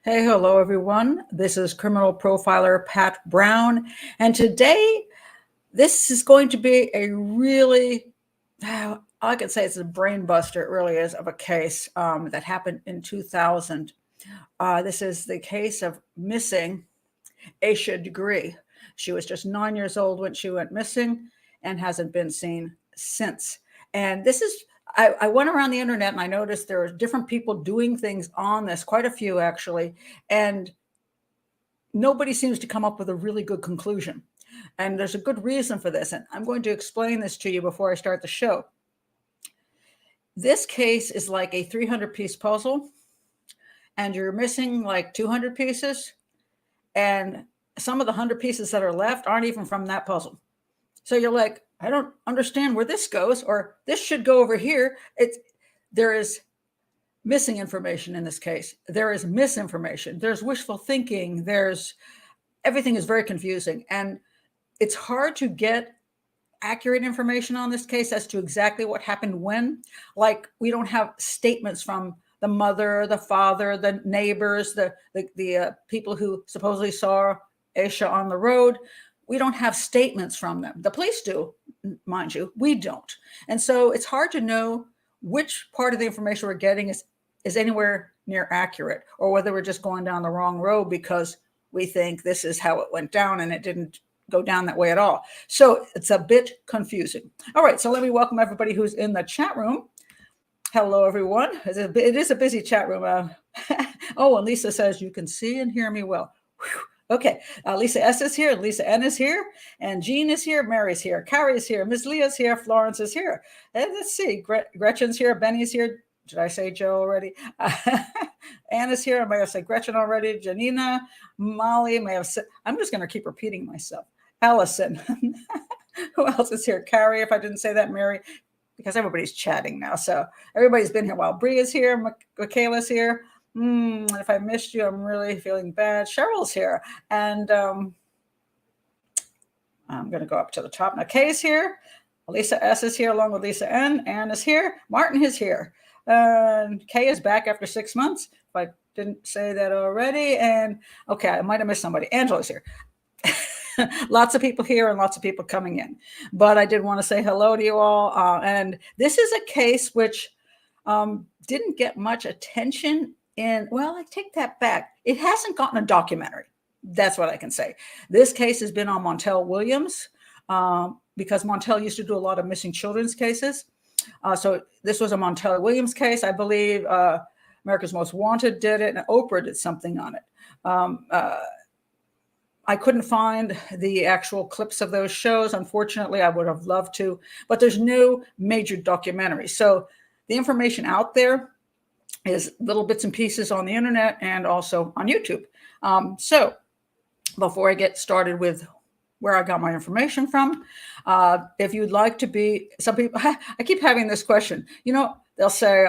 Hey, hello, everyone. This is criminal profiler Pat Brown. And today, this is going to be a really, I could say it's a brain buster, it really is, of a case that happened in 2000. This is the case of missing Asha Degree. She was just 9 years old when she went missing and hasn't been seen since. And this is I went around the internet and I noticed there are different people doing things on this, quite a few actually, and nobody seems to come up with a really good conclusion. And there's a good reason for this. And I'm going to explain this to you before I start the show. This case is like a 300-piece puzzle, and you're missing like 200 pieces. And some of the 100 pieces that are left aren't even from that puzzle. So you're like, I don't understand where this goes, or this should go over here. There is missing information in this case. There is misinformation. There's wishful thinking. Everything is very confusing. And it's hard to get accurate information on this case as to exactly what happened when. Like, we don't have statements from the mother, the father, the neighbors, the people who supposedly saw Asha on the road. We don't have statements from them. The police do, mind you. We don't. And so it's hard to know which part of the information we're getting is anywhere near accurate, or whether we're just going down the wrong road because we think this is how it went down and it didn't go down that way at all. So it's a bit confusing. All right, so let me welcome everybody who's in the chat room. Hello, everyone. It is a busy chat room. Oh, and Lisa says you can see and hear me well. Whew. Okay, Lisa S is here, Lisa N is here, and Jean is here, Mary's here, Carrie is here, Ms. Leah's here, Florence is here. And let's see, Gretchen's here, Benny's here. Did I say Joe already? Anna's here. I may have said Gretchen already. Janina, Molly, may have said, I'm just going to keep repeating myself. Allison. Who else is here? Carrie, if I didn't say that, Mary, because everybody's chatting now. So everybody's been here. Well, Bria's here, Michaela's here. If I missed you, I'm really feeling bad. Cheryl's here. And I'm going to go up to the top. Now, Kay's here. Lisa S is here along with Lisa N. Ann is here. Martin is here. Kay is back after 6 months. If I didn't say that already. And okay, I might have missed somebody. Angela's here. Lots of people here and lots of people coming in. But I did want to say hello to you all. And this is a case which didn't get much attention well, I take that back. It hasn't gotten a documentary. That's what I can say. This case has been on Montel Williams because Montel used to do a lot of missing children's cases. So this was a Montel Williams case. I believe America's Most Wanted did it, and Oprah did something on it. I couldn't find the actual clips of those shows. Unfortunately, I would have loved to, but there's no major documentary. So the information out there is little bits and pieces on the internet and also on YouTube. So before I get started with where I got my information from, if you'd like to be, some people, I keep having this question, they'll say,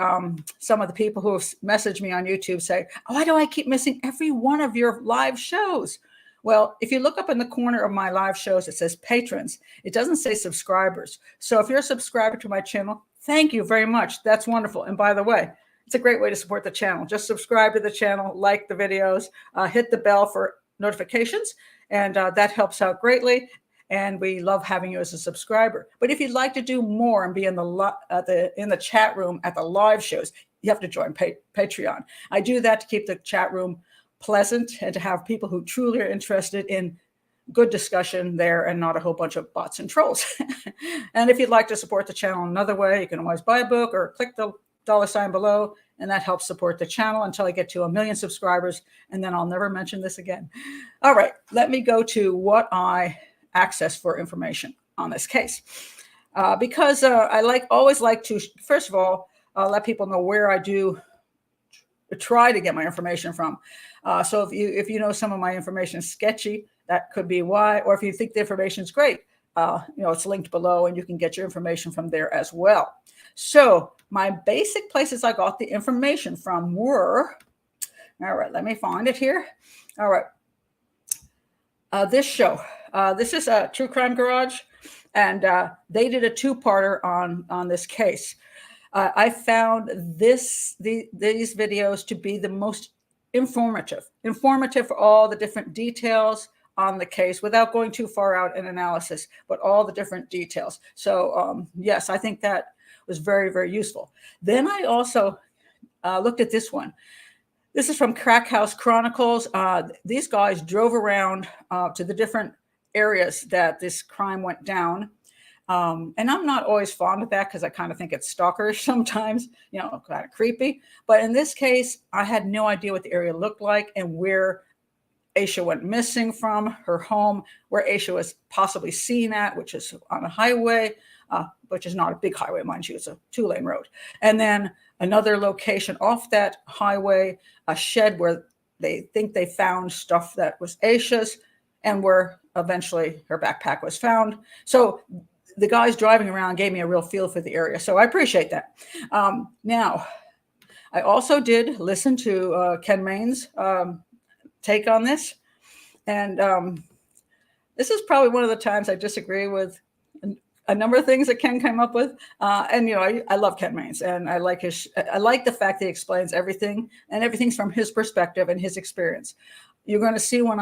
some of the people who have messaged me on YouTube say, why do I keep missing every one of your live shows? Well, if you look up in the corner of my live shows, it says patrons. It doesn't say subscribers. So if you're a subscriber to my channel, thank you very much. That's wonderful. And by the way, it's a great way to support the channel. Just subscribe to the channel, like the videos, hit the bell for notifications, and that helps out greatly. And we love having you as a subscriber. But if you'd like to do more and be in the chat room at the live shows, you have to join Patreon. I do that to keep the chat room pleasant and to have people who truly are interested in good discussion there and not a whole bunch of bots and trolls. And if you'd like to support the channel another way, you can always buy a book or click the $sign below, and that helps support the channel until I get to 1 million subscribers, and then I'll never mention this again. All right, let me go to what I access for information on this case, because I always like to, first of all, let people know where I do try to get my information from. So if you know some of my information is sketchy, that could be why. Or if you think the information is great, it's linked below, and you can get your information from there as well. So my basic places I got the information from were, all right, let me find it here. All right. This show, this is a True Crime Garage, and they did a two-parter on this case. I found these videos to be the most informative for all the different details on the case without going too far out in analysis, but all the different details. So yes, I think that was very, very useful. Then I also looked at this one. This is from Crack House Chronicles. These guys drove around to the different areas that this crime went down. And I'm not always fond of that because I kind of think it's stalkerish sometimes, kind of creepy. But in this case, I had no idea what the area looked like and where Asha went missing from, her home, where Asha was possibly seen at, which is on a highway, which is not a big highway, mind you, it's a 2-lane road. And then another location off that highway, a shed where they think they found stuff that was Asha's and where eventually her backpack was found. So the guys driving around gave me a real feel for the area. So I appreciate that. Now, I also did listen to Ken Main's take on this. And this is probably one of the times I disagree with a number of things that Ken came up with. And, I love Ken Main's, and I like the fact that he explains everything, and everything's from his perspective and his experience. You're going to see when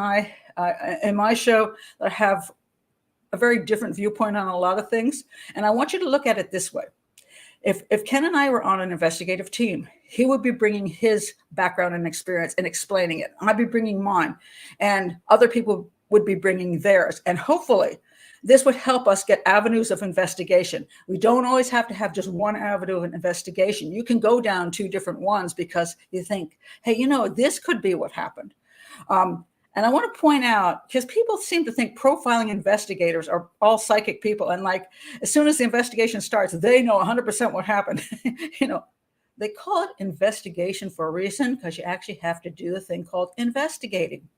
in my show, I have a very different viewpoint on a lot of things. And I want you to look at it this way. If Ken and I were on an investigative team, he would be bringing his background and experience and explaining it. I'd be bringing mine, and other people would be bringing theirs. And hopefully this would help us get avenues of investigation. We don't always have to have just one avenue of an investigation. You can go down 2 different ones because you think, hey, this could be what happened. And I want to point out, because people seem to think profiling investigators are all psychic people. And as soon as the investigation starts, they know 100% what happened. They call it investigation for a reason, because you actually have to do the thing called investigating.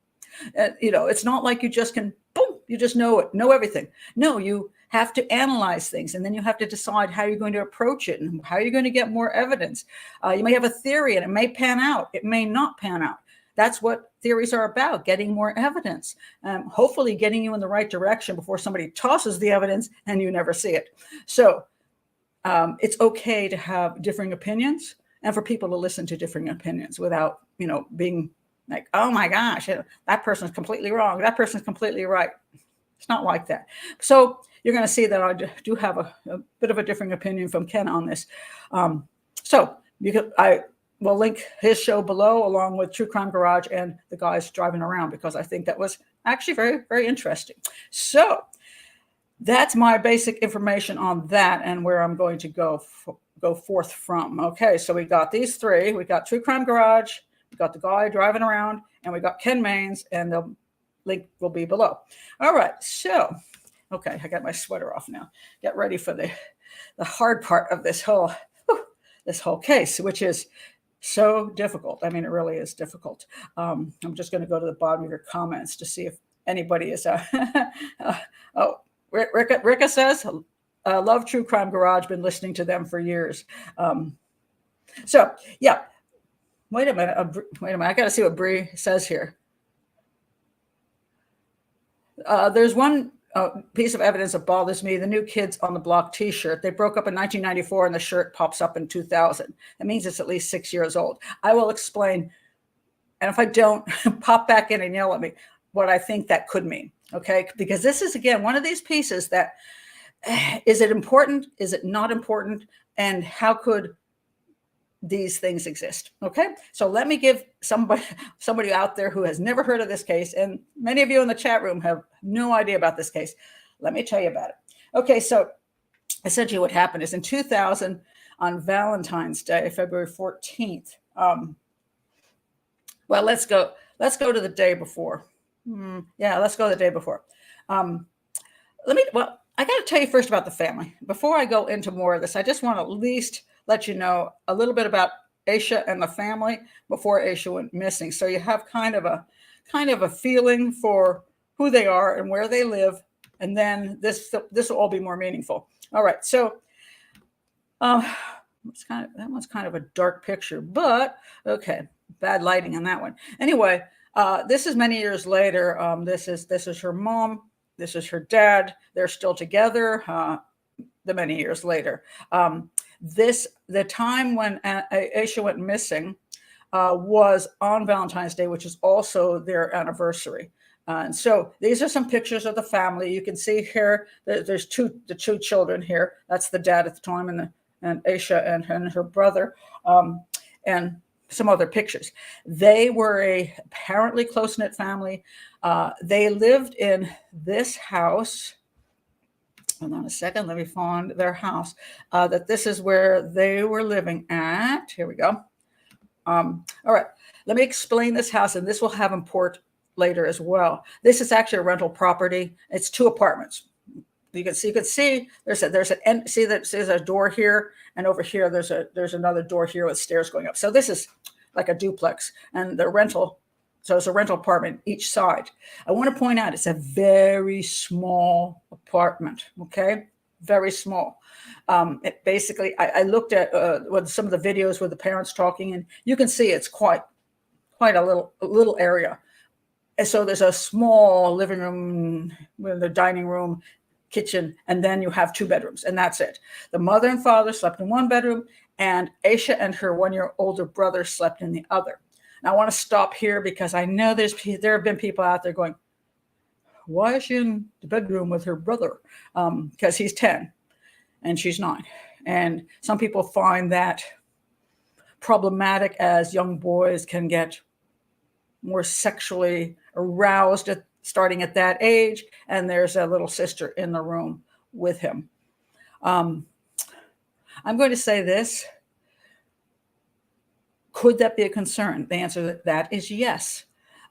It's not like you just can, boom, you just know everything. No, you have to analyze things, and then you have to decide how you're going to approach it and how you're going to get more evidence. You may have a theory and it may pan out. It may not pan out. That's what theories are about, getting more evidence, hopefully getting you in the right direction before somebody tosses the evidence and you never see it. So it's okay to have differing opinions and for people to listen to differing opinions without, being like, oh my gosh, that person's completely wrong. That person's completely right. It's not like that. So you're going to see that I do have a bit of a differing opinion from Ken on this. We'll link his show below along with True Crime Garage and the guys driving around, because I think that was actually very, very interesting. So that's my basic information on that and where I'm going to go forth from. Okay, so we got these 3. We got True Crime Garage, we got the guy driving around, and we got Ken Main's, and the link will be below. All right, so, okay, I got my sweater off now. Get ready for the hard part of this whole case, which is so difficult. I mean, it really is difficult. I'm just going to go to the bottom of your comments to see if anybody is. Rika says, love True Crime Garage. Been listening to them for years. So yeah. Wait a minute. I got to see what Bree says here. There's one piece of evidence that bothers me: the New Kids on the Block T-shirt. They broke up in 1994, and the shirt pops up in 2000. That means it's at least 6 years old. I will explain, and if I don't, pop back in and yell at me what I think that could mean. Okay, because this is again one of these pieces that is it important? Is it not important? And how could these things exist? Okay, so let me give somebody out there who has never heard of this case, and many of you in the chat room have no idea about this case. Let me tell you about it. Okay, so essentially what happened is in 2000, on Valentine's Day, February 14th. Well, let's go to the day before. Yeah, let's go the day before. I got to tell you first about the family. Before I go into more of this, I just want to at least let you know a little bit about Asha and the family before Asha went missing. So you have kind of a feeling for who they are and where they live. And then this will all be more meaningful. All right. So that one's kind of a dark picture, but okay. Bad lighting on that one. Anyway, this is many years later. This is her mom. This is her dad. They're still together. The many years later. The time when Asha went missing, was on Valentine's Day, which is also their anniversary. And so these are some pictures of the family. You can see here that there's the two children here. That's the dad at the time, and Asha and her brother, and some other pictures. They were a apparently close-knit family. They lived in this house. Hold on a second. Let me find their house. That this is where they were living at. Here we go. All right. Let me explain this house, and this will have import later as well. This is actually a rental property. It's 2 apartments. You can see there's a door here, and over here there's another door here with stairs going up. So this is like a duplex, and the rental. So it's a rental apartment each side. I want to point out it's a very small apartment. Okay, very small. It basically, I looked at with some of the videos with the parents talking, and you can see it's quite a little area. And so there's a small living room with a dining room, kitchen, and then you have 2 bedrooms, and that's it. The mother and father slept in 1 bedroom, and Asha and her 1-year older brother slept in the other. Now I want to stop here because I know there have been people out there going, why is she in the bedroom with her brother? Because he's 10 and she's 9. And some people find that problematic, as young boys can get more sexually aroused starting at that age, and there's a little sister in the room with him. I'm going to say this. Could that be a concern? The answer to that is yes.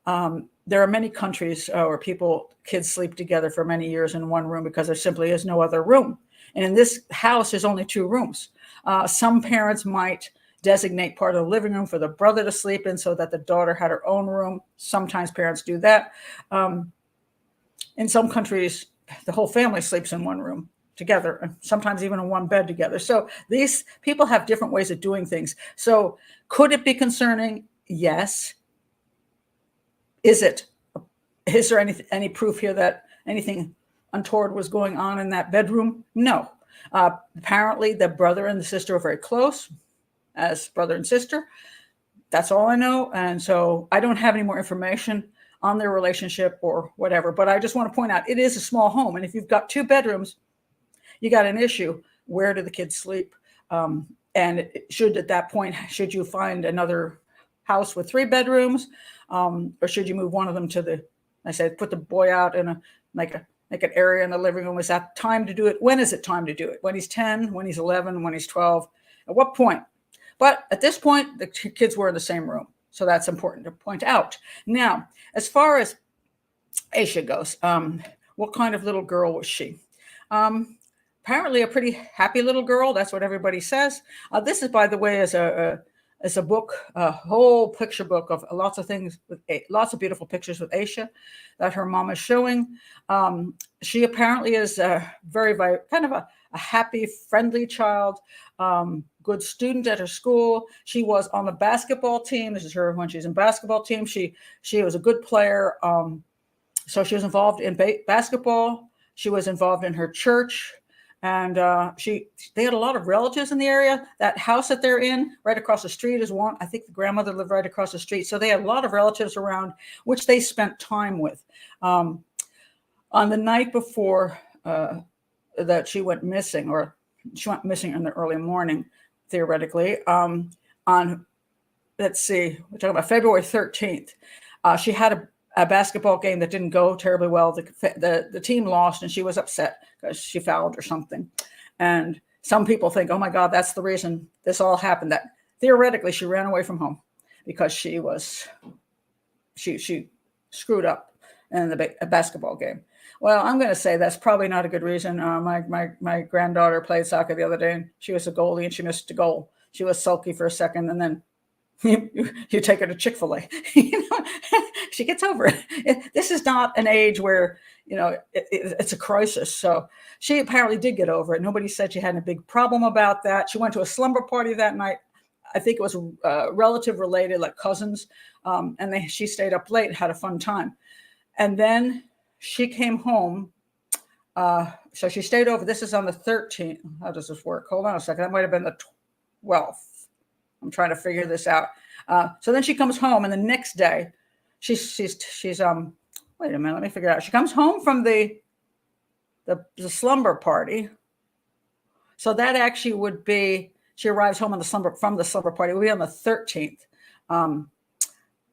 There are many countries where kids sleep together for many years in 1 room because there simply is no other room. And in this house, there's only 2 rooms. Some parents might designate part of the living room for the brother to sleep in so that the daughter had her own room. Sometimes parents do that. In some countries, the whole family sleeps in 1 room together, and sometimes even in 1 bed together. So these people have different ways of doing things. So could it be concerning? Yes. Is there any proof here that anything untoward was going on in that bedroom? No. Apparently the brother and the sister are very close, as brother and sister. That's all I know. And so I don't have any more information on their relationship or whatever, but I just want to point out it is a small home. And if you've got 2 bedrooms, you got an issue. Where do the kids sleep? And at that point, should you find another house with 3 bedrooms? Or should you move one of them put the boy out in like an area in the living room? Is that time to do it? When is it time to do it? When he's 10, when he's 11, when he's 12? At what point? But at this point, the kids were in the same room. So that's important to point out. Now, as far as Asha goes, what kind of little girl was she? Apparently a pretty happy little girl. That's what everybody says. This is, by the way, is a book, a whole picture book of lots of things, with lots of beautiful pictures with Asha that her mom is showing. She apparently is very kind of a happy, friendly child, good student at her school. She was on the basketball team. This is her when she's in basketball team. She was a good player. So she was involved in basketball. She was involved in her church. And they had a lot of relatives in the area. That house that they're in, right across the street, is one. I think the grandmother lived right across the street. So they had a lot of relatives around, which they spent time with. On the night before that she went missing, or she went missing in the early morning, theoretically, let's see, we're talking about February 13th. She had a basketball game that didn't go terribly well. The team lost, and she was upset because she fouled or something. And some people think, oh my God, that's the reason this all happened. That theoretically she ran away from home because she screwed up in a basketball game. Well, I'm going to say that's probably not a good reason. My granddaughter played soccer the other day, and she was a goalie, and she missed a goal. She was sulky for a second, and then you take her to Chick-fil-A. She gets over it. This is not an age where it's a crisis. So she apparently did get over it. Nobody said she had a big problem about that. She went to a slumber party that night. I think it was relative related, like cousins, and she stayed up late and had a fun time. And then she came home. So she stayed over. This is on the 13th. How does this work? Hold on a second. That might have been the 12th. I'm trying to figure this out. So then she comes home, and the next day, she's wait a minute, let me figure it out. She comes home from the slumber party. So that actually would be, she arrives home from the slumber party. It would be on the 13th.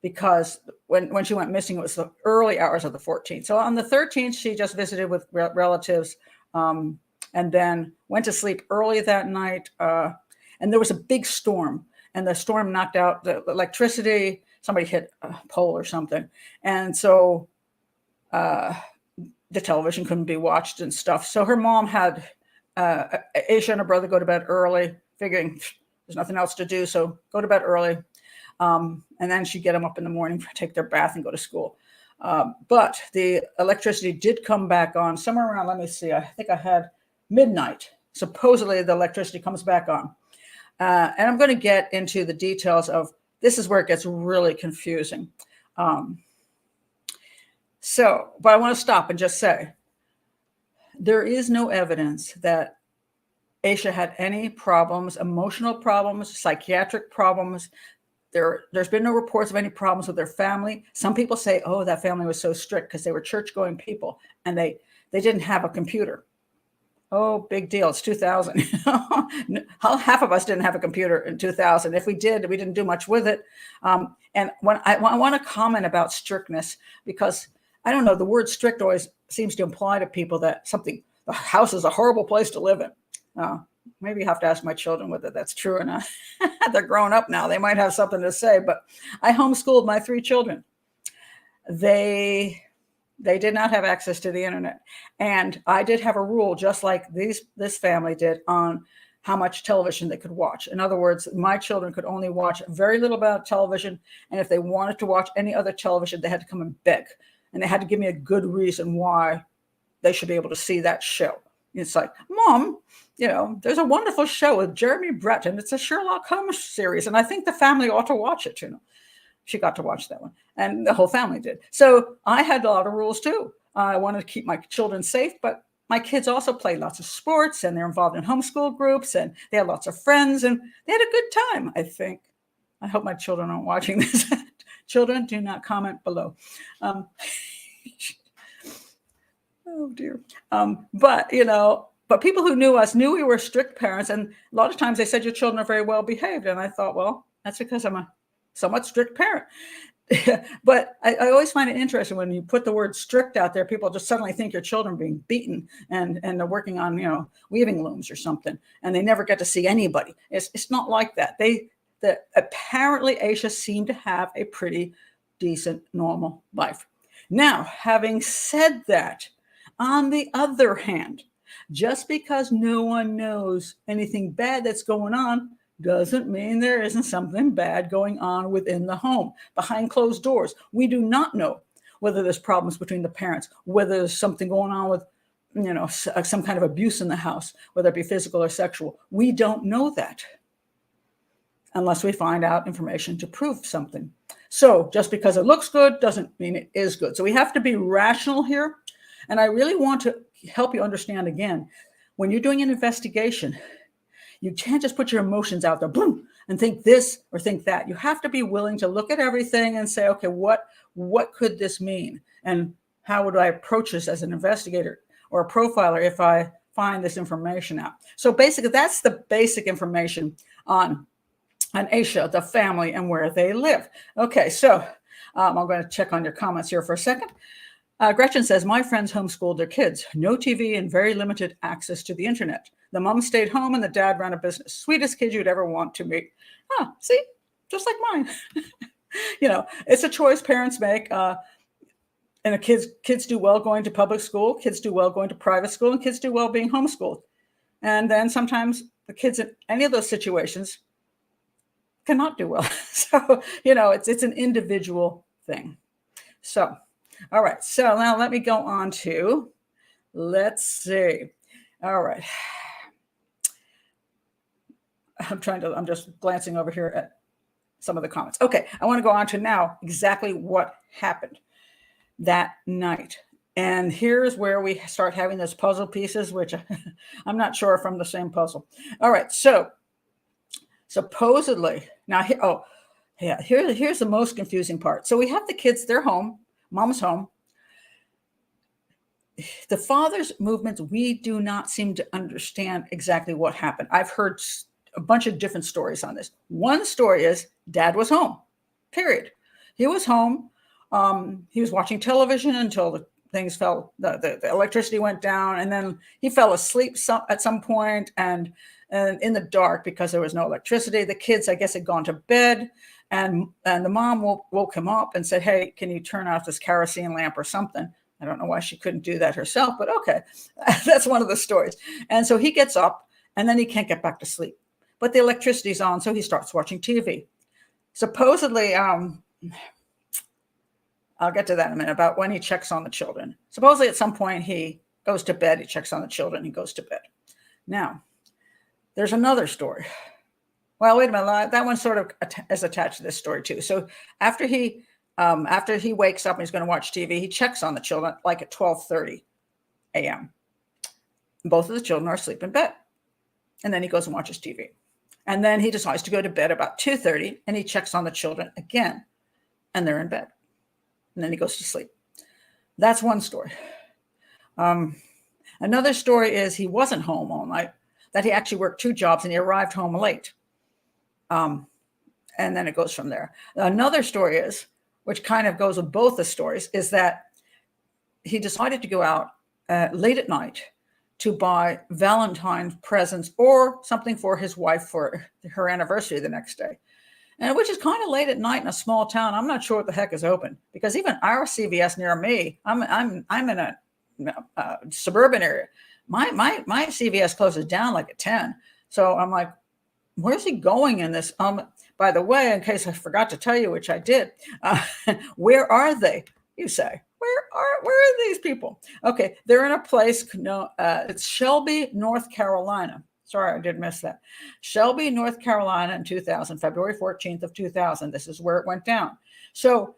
Because when she went missing, it was the early hours of the 14th. So on the 13th, she just visited with relatives, and then went to sleep early that night. And there was a big storm, and the storm knocked out the electricity. Somebody hit a pole or something. And so the television couldn't be watched and stuff. So her mom had Asha and her brother go to bed early, figuring there's nothing else to do, so go to bed early. And then she'd get them up in the morning, take their bath, and go to school. But the electricity did come back on somewhere around, let me see, I think I had midnight. Supposedly the electricity comes back on. And I'm going to get into the details of, this is where it gets really confusing. But I want to stop and just say, there is no evidence that Asha had any problems, emotional problems, psychiatric problems. There's been no reports of any problems with their family. Some people say, oh, that family was so strict because they were church-going people and they didn't have a computer. Oh, big deal. It's 2000. Half of us didn't have a computer in 2000. If we did, we didn't do much with it. And when I want to comment about strictness, because I don't know, the word strict always seems to imply to people that the house is a horrible place to live in. Maybe you have to ask my children whether that's true or not. They're grown up now. They might have something to say, but I homeschooled my 3 children. They did not have access to the internet. And I did have a rule, just like this family did, on how much television they could watch. In other words, my children could only watch very little about television. And if they wanted to watch any other television, they had to come and beg. And they had to give me a good reason why they should be able to see that show. It's like, Mom, there's a wonderful show with Jeremy Brett, and it's a Sherlock Holmes series, and I think the family ought to watch it. She got to watch that one, and the whole family did. So I had a lot of rules too. I wanted to keep my children safe, but my kids also played lots of sports, and they're involved in homeschool groups, and they had lots of friends, and they had a good time, I think. I hope my children aren't watching this. Children, do not comment below. Oh dear. But people who knew us knew we were strict parents. And a lot of times they said, your children are very well behaved. And I thought, well, that's because I'm a somewhat strict parent. But I always find it interesting when you put the word strict out there, people just suddenly think your children are being beaten and they're working on, weaving looms or something, and they never get to see anybody. It's not like that. Apparently Asha seemed to have a pretty decent, normal life. Now, having said that, on the other hand, just because no one knows anything bad that's going on doesn't mean there isn't something bad going on within the home, behind closed doors. We do not know whether there's problems between the parents, whether there's something going on with, some kind of abuse in the house, whether it be physical or sexual. We don't know that unless we find out information to prove something. So just because it looks good doesn't mean it is good. So we have to be rational here. And I really want to help you understand again, when you're doing an investigation, you can't just put your emotions out there, boom, and think this or think that. You have to be willing to look at everything and say, okay, what could this mean? And how would I approach this as an investigator or a profiler if I find this information out? So basically, that's the basic information on Asha, the family, and where they live. Okay, so I'm going to check on your comments here for a second. Gretchen says, my friends homeschooled their kids. No TV and very limited access to the internet. The mom stayed home and the dad ran a business. Sweetest kid you'd ever want to meet. See, just like mine. It's a choice parents make. And kids do well going to public school. Kids do well going to private school. And kids do well being homeschooled. And then sometimes the kids in any of those situations cannot do well. So, it's an individual thing. So, all right. So now let me go on to, let's see. All right. I'm just glancing over here at some of the comments. Okay. I want to go on to now exactly what happened that night. And here's where we start having those puzzle pieces, which I'm not sure if I'm the same puzzle. All right. So Supposedly, now, yeah, here's the most confusing part. So we have the kids, they're home, mom's home. The father's movements, we do not seem to understand exactly what happened. I've heard a bunch of different stories on this. One story is dad was home, period. He was home. He was watching television until the things fell, the electricity went down, and then he fell asleep at some point, and in the dark because there was no electricity. The kids, I guess, had gone to bed, and the mom woke him up and said, "Hey, can you turn off this kerosene lamp or something?" I don't know why she couldn't do that herself, but okay. That's one of the stories. And so he gets up, and then he can't get back to sleep. But the electricity's on, so he starts watching TV. Supposedly, I'll get to that in a minute, about when he checks on the children. Supposedly at some point he goes to bed, he checks on the children, he goes to bed. Now, there's another story. Well, wait a minute, that one sort of is attached to this story too. So after he wakes up and he's going to watch TV, he checks on the children like at 12:30 a.m. Both of the children are asleep in bed. And then he goes and watches TV. And then he decides to go to bed about 2:30, and he checks on the children again, and they're in bed. And then he goes to sleep. That's one story. Another story is he wasn't home all night, that he actually worked 2 jobs and he arrived home late. And then it goes from there. Another story is, which kind of goes with both the stories, is that he decided to go out late at night to buy Valentine's presents or something for his wife for her anniversary the next day. And which is kind of late at night in a small town. I'm not sure what the heck is open, because even our CVS near me, I'm in a suburban area. My CVS closes down like at 10. So I'm like, where's he going in this? By the way, in case I forgot to tell you, which I did, where are they? You say, where are these people? Okay, they're in a place. No, it's Shelby, North Carolina. Sorry, I did miss that. Shelby, North Carolina in 2000, February 14th of 2000. This is where it went down. So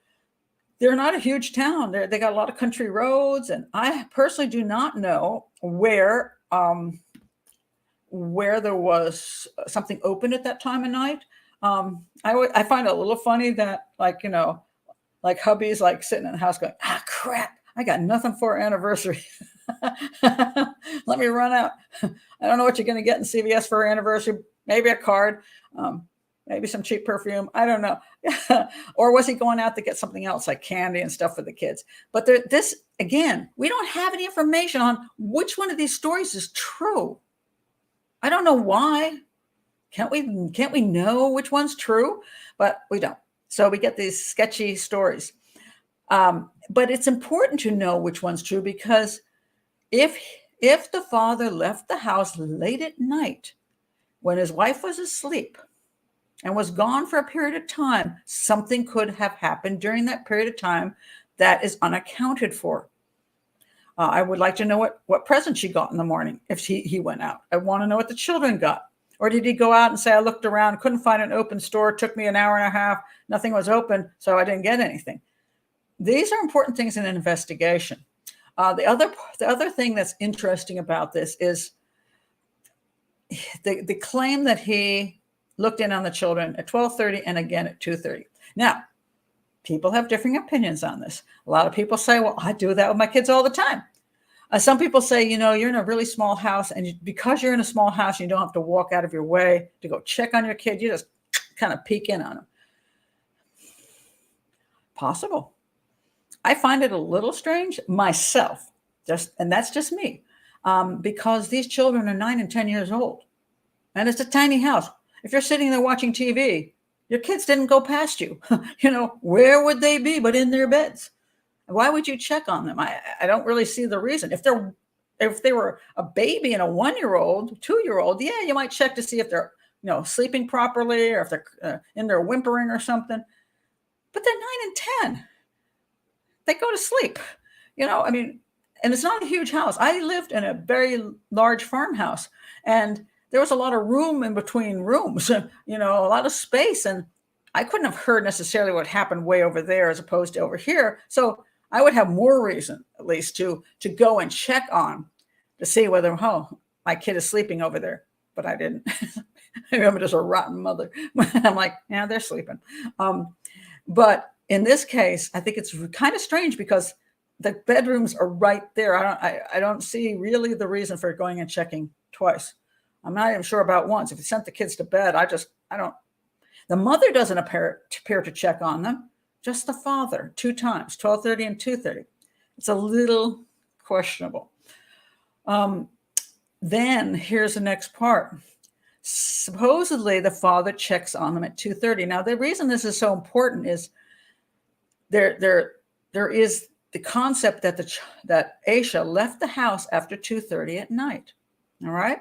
they're not a huge town. They got a lot of country roads, and I personally do not know where there was something open at that time of night. I find it a little funny that, like hubby's like sitting in the house going, crap, I got nothing for our anniversary. Let me run out. I don't know what you're going to get in CVS for our anniversary. Maybe a card, maybe some cheap perfume. I don't know. Or was he going out to get something else like candy and stuff for the kids? But again, we don't have any information on which one of these stories is true. I don't know why. Can't we know which one's true? But we don't. So we get these sketchy stories. But it's important to know which one's true, because if the father left the house late at night when his wife was asleep and was gone for a period of time, something could have happened during that period of time that is unaccounted for. I would like to know what present she got in the morning if he went out. I want to know what the children got. Or did he go out and say, I looked around, couldn't find an open store, it took me an hour and a half, nothing was open, so I didn't get anything. These are important things in an investigation. The other thing that's interesting about this is the claim that he looked in on the children at 12:30 and again at 2:30. Now, people have differing opinions on this. A lot of people say, well, I do that with my kids all the time. Some people say, you're in a really small house, and because you're in a small house, you don't have to walk out of your way to go check on your kid. You just kind of peek in on them. Possible. I find it a little strange myself, and that's just me, because these children are 9 and 10 years old, and it's a tiny house. If you're sitting there watching TV, your kids didn't go past you. Where would they be but in their beds? Why would you check on them? I don't really see the reason. If they were a baby and a 1-year-old, 2-year-old, yeah, you might check to see if they're sleeping properly, or if they're in there whimpering or something. But they're 9 and 10. They go to sleep. And it's not a huge house. I lived in a very large farmhouse, and there was a lot of room in between rooms, a lot of space, and I couldn't have heard necessarily what happened way over there as opposed to over here. So I would have more reason, at least, to go and check on to see whether, my kid is sleeping over there. But I didn't. Maybe I'm just a rotten mother. I'm like, yeah, they're sleeping. But in this case, I think it's kind of strange because the bedrooms are right there. I don't see really the reason for going and checking twice. I'm not even sure about once. If you sent the kids to bed, I don't. The mother doesn't appear to check on them. Just the father, 2 times, 12:30 and 2:30. It's a little questionable. Then here's the next part. Supposedly, the father checks on them at 2:30. Now, the reason this is so important is there is the concept that Asha left the house after 2:30 at night. All right.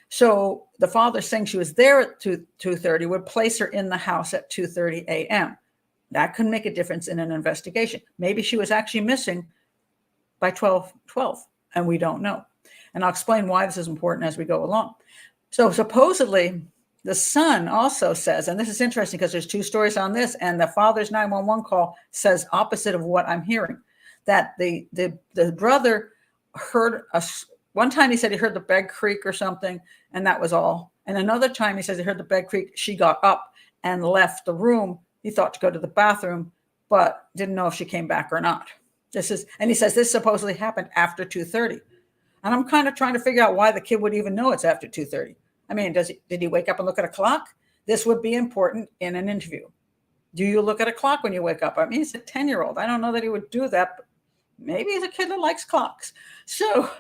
So the father saying she was there at 2:30 would place her in the house at 2:30 a.m. That could make a difference in an investigation. Maybe she was actually missing by 12:12, and we don't know. And I'll explain why this is important as we go along. So supposedly, the son also says, and this is interesting because there's 2 stories on this, and the father's 911 call says opposite of what I'm hearing, that the brother heard one time he said he heard the bed creak or something, and that was all. And another time he says he heard the bed creak. She got up and left the room. He thought to go to the bathroom, but didn't know if she came back or not. And he says this supposedly happened after 2:30. And I'm kind of trying to figure out why the kid would even know it's after 2:30. I mean, did he wake up and look at a clock? This would be important in an interview. Do you look at a clock when you wake up? I mean, he's a 10-year-old. I don't know that he would do that, but maybe he's a kid that likes clocks. So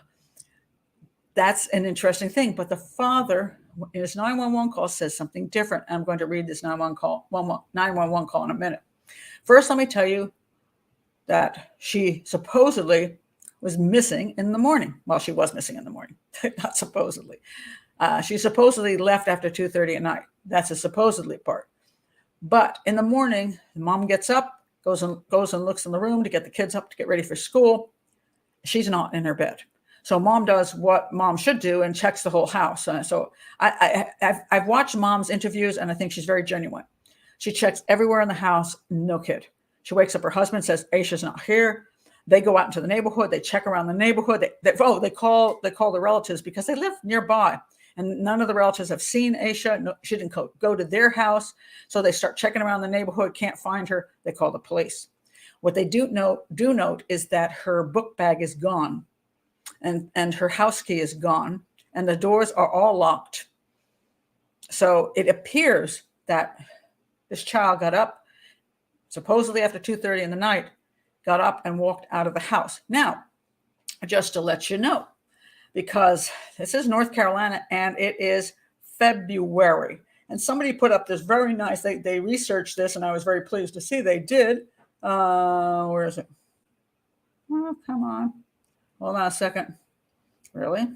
that's an interesting thing. But the father in his 911 call says something different. I'm going to read this 911 call in a minute. First, let me tell you that she supposedly was missing in the morning. Well, she was missing in the morning, not supposedly. She supposedly left after 2:30 at night. That's a supposedly part. But in the morning, the mom gets up, goes and looks in the room to get the kids up to get ready for school. She's not in her bed. So mom does what mom should do and checks the whole house. So I've watched mom's interviews, and I think she's very genuine. She checks everywhere in the house, no kid. She wakes up her husband, says Aisha's not here. They go out into the neighborhood. They check around the neighborhood. They call the relatives because they live nearby. And none of the relatives have seen Asha. No, she didn't go to their house. So they start checking around the neighborhood, can't find her. They call the police. What they do note is that her book bag is gone, and her house key is gone, and the doors are all locked. So it appears that this child got up, supposedly after 2:30 in the night, got up and walked out of the house. Now, just to let you know, because this is North Carolina and it is February. And somebody put up this very nice, they researched this, and I was very pleased to see they did. Where is it? Oh, come on. Hold on a second. Really?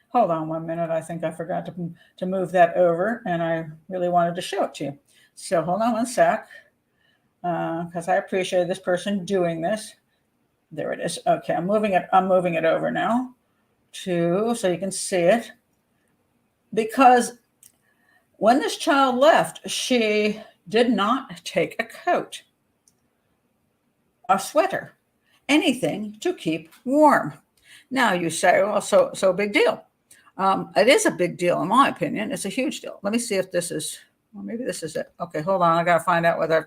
Hold on 1 minute. I think I forgot to move that over, and I really wanted to show it to you. So hold on 1 sec, because I appreciate this person doing this. There it is. Okay, I'm moving it over now so you can see it. Because when this child left, she did not take a coat, a sweater, anything to keep warm. Now you say, well, so big deal. It is a big deal in my opinion. It's a huge deal. Let me see if this is, well, maybe this is it. Okay, hold on. I got to find out whether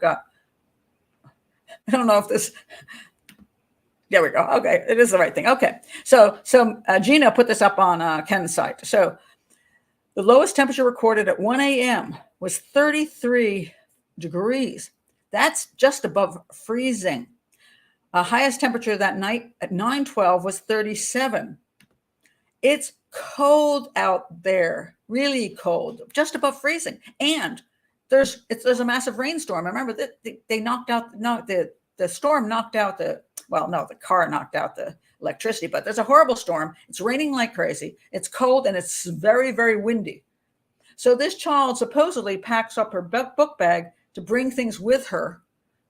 I don't know if this. There we go. Okay, it is the right thing. Okay, so Gina put this up on Ken's site. So the lowest temperature recorded at 1 a.m. was 33 degrees. That's just above freezing. Highest temperature that night at 9:12 was 37. It's cold out there, really cold, just above freezing. And there's a massive rainstorm. Remember that they knocked out the storm knocked out the car knocked out the electricity, but there's a horrible storm. It's raining like crazy. It's cold and it's very, very windy. So this child supposedly packs up her book bag to bring things with her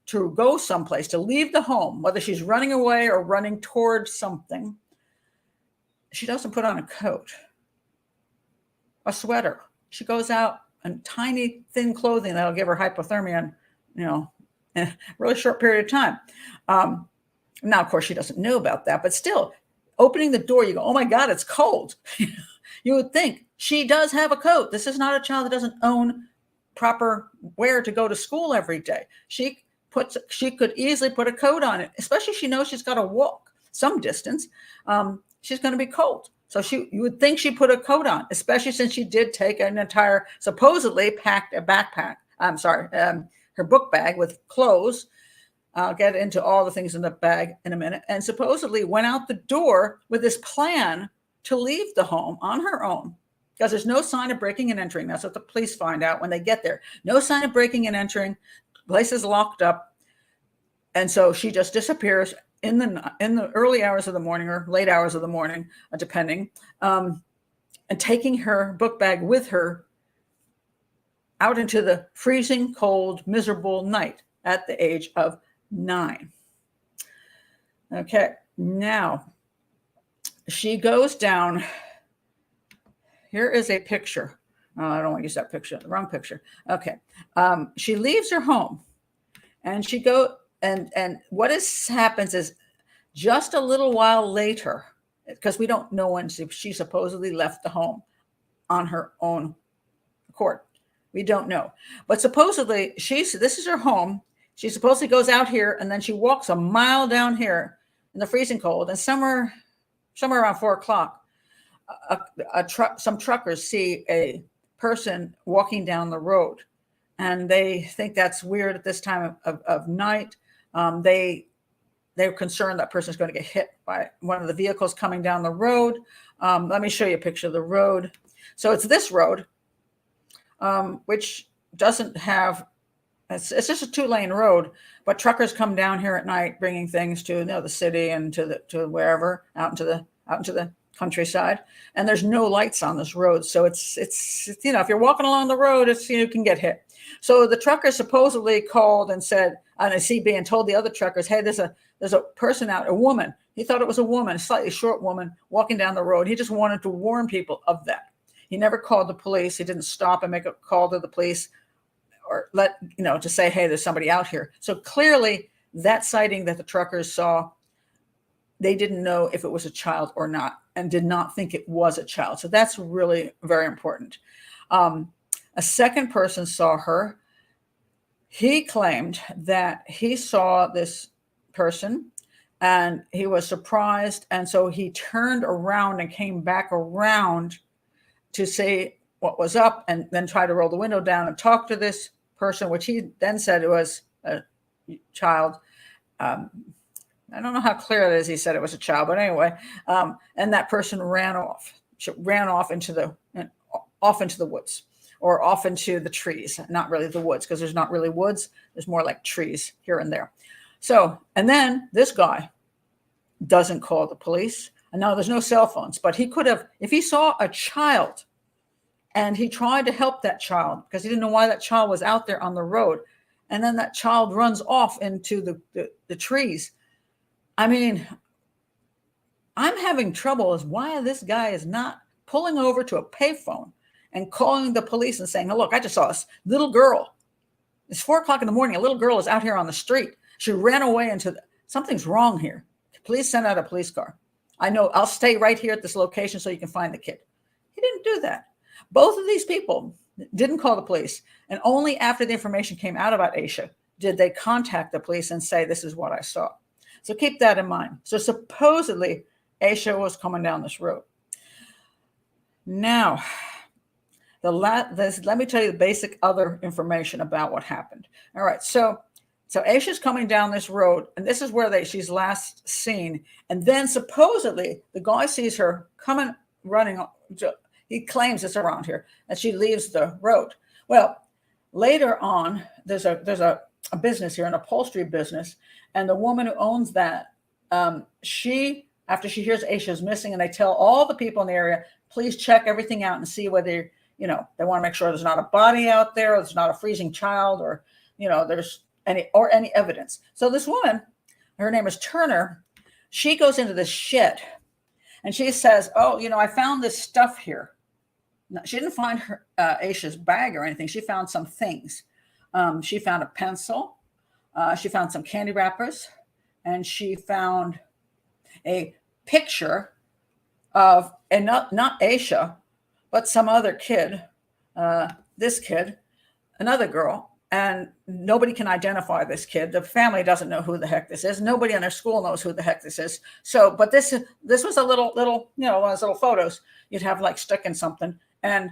to go someplace, to leave the home, whether she's running away or running towards something. She doesn't put on a coat, a sweater. She goes out in tiny, thin clothing that'll give her hypothermia in a really short period of time. Now, of course, she doesn't know about that, but still, opening the door, you go, oh my God, it's cold. You would think She does have a coat. This is not a child that doesn't own proper wear to go to school every day. She could easily put a coat on it, especially if she knows she's got to walk some distance. She's going to be cold. So you would think she put a coat on, especially since she did take an entire, supposedly packed a backpack. I'm sorry, her book bag with clothes. I'll get into all the things in the bag in a minute. And supposedly went out the door with this plan to leave the home on her own, because there's no sign of breaking and entering. That's what the police find out when they get there. No sign of breaking and entering. The place is locked up. And so she just disappears in the early hours of the morning or late hours of the morning, depending, and taking her book bag with her out into the freezing cold, miserable night at the age of 9. Okay, now she goes down. Here is a picture. Oh, I don't want to use that picture, the wrong picture. Okay, she leaves her home, and she and what happens is just a little while later, because we don't know when she supposedly left the home on her own accord. We don't know, but supposedly this is her home. She supposedly goes out here, and then she walks a mile down here in the freezing cold. And somewhere around 4 o'clock, some truckers see a person walking down the road, and they think that's weird at this time of night. They're concerned that person is going to get hit by one of the vehicles coming down the road. Let me show you a picture of the road. So it's this road, which doesn't have. It's just a 2-lane road, but truckers come down here at night bringing things to the city and to wherever out into the countryside, and there's no lights on this road. So it's if you're walking along the road, you can get hit. So the trucker supposedly called and said, on a CB, and told the other truckers, hey, there's a person out, a woman. He thought it was a woman, a slightly short woman walking down the road. He just wanted to warn people of that. He never called the police. He didn't stop and make a call to the police or to say, hey, there's somebody out here. So clearly that sighting that the truckers saw, they didn't know if it was a child or not, and did not think it was a child. So that's really very important. A second person saw her. He claimed that he saw this person and he was surprised. And so he turned around and came back around to say what was up, and then tried to roll the window down and talk to this person, which he then said it was a child. I don't know how clear it is. He said it was a child, but anyway, and that person ran off. She ran off into the woods, or off into the trees. Not really the woods, because there's not really woods. There's more like trees here and there. So, and then this guy doesn't call the police. And now there's no cell phones, but he could have, if he saw a child and he tried to help that child because he didn't know why that child was out there on the road, and then that child runs off into the trees. I mean, I'm having trouble as why this guy is not pulling over to a payphone and calling the police and saying, oh, look, I just saw this little girl. It's 4 o'clock in the morning. A little girl is out here on the street. She ran away something's wrong here. Please send out a police car. I know, I'll stay right here at this location so you can find the kid. He didn't do that. Both of these people didn't call the police. And only after the information came out about Asha did they contact the police and say, this is what I saw. So keep that in mind. So supposedly Asha was coming down this road. Now, let me tell you the basic other information about what happened. All right. So Asha's coming down this road, and this is where she's last seen. And then supposedly the guy sees her coming, running. He claims it's around here, and she leaves the road. Well, later on, there's a business here, an upholstery business, and the woman who owns that, after she hears Asha's missing, and they tell all the people in the area, please check everything out and see whether, they want to make sure there's not a body out there, or there's not a freezing child, or, there's any evidence. So this woman, her name is Turner, she goes into this shed and she says, oh, I found this stuff here. No, she didn't find her Asha's bag or anything. She found some things. She found a pencil. She found some candy wrappers, and she found a picture of, and not Asha, but some other kid, this kid, another girl, and nobody can identify this kid. The family doesn't know who the heck this is. Nobody in their school knows who the heck this is. So, but this was a little, one of those little photos you'd have like stuck in something. And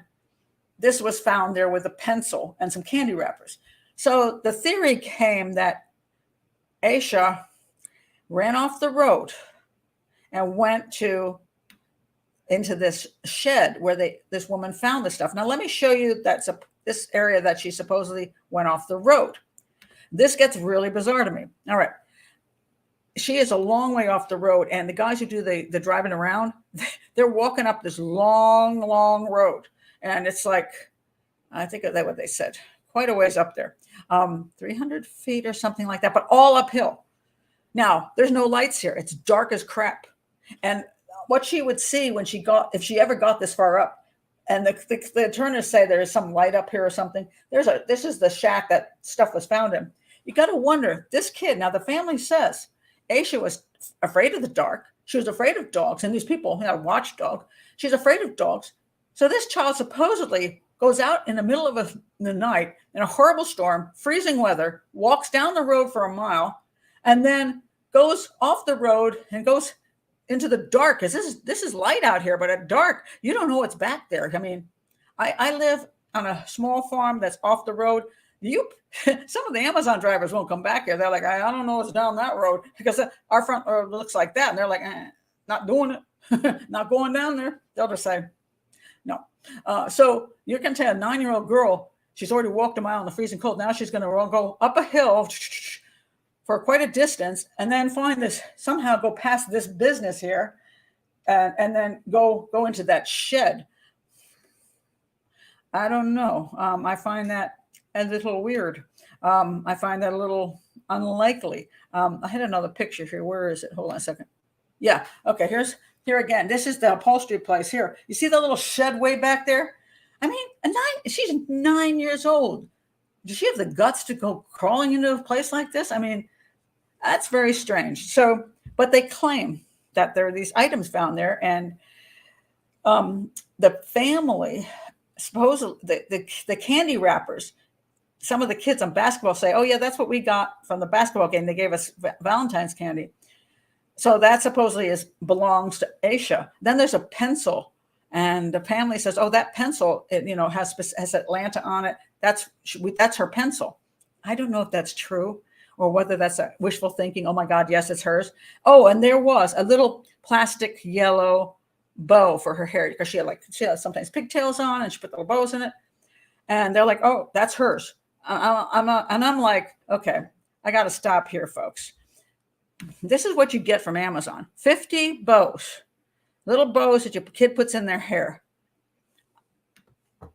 this was found there with a pencil and some candy wrappers. So the theory came that Asha ran off the road and went into this shed where this woman found the stuff. Now, let me show you this area that she supposedly went off the road. This gets really bizarre to me. All right. She is a long way off the road, and the guys who do the driving around, they're walking up this long, long road. And it's like, I think that's what they said, quite a ways up there, 300 feet or something like that, but all uphill. Now, there's no lights here. It's dark as crap. And what she would see if she ever got this far up, and the attorneys say there is some light up here or something. This is the shack that stuff was found in. You got to wonder, this kid, now the family says Asha was afraid of the dark. She was afraid of dogs, and these people, watchdog. She's afraid of dogs. So this child supposedly goes out in the middle of the night in a horrible storm, freezing weather, walks down the road for a mile, and then goes off the road and goes into the dark. Because this is light out here, but at dark, you don't know what's back there. I mean, I live on a small farm that's off the road. Some of the Amazon drivers won't come back here. They're like, I don't know what's down that road, because our front road looks like that. And they're like, not doing it, not going down there. They'll just say, no. So you can tell a 9-year-old girl, she's already walked a mile in the freezing cold. Now she's going to go up a hill for quite a distance, and then somehow go past this business here, and then go into that shed. I don't know. I find that a little weird. I find that a little unlikely. I had another picture here. Where is it? Hold on a second. Yeah. Okay. Here again. This is the upholstery place here. You see the little shed way back there? I mean, she's 9 years old. Does she have the guts to go crawling into a place like this? I mean, that's very strange. So, but they claim that there are these items found there, and the family, supposedly the candy wrappers, some of the kids on basketball say, oh yeah, that's what we got from the basketball game. They gave us Valentine's candy. So that supposedly belongs to Asha. Then there's a pencil, and the family says, oh, that pencil, has Atlanta on it. That's her pencil. I don't know if that's true, or whether that's a wishful thinking. Oh my God, yes, it's hers. Oh, and there was a little plastic yellow bow for her hair, because she had sometimes pigtails on, and she put little bows in it. And they're like, oh, that's hers. I'm like, okay, I got to stop here, folks. This is what you get from Amazon. 50 bows, little bows that your kid puts in their hair.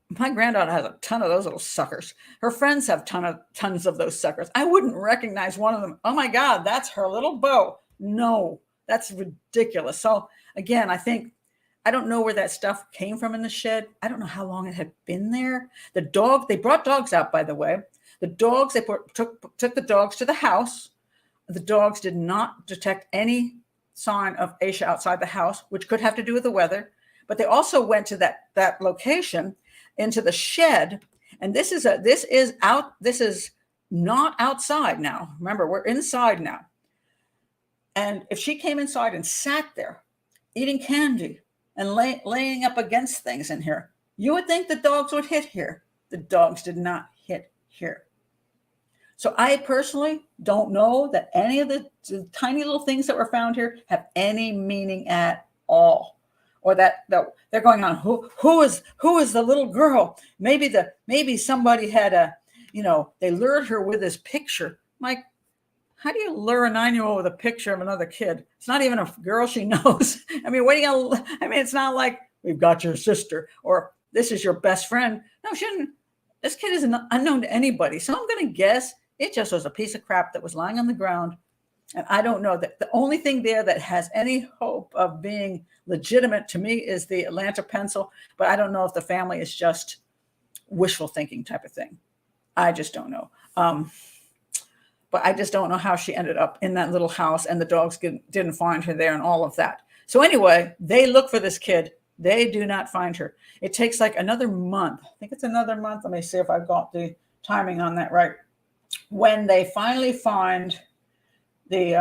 My granddaughter has a ton of those little suckers. Her friends have tons of those suckers. I wouldn't recognize one of them. Oh my God, that's her little bow. No, that's ridiculous. So again, I don't know where that stuff came from in the shed. I don't know how long it had been there. They brought dogs out, by the way. The dogs, took the dogs to the house. The dogs did not detect any sign of Asha outside the house, which could have to do with the weather. But they also went to that location, into the shed. And this is not outside now. Remember, we're inside now. And if she came inside and sat there eating candy and laying up against things in here, you would think the dogs would hit here. The dogs did not hit here. So I personally don't know that any of the tiny little things that were found here have any meaning at all, or that they're going on. Who is the little girl? Maybe somebody had they lured her with this picture. Like, how do you lure a 9-year-old with a picture of another kid? It's not even a girl she knows. I mean, it's not like, we've got your sister, or this is your best friend. No, she didn't. This kid is unknown to anybody. So I'm going to guess it just was a piece of crap that was lying on the ground. And I don't know, that the only thing there that has any hope of being legitimate to me is the Atlanta pencil. But I don't know if the family is just wishful thinking type of thing. I just don't know. But I just don't know how she ended up in that little house, and the dogs didn't find her there, and all of that. So anyway, they look for this kid. They do not find her. It takes like another month. I think it's another month. Let me see if I've got the timing on that right. When they finally find the,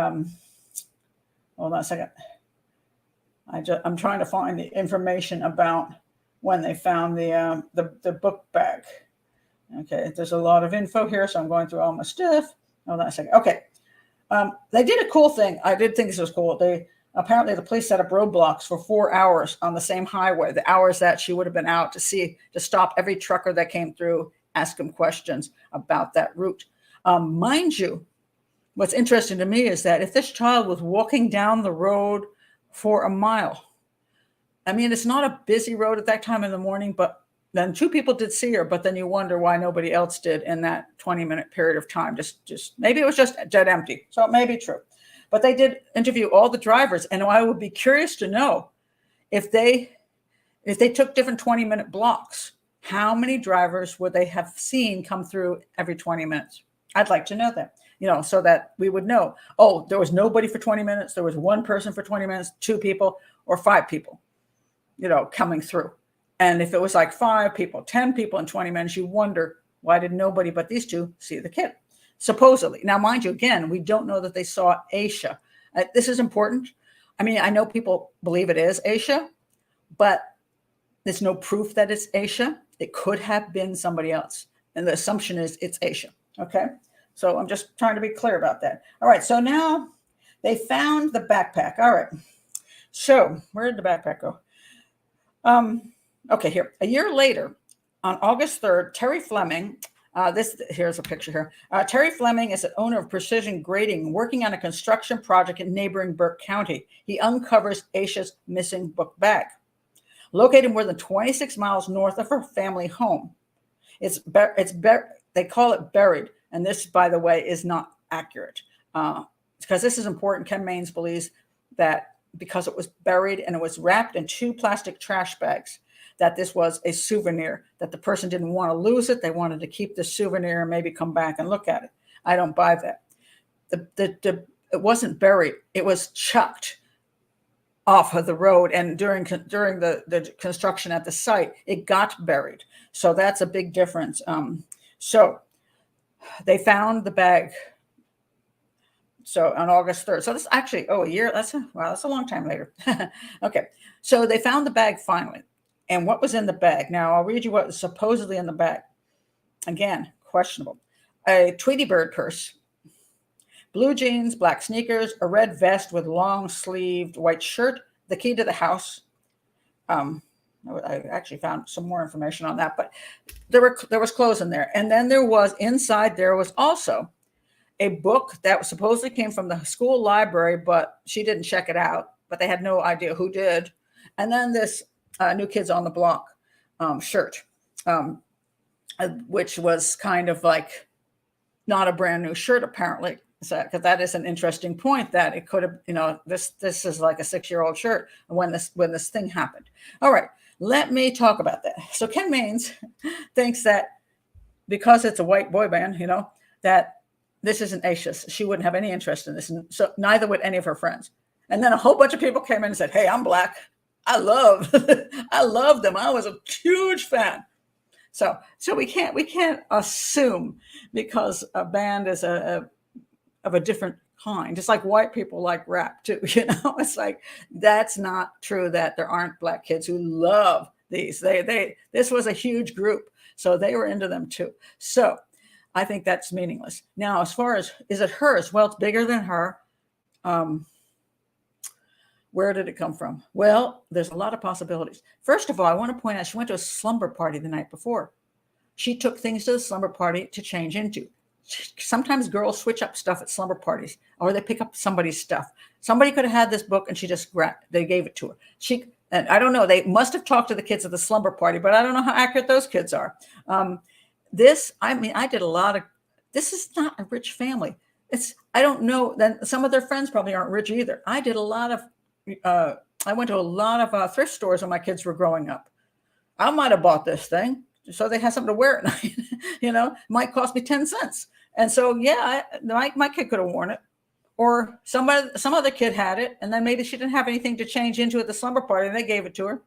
hold on a second. I'm trying to find the information about when they found the book bag. Okay, there's a lot of info here, so I'm going through all my stuff. Hold on a second. Okay, they did a cool thing. I did think this was cool. Apparently the police set up roadblocks for 4 hours on the same highway, the hours that she would have been out to stop every trucker that came through, ask them questions about that route. Mind you, what's interesting to me is that if this child was walking down the road for a mile, I mean, it's not a busy road at that time in the morning, but then 2 people did see her, but then you wonder why nobody else did in that 20-minute period of time. Just maybe it was just dead empty. So it may be true. But they did interview all the drivers, and I would be curious to know if they took different 20-minute blocks, how many drivers would they have seen come through every 20 minutes? I'd like to know that, so that we would know, oh, there was nobody for 20 minutes. There was 1 person for 20 minutes, 2 people, or 5 people, coming through. And if it was like 5 people, 10 people in 20 minutes, you wonder, why did nobody but these 2 see the kid? Supposedly. Now, mind you, again, we don't know that they saw Asha. This is important. I mean, I know people believe it is Asha, but there's no proof that it's Asha. It could have been somebody else. And the assumption is it's Asha. Okay. So I'm just trying to be clear about that. All right. So now they found the backpack. All right. So where did the backpack go? Okay, here. A year later, on August 3rd, Terry Fleming, here's a picture here. Terry Fleming is the owner of Precision Grading, working on a construction project in neighboring Burke County. He uncovers Asha's missing book bag, located more than 26 miles north of her family home. They call it buried, and this, by the way, is not accurate because this is important. Ken Maines believes that because it was buried and it was wrapped in 2 plastic trash bags, that this was a souvenir, that the person didn't want to lose it. They wanted to keep the souvenir and maybe come back and look at it. I don't buy that. It wasn't buried. It was chucked off of the road. And during the construction at the site, it got buried. So that's a big difference. So they found the bag. So on August 3rd. So this actually, a year. That's a long time later. Okay. So they found the bag finally. And what was in the bag? Now, I'll read you what was supposedly in the bag. Again, questionable. A Tweety Bird purse, blue jeans, black sneakers, a red vest with long-sleeved white shirt, the key to the house. I actually found some more information on that, but there was clothes in there. And then inside there was also a book that supposedly came from the school library, but she didn't check it out, but they had no idea who did. And then this New Kids on the Block shirt, which was kind of like not a brand new shirt, apparently. So, because that is an interesting point, that it could have, this is like a 6-year-old shirt when this thing happened. All right, let me talk about that. So Ken Maines thinks that because it's a white boy band, that this isn't Asha's. She wouldn't have any interest in this, and so neither would any of her friends. And then a whole bunch of people came in and said, "Hey, I'm black. I love them. I was a huge fan." So we can't assume because a band is of a different kind. Just like white people like rap too, It's like that's not true that there aren't black kids who love these. This was a huge group, so they were into them too. So I think that's meaningless. Now, as far as is it hers? Well, it's bigger than her. Where did it come from? Well, there's a lot of possibilities. First of all, I want to point out she went to a slumber party the night before. She took things to the slumber party to change into. Sometimes girls switch up stuff at slumber parties, or they pick up somebody's stuff. Somebody could have had this book and they gave it to her. And I don't know, they must have talked to the kids at the slumber party, but I don't know how accurate those kids are. This is not a rich family. I don't know. Then some of their friends probably aren't rich either. I went to a lot of thrift stores when my kids were growing up. I might have bought this thing so they had something to wear at night. Might cost me 10 cents. And so, yeah, my kid could have worn it, or some other kid had it, and then maybe she didn't have anything to change into at the slumber party, and they gave it to her.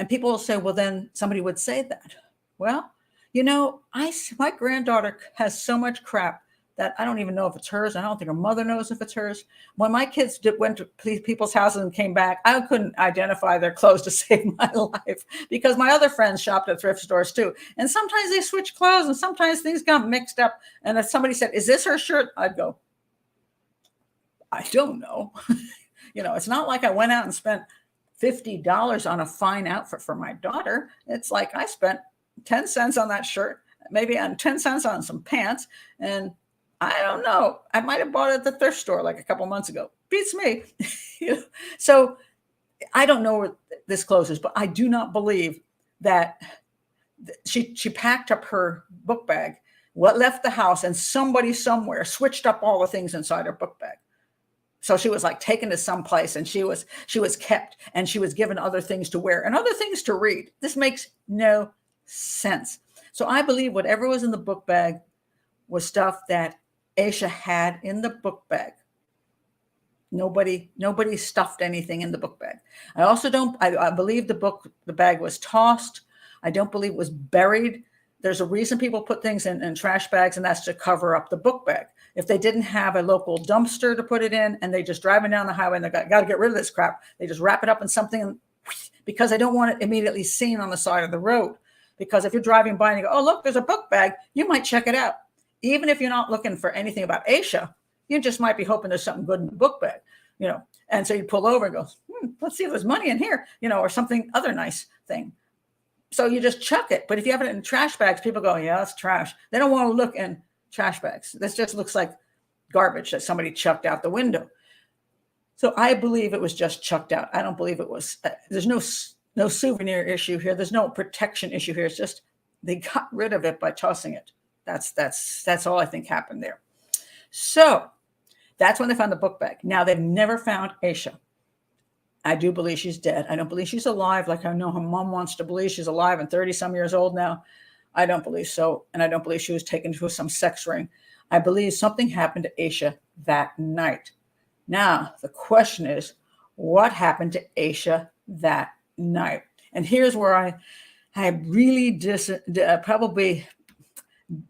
And people will say, well, then somebody would say that. Well, my granddaughter has so much crap that I don't even know if it's hers. I don't think her mother knows if it's hers. When my kids went to people's houses and came back, I couldn't identify their clothes to save my life, because my other friends shopped at thrift stores too. And sometimes they switch clothes, and sometimes things got mixed up. And if somebody said, is this her shirt? I'd go, I don't know. It's not like I went out and spent $50 on a fine outfit for my daughter. It's like I spent 10 cents on that shirt, maybe on 10 cents on some pants. And I don't know, I might have bought it at the thrift store like a couple months ago. Beats me. So I don't know where this closes, but I do not believe that she packed up her book bag, left the house, and somebody somewhere switched up all the things inside her book bag. So she was like taken to some place, and she was kept, and she was given other things to wear and other things to read. This makes no sense. So I believe whatever was in the book bag was stuff that Asha had in the book bag. Nobody stuffed anything in the book bag. I also I believe the bag was tossed. I don't believe it was buried. There's a reason people put things in trash bags, and that's to cover up the book bag. If they didn't have a local dumpster to put it in, and they just driving down the highway and they got to get rid of this crap, they just wrap it up in something, because they don't want it immediately seen on the side of the road. Because if you're driving by and you go, oh, look, there's a book bag, you might check it out. Even if you're not looking for anything about Asha, you just might be hoping there's something good in the book bag, And so you pull over and go, let's see if there's money in here, or something other nice thing. So you just chuck it. But if you have it in trash bags, people go, yeah, that's trash. They don't want to look in trash bags. This just looks like garbage that somebody chucked out the window. So I believe it was just chucked out. I don't believe it was. There's no souvenir issue here. There's no protection issue here. It's just they got rid of it by tossing it. That's all I think happened there. So that's when they found the book bag. Now, they've never found Asha. I do believe she's dead. I don't believe she's alive, like I know her mom wants to believe she's alive and 30-some years old now. I don't believe so. And I don't believe she was taken to some sex ring. I believe something happened to Asha that night. Now, the question is, what happened to Asha that night? And here's where I really probably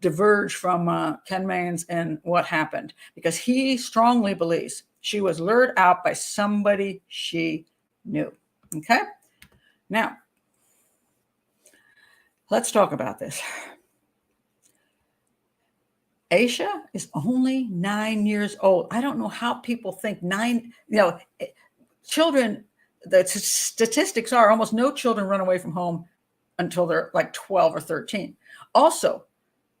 diverge from Ken Mains and what happened, because he strongly believes she was lured out by somebody she knew. Okay? Now, let's talk about this. Asha is only 9 years old. I don't know how people think children, the statistics are almost no children run away from home until they're like 12 or 13. Also,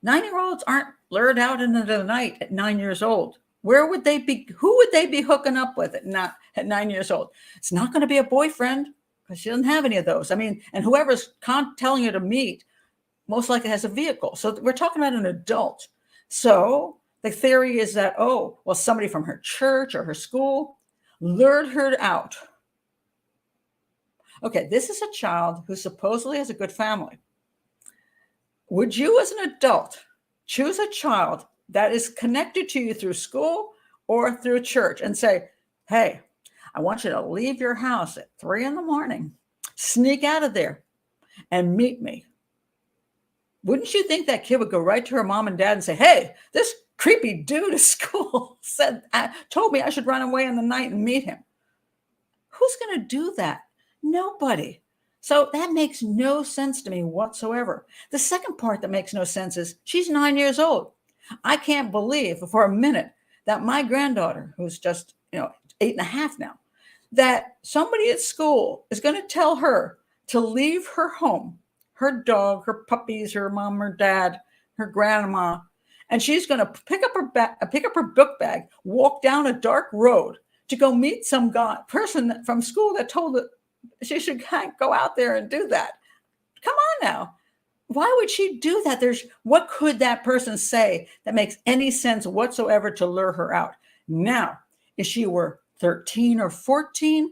9-year-olds aren't lured out into the night at 9 years old. Where would they be? Who would they be hooking up with at 9 years old? It's not going to be a boyfriend, because she doesn't have any of those. I mean, and whoever's telling you to meet most likely has a vehicle. So we're talking about an adult. So the theory is that, somebody from her church or her school lured her out. Okay, this is a child who supposedly has a good family. Would you, as an adult, choose a child that is connected to you through school or through church and say, hey, I want you to leave your house at 3 a.m, sneak out of there and meet me? Wouldn't you think that kid would go right to her mom and dad and say, hey, this creepy dude at school told me I should run away in the night and meet him? Who's going to do that? Nobody. So that makes no sense to me whatsoever. The second part that makes no sense is she's 9 years old. I can't believe for a minute that my granddaughter, who's just 8.5 now, that somebody at school is going to tell her to leave her home, her dog, her puppies, her mom, her dad, her grandma, and she's going to pick up her book bag, walk down a dark road to go meet some person from school that told her she should go out there and do that. Come on now. Why would she do that? What could that person say that makes any sense whatsoever to lure her out? Now, if she were 13 or 14,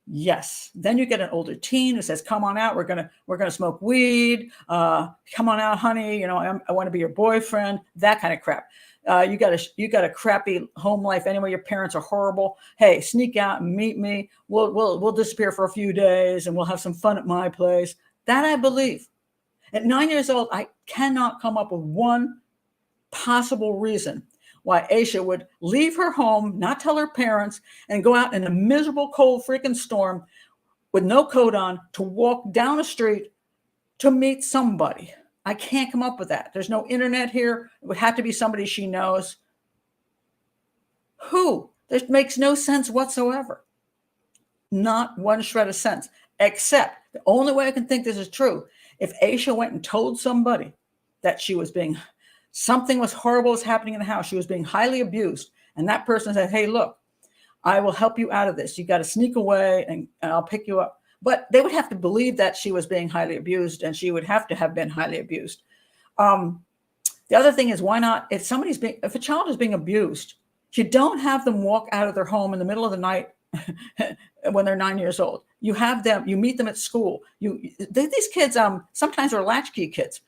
Yes. Then you get an older teen who says, "Come on out. We're gonna smoke weed. Come on out, honey. I want to be your boyfriend." That kind of crap. You got a crappy home life anyway. Your parents are horrible. Hey, sneak out and meet me. We'll disappear for a few days and we'll have some fun at my place. That I believe. At 9 years old, I cannot come up with one possible reason why Asha would leave her home, not tell her parents, and go out in a miserable, cold, freaking storm with no coat on to walk down a street to meet somebody. I can't come up with that. There's no internet here. It would have to be somebody she knows. Who? This makes no sense whatsoever. Not one shred of sense, except the only way I can think this is true, if Asha went and told somebody that something was horrible was happening in the house, she was being highly abused, and that person said, "Hey, look, I will help you out of this. You got to sneak away and I'll pick you up." But they would have to believe that she was being highly abused, and she would have to have been highly abused. The other thing is, why not, if a child is being abused, you don't have them walk out of their home in the middle of the night when they're 9 years old. You meet them at school. These kids sometimes are latchkey kids.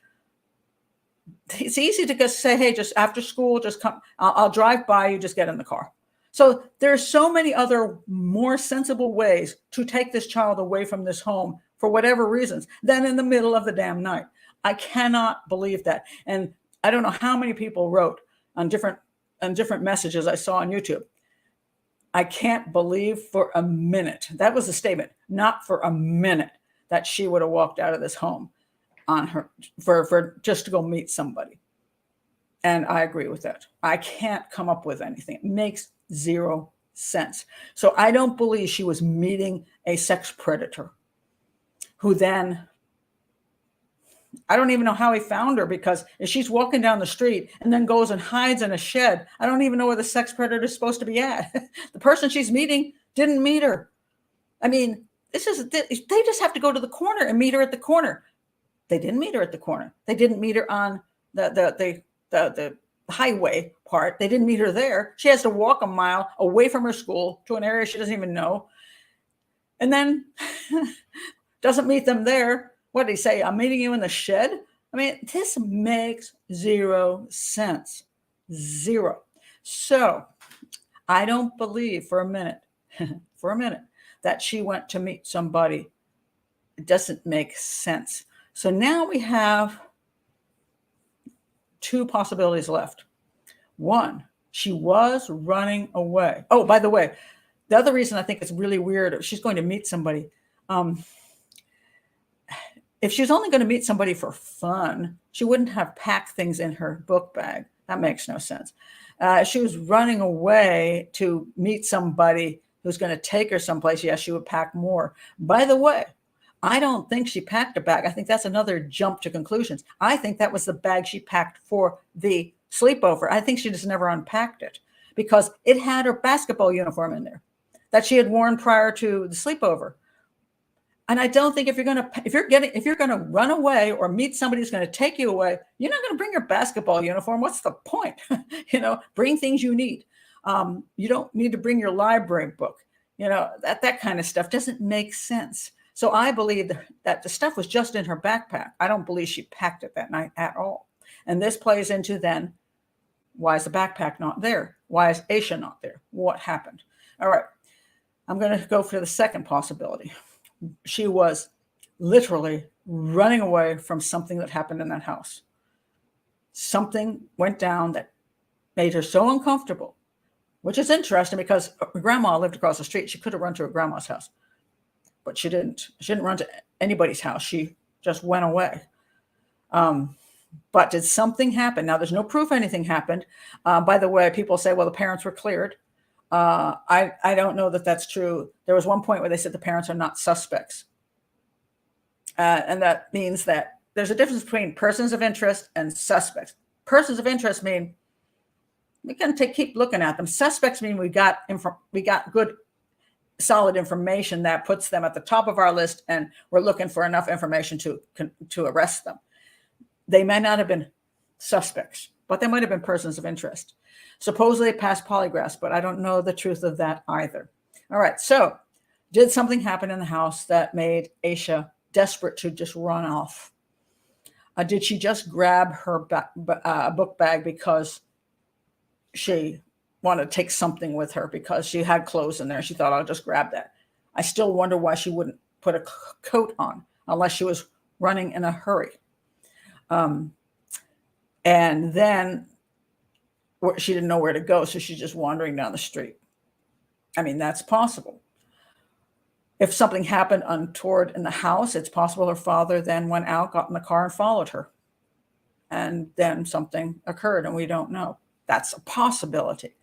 It's easy to just say, "Hey, just after school, just come. I'll drive by you. Just get in the car." So there's so many other more sensible ways to take this child away from this home for whatever reasons than in the middle of the damn night. I cannot believe that. And I don't know how many people wrote on different messages I saw on YouTube. I can't believe for a minute. That was the statement. Not for a minute that she would have walked out of this home on her for just to go meet somebody. And I agree with that. I can't come up with anything. It makes zero sense. So I don't believe she was meeting a sex predator who then, I don't even know how he found her, because if she's walking down the street and then goes and hides in a shed, I don't even know where the sex predator is supposed to be at. The person she's meeting didn't meet her. I mean, they just have to go to the corner and meet her at the corner. They didn't meet her at the corner. They didn't meet her on the highway part. They didn't meet her there. She has to walk a mile away from her school to an area she doesn't even know. And then doesn't meet them there. What did he say? "I'm meeting you in the shed." I mean, this makes zero sense. Zero. So I don't believe for a minute, that she went to meet somebody. It doesn't make sense. So now we have two possibilities left. One, she was running away. Oh, by the way, the other reason I think it's really weird, if she's going to meet somebody, if she was only going to meet somebody for fun, she wouldn't have packed things in her book bag. That makes no sense. She was running away to meet somebody who's going to take her someplace. Yes, she would pack more. By the way, I don't think she packed a bag. I think that's another jump to conclusions. I think that was the bag she packed for the sleepover. I think she just never unpacked it because it had her basketball uniform in there that she had worn prior to the sleepover. And I don't think if you're gonna run away or meet somebody who's going to take you away, you're not going to bring your basketball uniform. What's the point? Bring things you need. You don't need to bring your library book. That kind of stuff doesn't make sense. So I believe that the stuff was just in her backpack. I don't believe she packed it that night at all. And this plays into then, why is the backpack not there? Why is Asha not there? What happened? All right, I'm going to go for the second possibility. She was literally running away from something that happened in that house. Something went down that made her so uncomfortable, which is interesting because her grandma lived across the street. She could have run to her grandma's house, but she didn't. She didn't run to anybody's house. She just went away. But did something happen? Now, there's no proof anything happened. By the way, people say, well, the parents were cleared. I don't know that that's true. There was one point where they said the parents are not suspects. And that means that there's a difference between persons of interest and suspects. Persons of interest mean we can keep looking at them. Suspects mean we got good, solid information that puts them at the top of our list, and we're looking for enough information to arrest them. They may not have been suspects, but they might have been persons of interest. Supposedly passed polygraphs, but I don't know the truth of that either. All right, so Did something happen in the house that made Asha desperate to just run off? Did she just grab her book bag because she wanted to take something with her because she had clothes in there? She thought, I'll just grab that. I still wonder why she wouldn't put a coat on unless she was running in a hurry. And then she didn't know where to go, so she's just wandering down the street. I mean, that's possible. If something happened untoward in the house, it's possible her father then went out, got in the car, and followed her. And then something occurred, and we don't know. That's a possibility.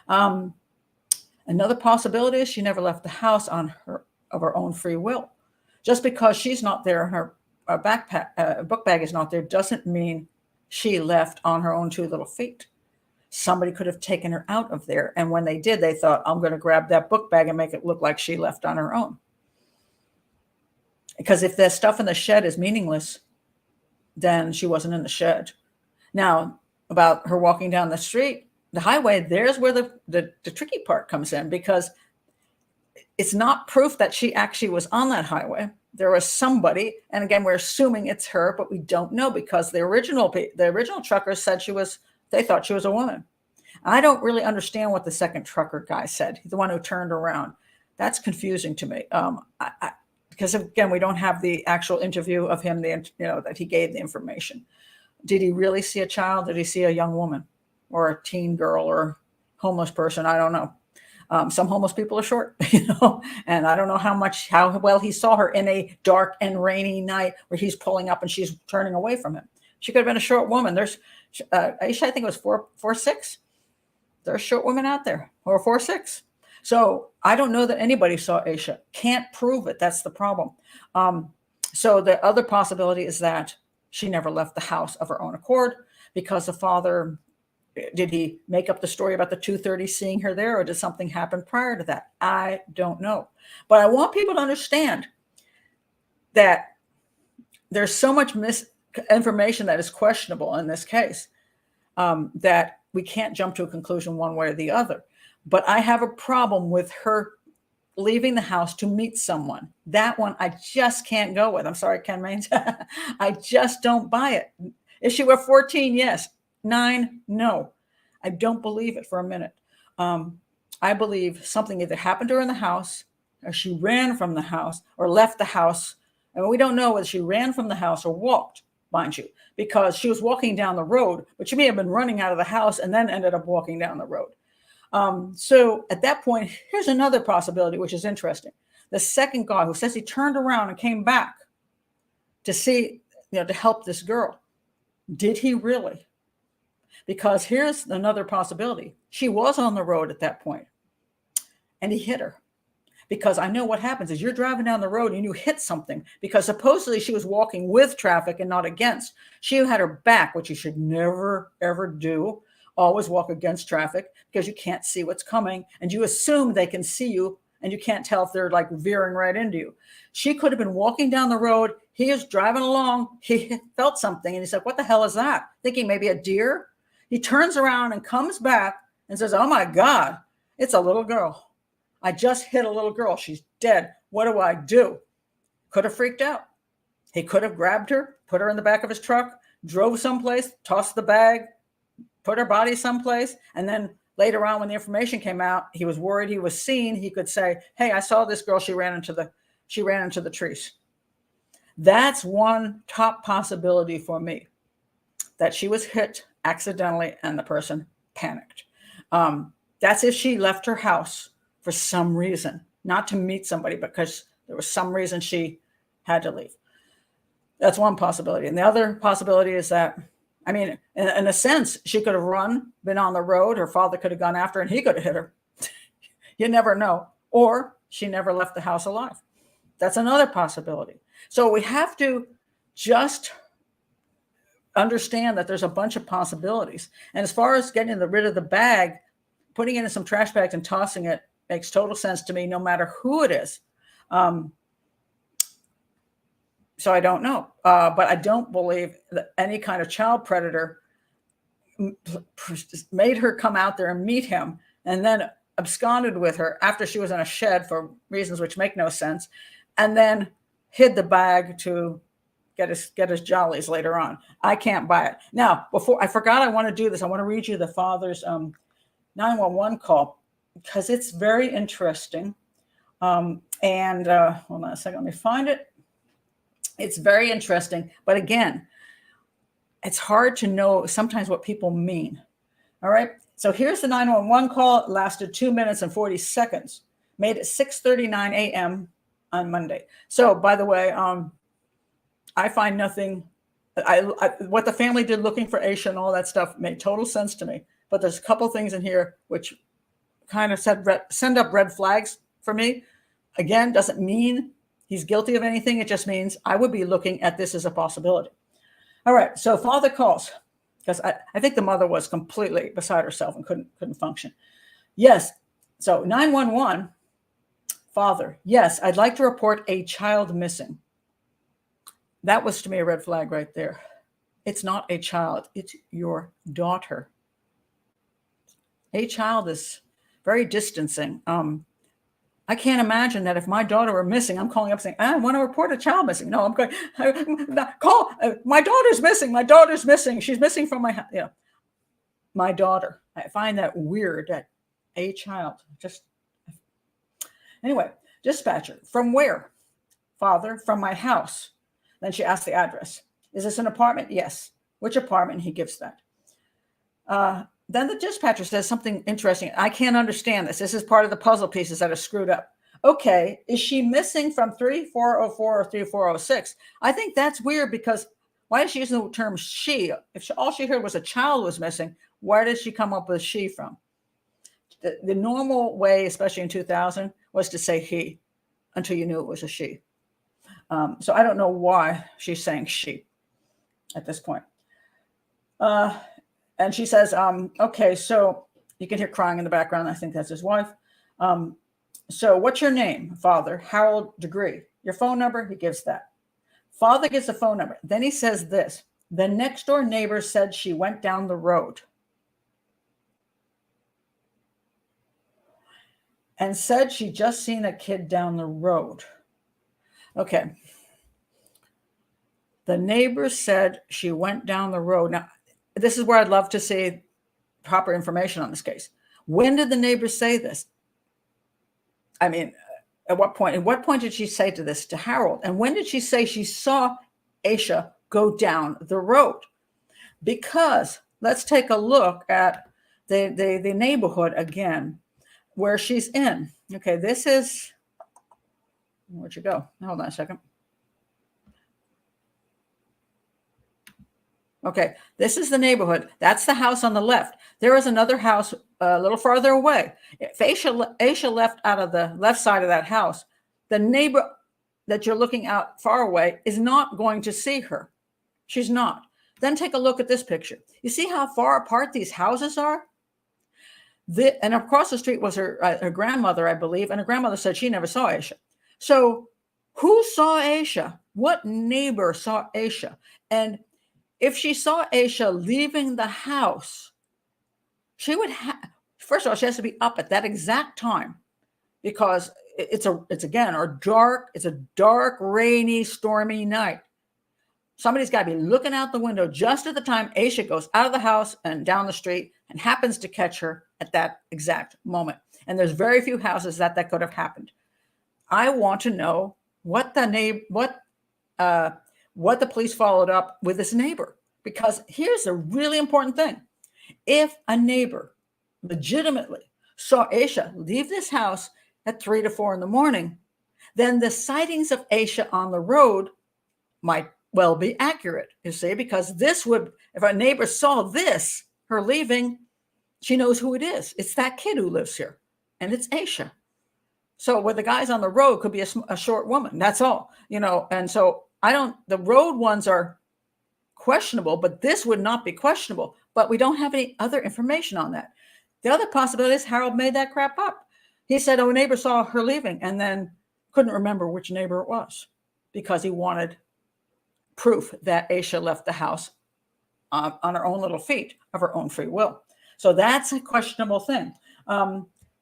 Another possibility is she never left the house of her own free will. Just because she's not there and her book bag is not there doesn't mean she left on her own two little feet. Somebody could have taken her out of there, and when they did, they thought, I'm going to grab that book bag and make it look like she left on her own. Because if the stuff in the shed is meaningless, then she wasn't in the shed. Now, about her walking down the street, the highway, there's where the tricky part comes in, because it's not proof that she actually was on that highway. There was somebody, and again, we're assuming it's her, but we don't know, because the original truckers said they thought she was a woman. I don't really understand what the second trucker guy said, the one who turned around. That's confusing to me. Because again, we don't have the actual interview of him, that he gave the information. Did he really see a child? Did he see a young woman or a teen girl or homeless person? I don't know. Some homeless people are short, and I don't know how well he saw her in a dark and rainy night where he's pulling up and she's turning away from him. She could have been a short woman. There's Aisha, I think it was 4'6". There's short women out there who are 4'6". So I don't know that anybody saw Aisha. Can't prove it. That's the problem. So the other possibility is that she never left the house of her own accord, because the father, did he make up the story about the 2:30 seeing her there, or did something happen prior to that? I don't know. But I want people to understand that there's so much misinformation that is questionable in this case, that we can't jump to a conclusion one way or the other. But I have a problem with her leaving the house to meet someone. That one I just can't go with. I'm sorry, Ken Maines. I just don't buy it. If she were 14, yes. 9, no. I don't believe it for a minute. I believe something either happened to her in the house, or she ran from the house, or left the house. And we don't know whether she ran from the house or walked, mind you, because she was walking down the road, but she may have been running out of the house and then ended up walking down the road. So at that point, here's another possibility, which is interesting. The second guy who says he turned around and came back to see, to help this girl. Did he really? Because here's another possibility. She was on the road at that point, and he hit her. Because I know what happens is you're driving down the road and you hit something, because supposedly she was walking with traffic and not against. She had her back, which you should never, ever do. Always walk against traffic, because you can't see what's coming, and you assume they can see you, and you can't tell if they're like veering right into you. She could have been walking down the road. He is driving along. He felt something, and he's like, what the hell is that? Thinking maybe a deer. He turns around and comes back and says, oh my God, it's a little girl. I just hit a little girl. She's dead. What do I do? Could have freaked out. He could have grabbed her, put her in the back of his truck, drove someplace, tossed the bag, put her body someplace, and then later on when the information came out, he was worried he was seen. He could say, hey, I saw this girl. She ran into the trees. That's one top possibility for me, that she was hit accidentally and the person panicked. That's if she left her house for some reason, not to meet somebody, because there was some reason she had to leave. That's one possibility. And the other possibility is that, in a sense, she could have run, been on the road. Her father could have gone after her and he could have hit her. You never know. Or she never left the house alive. That's another possibility. So we have to just understand that there's a bunch of possibilities. And as far as getting rid of the bag, putting it in some trash bags and tossing it makes total sense to me, no matter who it is. So I don't know. But I don't believe that any kind of child predator made her come out there and meet him and then absconded with her after she was in a shed for reasons which make no sense, and then hid the bag to get his jollies later on. I can't buy it. Now, before I forgot, I want to do this. I want to read you the father's 911 call because it's very interesting. Hold on a second, let me find it. It's very interesting, but again, it's hard to know sometimes what people mean. All right. So here's the 911 call. It lasted 2 minutes and 40 seconds. Made at 6:39 a.m. on Monday. So, by the way, I find nothing. What the family did looking for Asha and all that stuff made total sense to me. But there's a couple things in here which kind of send up red flags for me. Again, doesn't mean he's guilty of anything. It just means I would be looking at this as a possibility. All right. So father calls because I think the mother was completely beside herself and couldn't function. Yes. So 911, father. Yes, I'd like to report a child missing. That was to me a red flag right there. It's not a child. It's your daughter. A child is very distancing. I can't imagine that if my daughter were missing, I'm calling up saying, I want to report a child missing. No, I'm going, call, my daughter's missing. My daughter's missing. She's missing from my house. Yeah. My daughter. I find that weird that a child. Just anyway, dispatcher. From where? Father, from my house. Then she asked the address. Is this an apartment? Yes. Which apartment? He gives that. Then the dispatcher says something interesting. I can't understand this. This is part of the puzzle pieces that are screwed up. Okay, is she missing from 3404 or 3406? I think that's weird because why is she using the term she? If all she heard was a child was missing, where did she come up with she from? The normal way, especially in 2000, was to say he until you knew it was a she. So I don't know why she's saying she at this point. And she says, okay, so you can hear crying in the background. I think that's his wife. So what's your name, father? Harold Degree. Your phone number? He gives that. Father gives the phone number. Then he says this. The next door neighbor said she went down the road and said she just seen a kid down the road. Okay. The neighbor said she went down the road. Now, this is where I'd love to see proper information on this case. When did the neighbor say this? I mean, at what point? At what point did she say this to Harold? And when did she say she saw Asha go down the road? Because let's take a look at the neighborhood again, where she's in. Okay, this is, where'd you go? Hold on a second. Okay, this is the neighborhood. That's the house on the left. There is another house a little farther away. If Asha left out of the left side of that house, the neighbor that you're looking out far away is not going to see her. She's not. Then take a look at this picture. You see how far apart these houses are? And across the street was her grandmother, I believe, and her grandmother said she never saw Asha. So who saw Asha? What neighbor saw Asha? And if she saw Asha leaving the house, she would first of all, she has to be up at that exact time because it's a dark, rainy, stormy night. Somebody's got to be looking out the window just at the time Asha goes out of the house and down the street and happens to catch her at that exact moment. And there's very few houses that could have happened. I want to know what the police followed up with this neighbor, because here's a really important thing. If a neighbor legitimately saw Asha leave this house at 3 to 4 in the morning, then the sightings of Asha on the road might well be accurate, you see, because this would, if a neighbor saw this, her leaving, she knows who it is. It's that kid who lives here, and it's Asha. So where the guys on the road could be a short woman, that's all, and so the road ones are questionable, but this would not be questionable, but we don't have any other information on that. The other possibility is Harold made that crap up. He said, a neighbor saw her leaving and then couldn't remember which neighbor it was because he wanted proof that Asha left the house on her own little feet of her own free will. So that's a questionable thing.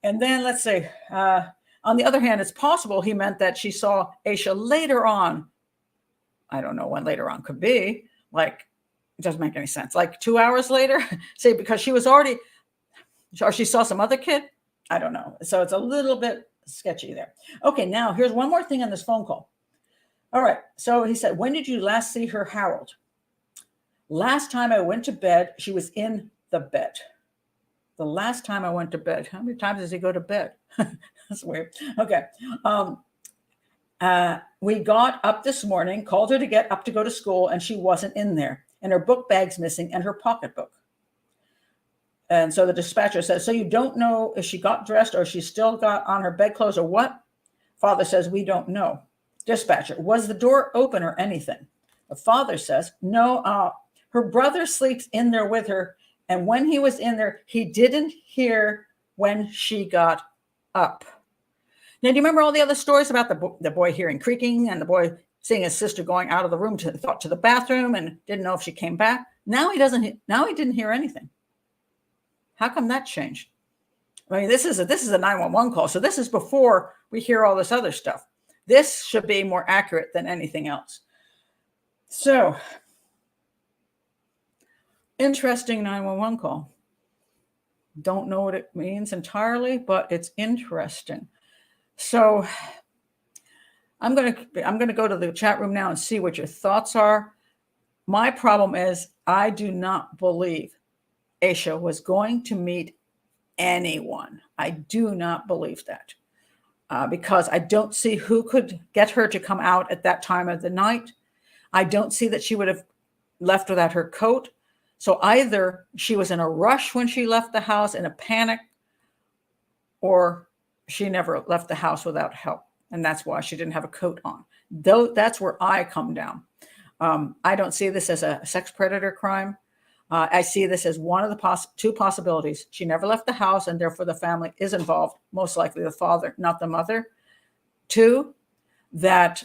And then let's see. On the other hand, it's possible he meant that she saw Asha later on. I don't know when later on could be. Like, it doesn't make any sense. Like 2 hours later, say, because she was already, or she saw some other kid. I don't know. So it's a little bit sketchy there. Okay, now here's one more thing on this phone call. All right. So he said, when did you last see her, Harold? Last time I went to bed, she was in the bed. The last time I went to bed. How many times does he go to bed? That's weird. Okay. We got up this morning, called her to get up to go to school, and she wasn't in there. And her book bag's missing and her pocketbook. And so the dispatcher says, so you don't know if she got dressed or she still got on her bedclothes or what? Father says, we don't know. Dispatcher, was the door open or anything? The father says, no, her brother sleeps in there with her. And when he was in there, he didn't hear when she got up. Now, do you remember all the other stories about the boy hearing creaking and the boy seeing his sister going out of the room to the bathroom and didn't know if she came back? Now he didn't hear anything. How come that changed? I mean, this is a 911 call. So this is before we hear all this other stuff. This should be more accurate than anything else. So, interesting 911 call. Don't know what it means entirely, but it's interesting. So I'm going to go to the chat room now and see what your thoughts are. My problem is I do not believe Asha was going to meet anyone. I do not believe that because I don't see who could get her to come out at that time of the night. I don't see that she would have left without her coat. So either she was in a rush when she left the house in a panic, or she never left the house without help. And that's why she didn't have a coat on. Though that's where I come down. I don't see this as a sex predator crime. I see this as one of the two possibilities. She never left the house, and therefore the family is involved, most likely the father, not the mother. Two, that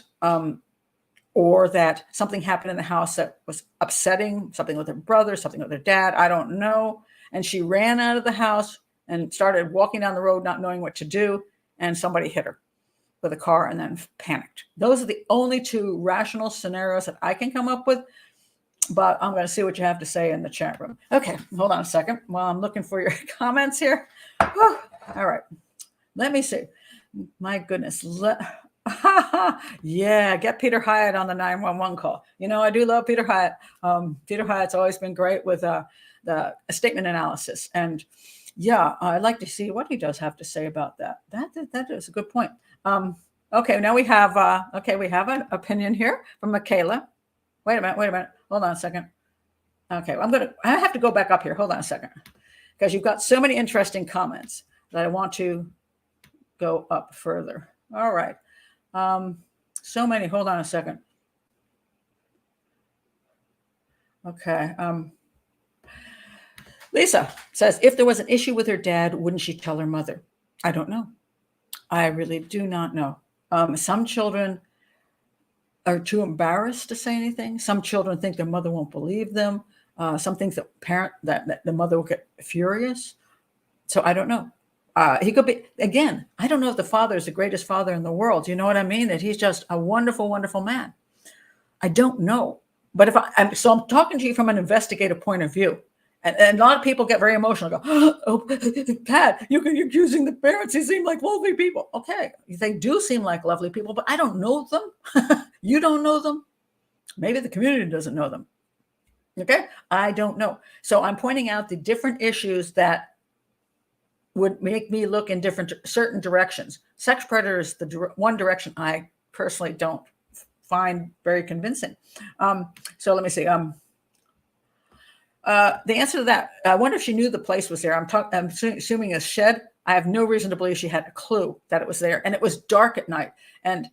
or that something happened in the house that was upsetting, something with her brother, something with her dad, I don't know. And she ran out of the house and started walking down the road, not knowing what to do, and somebody hit her with a car and then panicked. Those are the only two rational scenarios that I can come up with. But I'm going to see what you have to say in the chat room. Okay, hold on a second while I'm looking for your comments here. Whew. All right, let me see. My goodness. Yeah, get Peter Hyatt on the 911 call. You know, I do love Peter Hyatt. Peter Hyatt's always been great with the statement analysis. And yeah, I'd like to see what he does have to say about that. That is a good point. Okay, now we have an opinion here from Michaela. Wait a minute. Hold on a second. Okay, I have to go back up here. Hold on a second. Because you've got so many interesting comments that I want to go up further. All right. So many. Hold on a second. Okay. Lisa says, if there was an issue with her dad, wouldn't she tell her mother? I don't know. I really do not know. Some children are too embarrassed to say anything. Some children think their mother won't believe them. Some think that the mother will get furious. So I don't know. He could be, again, I don't know if the father is the greatest father in the world. You know what I mean? That he's just a wonderful, wonderful man. I don't know. But I'm talking to you from an investigative point of view. And a lot of people get very emotional and go, oh, Pat, you're accusing the parents. They seem like lovely people. Okay, they do seem like lovely people, but I don't know them. You don't know them. Maybe the community doesn't know them. Okay, I don't know. So I'm pointing out the different issues that would make me look in certain directions. Sex predator is the one direction I personally don't find very convincing. So let me see. The answer to that, I wonder if she knew the place was there. I'm assuming a shed. I have no reason to believe she had a clue that it was there. And it was dark at night. And,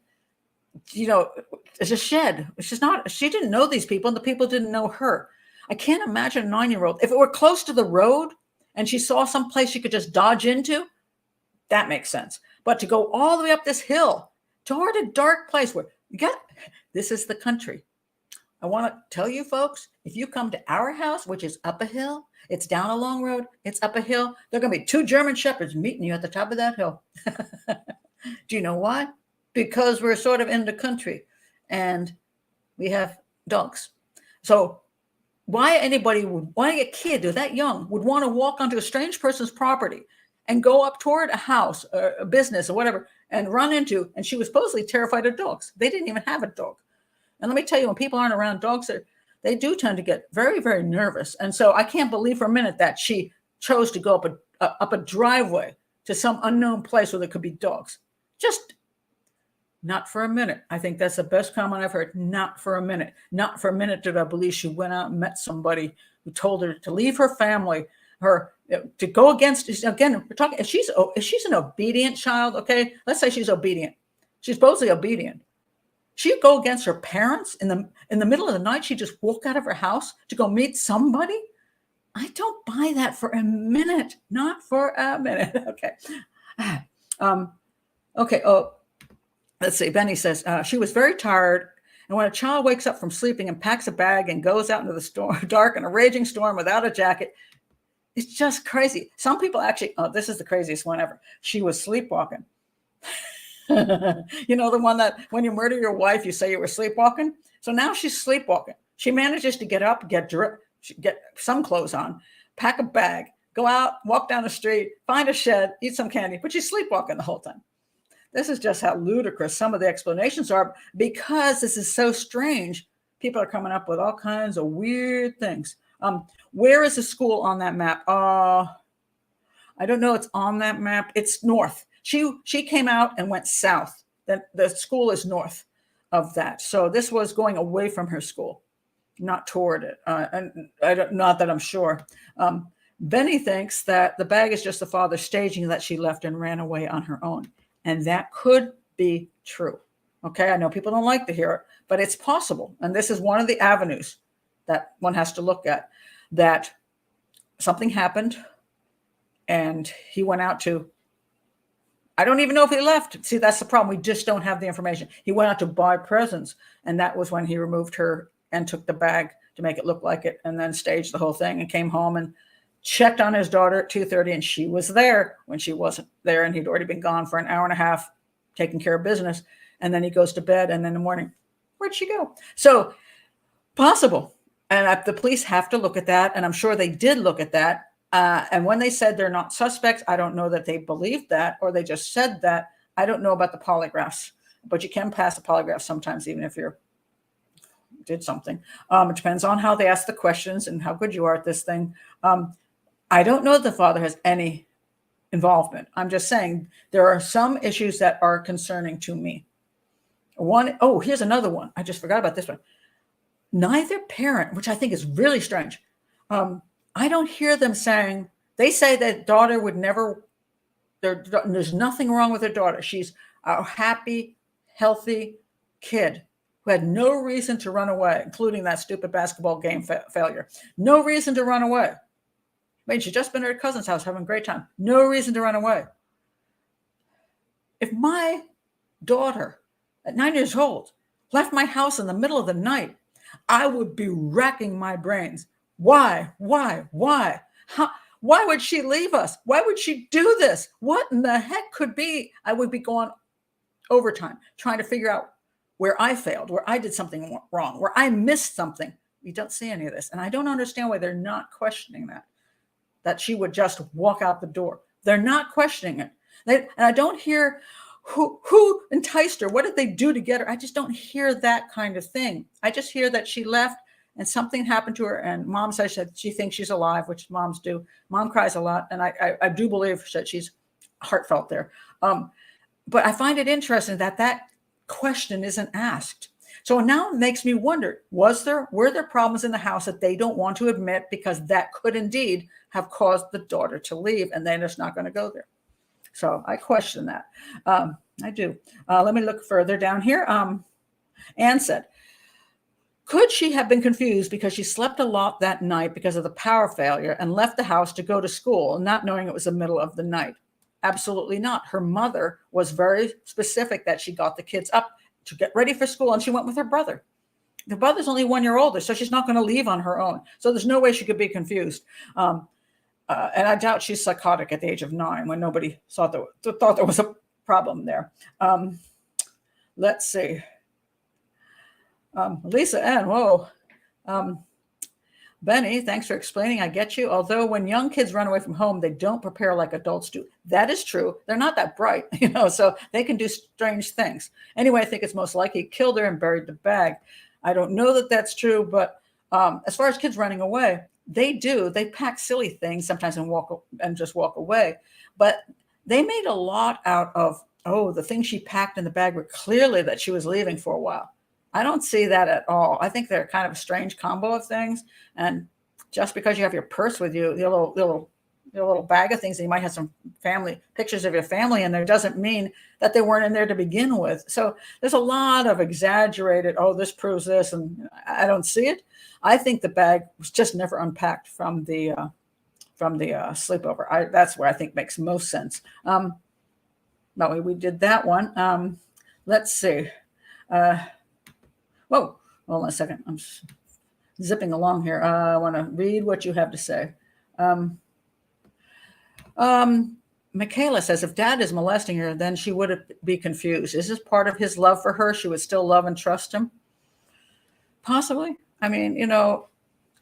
you know, it's a shed. It's just not, she didn't know these people and the people didn't know her. I can't imagine a 9-year-old. If it were close to the road and she saw some place she could just dodge into, that makes sense. But to go all the way up this hill toward a dark place where this is the country. I want to tell you folks, if you come to our house, which is up a hill, it's down a long road, it's up a hill, there are going to be 2 German shepherds meeting you at the top of that hill. Do you know why? Because we're sort of in the country and we have dogs. So why a kid who's that young would want to walk onto a strange person's property and go up toward a house or a business or whatever and run into, and she was supposedly terrified of dogs. They didn't even have a dog. And let me tell you, when people aren't around dogs, they do tend to get very, very nervous. And so I can't believe for a minute that she chose to go up a driveway to some unknown place where there could be dogs. Just not for a minute. I think that's the best comment I've heard. Not for a minute. Not for a minute did I believe she went out and met somebody who told her to leave her family, to go against. Again, we're talking. If she's an obedient child, okay, let's say she's obedient. She's supposedly obedient. She'd go against her parents in the middle of the night. She'd just walk out of her house to go meet somebody. I don't buy that for a minute. Not for a minute. Okay. Okay. Oh. Let's see, Benny says, she was very tired. And when a child wakes up from sleeping and packs a bag and goes out into the storm, dark and a raging storm without a jacket, it's just crazy. Some people actually, this is the craziest one ever. She was sleepwalking. You know, the one that when you murder your wife, you say you were sleepwalking. So now she's sleepwalking. She manages to get up, get some clothes on, pack a bag, go out, walk down the street, find a shed, eat some candy, but she's sleepwalking the whole time. This is just how ludicrous some of the explanations are. Because this is so strange, people are coming up with all kinds of weird things. Where is the school on that map? I don't know. It's on that map. It's north. She came out and went south. Then the school is north of that. So this was going away from her school, not toward it. And not that I'm sure. Benny thinks that the bag is just the father staging that she left and ran away on her own. And that could be true. Okay, I know people don't like to hear it, but it's possible. And this is one of the avenues that one has to look at, that something happened and he went out to, I don't even know if he left. See, that's the problem. We just don't have the information. He went out to buy presents, and that was when he removed her and took the bag to make it look like it, and then staged the whole thing and came home and checked on his daughter at 2:30, and she was there when she wasn't there, and he'd already been gone for an hour and a half taking care of business. And then he goes to bed, and in the morning, where'd she go? So possible. And the police have to look at that, and I'm sure they did look at that. And when they said they're not suspects, I don't know that they believed that, or they just said that. I don't know about the polygraphs, but you can pass a polygraph sometimes, even if you did something. It depends on how they ask the questions and how good you are at this thing. I don't know that the father has any involvement. I'm just saying there are some issues that are concerning to me. Here's another one. I just forgot about this one. Neither parent, which I think is really strange. I don't hear them saying, they say that daughter would never, there's nothing wrong with her daughter. She's a happy, healthy kid who had no reason to run away, including that stupid basketball game failure. No reason to run away. I mean, she'd just been at her cousin's house having a great time. No reason to run away. If my daughter at 9 years old left my house in the middle of the night, I would be racking my brains. Why? Why would she leave us? Why would she do this? What in the heck could be? I would be going overtime, trying to figure out where I failed, where I did something wrong, where I missed something. We don't see any of this. And I don't understand why they're not questioning that she would just walk out the door. They're not questioning it. And I don't hear who enticed her. What did they do to get her? I just don't hear that kind of thing. I just hear that she left and something happened to her. And mom says that she thinks she's alive, which moms do. Mom cries a lot. And I do believe that she's heartfelt there. But I find it interesting that question isn't asked. So now it makes me wonder, were there problems in the house that they don't want to admit, because that could indeed have caused the daughter to leave, and they're just not going to go there. So I question that. I do. Let me look further down here. Anne said, could she have been confused because she slept a lot that night because of the power failure and left the house to go to school, not knowing it was the middle of the night? Absolutely not. Her mother was very specific that she got the kids up to get ready for school, and she went with her brother. The brother's only 1 year older, so she's not going to leave on her own. So there's no way she could be confused. And I doubt she's psychotic at the age of 9 when nobody thought there was a problem there. Let's see. Lisa N. Whoa. Benny, thanks for explaining. I get you. Although when young kids run away from home, they don't prepare like adults do. That is true. They're not that bright, so they can do strange things. Anyway, I think it's most likely he killed her and buried the bag. I don't know that that's true, but as far as kids running away, they pack silly things sometimes and just walk away. But they made a lot out of, the things she packed in the bag were clearly that she was leaving for a while. I don't see that at all. I think they're kind of a strange combo of things. And just because you have your purse with you, your little bag of things, and you might have some pictures of your family in there, doesn't mean that they weren't in there to begin with. So there's a lot of exaggerated, this proves this, and I don't see it. I think the bag was just never unpacked from the sleepover. That's where I think makes most sense. But we did that one. Let's see. Whoa, hold on a second. I'm zipping along here. I want to read what you have to say. Michaela says, if Dad is molesting her, then she would be confused. Is this part of his love for her? She would still love and trust him? Possibly. I mean,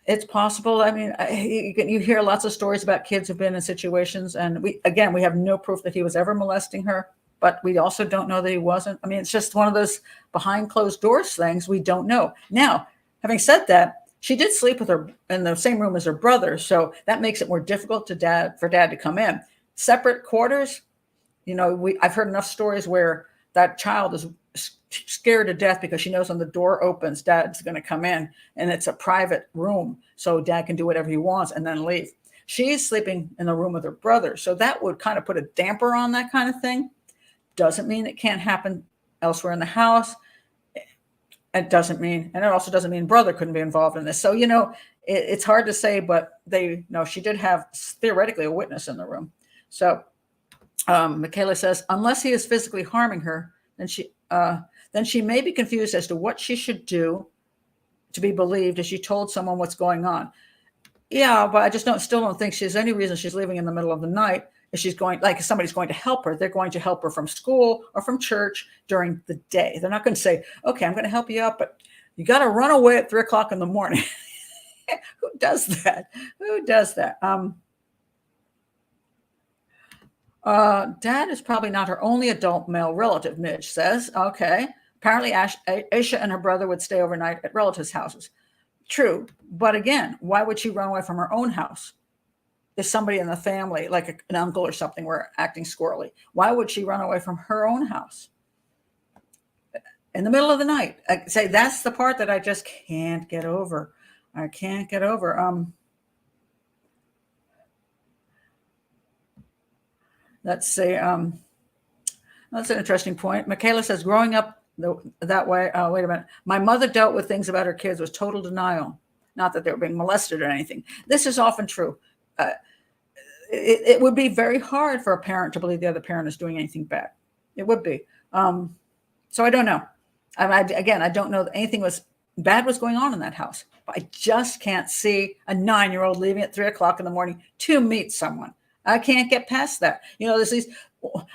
it's possible. I mean, you hear lots of stories about kids who've been in situations, and we have no proof that he was ever molesting her. But we also don't know that he wasn't. I mean, it's just one of those behind closed doors things. We don't know. Now, having said that, she did sleep with her in the same room as her brother. So that makes it more difficult for Dad to come in. Separate quarters, I've heard enough stories where that child is scared to death because she knows when the door opens, Dad's going to come in, and it's a private room. So Dad can do whatever he wants and then leave. She's sleeping in the room with her brother. So that would kind of put a damper on that kind of thing. Doesn't mean it can't happen elsewhere in the house. It also doesn't mean brother couldn't be involved in this. So, it's hard to say, but she did have theoretically a witness in the room. So Michaela says, unless he is physically harming her, then she may be confused as to what she should do to be believed if she told someone what's going on. Yeah, but I still don't think there's any reason she's leaving in the middle of the night. If somebody's going to help her, they're going to help her from school or from church during the day. They're not going to say, okay, I'm going to help you out, but you got to run away at 3:00 in the morning. Who does that? Dad is probably not her only adult male relative, Midge says. Okay. Apparently Asha and her brother would stay overnight at relatives' houses. True. But again, why would she run away from her own house? If somebody in the family, like an uncle or something, were acting squirrely, why would she run away from her own house in the middle of the night? I say that's the part that I just can't get over. Let's see. That's an interesting point. Michaela says, growing up that way, wait a minute. My mother dealt with things about her kids with total denial. Not that they were being molested or anything. This is often true. It would be very hard for a parent to believe the other parent is doing anything bad. It would be. So I don't know. I don't know that anything bad was going on in that house. But I just can't see a 9-year-old leaving at 3:00 in the morning to meet someone. I can't get past that.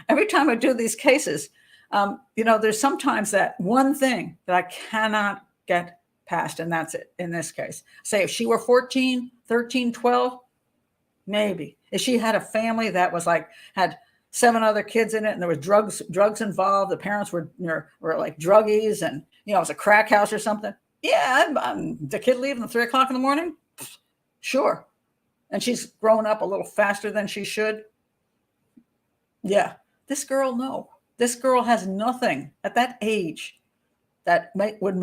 Every time I do these cases, there's sometimes that one thing that I cannot get past, and that's it in this case. Say if she were 14, 13, 12, maybe. If she had a family that was had 7 other kids in it and there was drugs involved, the parents were like druggies, and it was a crack house or something. Yeah, the kid leaving at 3:00 in the morning? Sure. And she's grown up a little faster than she should. Yeah. This girl, no. This girl has nothing at that age that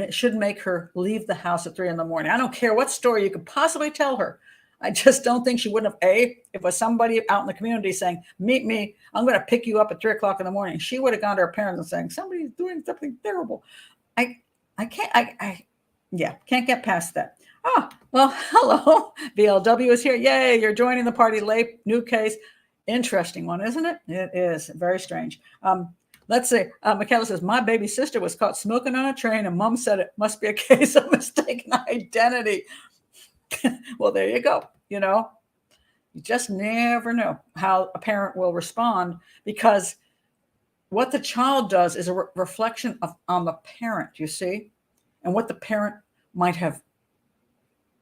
should make her leave the house at 3 in the morning. I don't care what story you could possibly tell her. I just don't think she wouldn't have, if it was somebody out in the community saying, meet me, I'm going to pick you up at 3:00 in the morning. She would have gone to her parents and saying, somebody's doing something terrible. I can't get past that. Oh, well, hello. BLW is here. Yay, you're joining the party late. New case. Interesting one, isn't it? It is very strange. Let's see. Michaela says, my baby sister was caught smoking on a train and mom said it must be a case of mistaken identity. Well, there you go. You know, you just never know how a parent will respond, because what the child does is a reflection on the parent, you see, and what the parent might have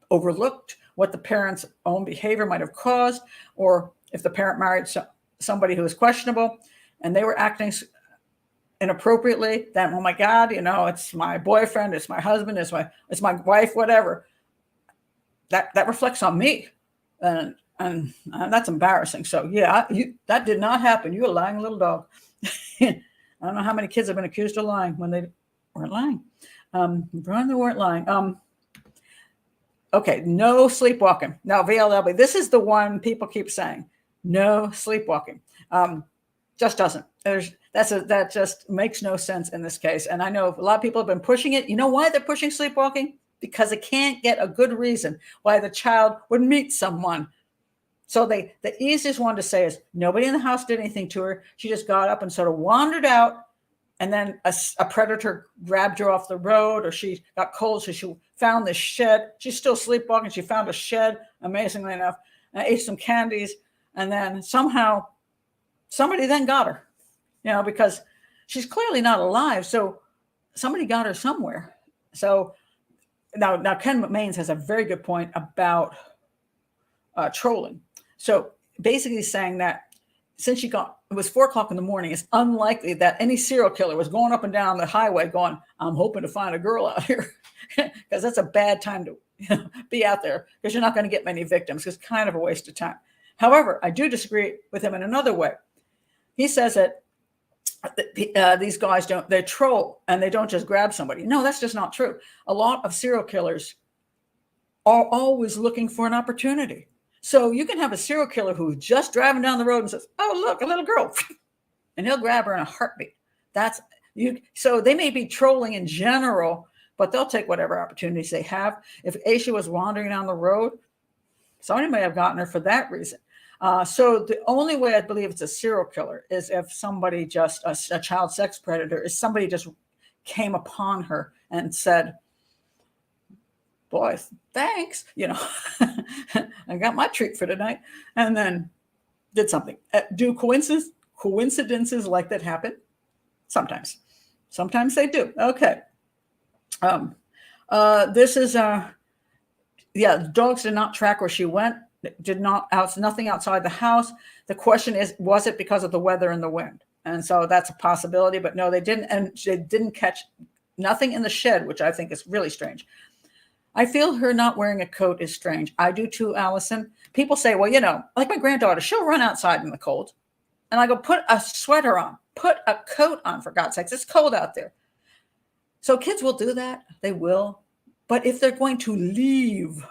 overlooked, what the parent's own behavior might have caused, or if the parent married somebody who was questionable and they were acting inappropriately, then, oh my God, you know, it's my boyfriend, it's my husband, it's my wife, whatever. That reflects on me, and that's embarrassing. So yeah, that did not happen. You're a lying little dog. I don't know how many kids have been accused of lying when they weren't lying. They weren't lying. Okay, no sleepwalking. Now, VLW, this is the one people keep saying, no sleepwalking. Just doesn't. That just makes no sense in this case. And I know a lot of people have been pushing it. You know why they're pushing sleepwalking? Because they can't get a good reason why the child would meet someone. So the easiest one to say is nobody in the house did anything to her. She just got up and sort of wandered out, and then a predator grabbed her off the road, or she got cold, so she found this shed. She's still sleepwalking. She found a shed, amazingly enough, and ate some candies, and then somehow somebody then got her, you know, because she's clearly not alive. So somebody got her somewhere. So now Ken McMains has a very good point about trolling. So basically saying that since it was 4:00 in the morning, it's unlikely that any serial killer was going up and down the highway going, I'm hoping to find a girl out here, because that's a bad time to be out there, because you're not going to get many victims. It's kind of a waste of time. However, I do disagree with him in another way. He says that these guys they troll and they don't just grab somebody. No, that's just not true. A lot of serial killers are always looking for an opportunity. So you can have a serial killer who's just driving down the road and says, oh, look, a little girl. And he'll grab her in a heartbeat. So they may be trolling in general, but they'll take whatever opportunities they have. If Asha was wandering down the road, somebody may have gotten her for that reason. So the only way I believe it's a serial killer is if somebody just, a child sex predator, is somebody just came upon her and said, boy, thanks, you know, I got my treat for tonight, and then did something. Do coincidences like that happen? Sometimes they do. Okay. This is, the dogs did not track where she went. Nothing outside the house. The question is, was it because of the weather and the wind? And so that's a possibility, but no, they didn't. And they didn't catch nothing in the shed, which I think is really strange. I feel her not wearing a coat is strange. I do too, Allison. People say, well, you know, like my granddaughter, she'll run outside in the cold. And I go, put a sweater on, put a coat on, for God's sakes. It's cold out there. So kids will do that. They will. But if they're going to leave,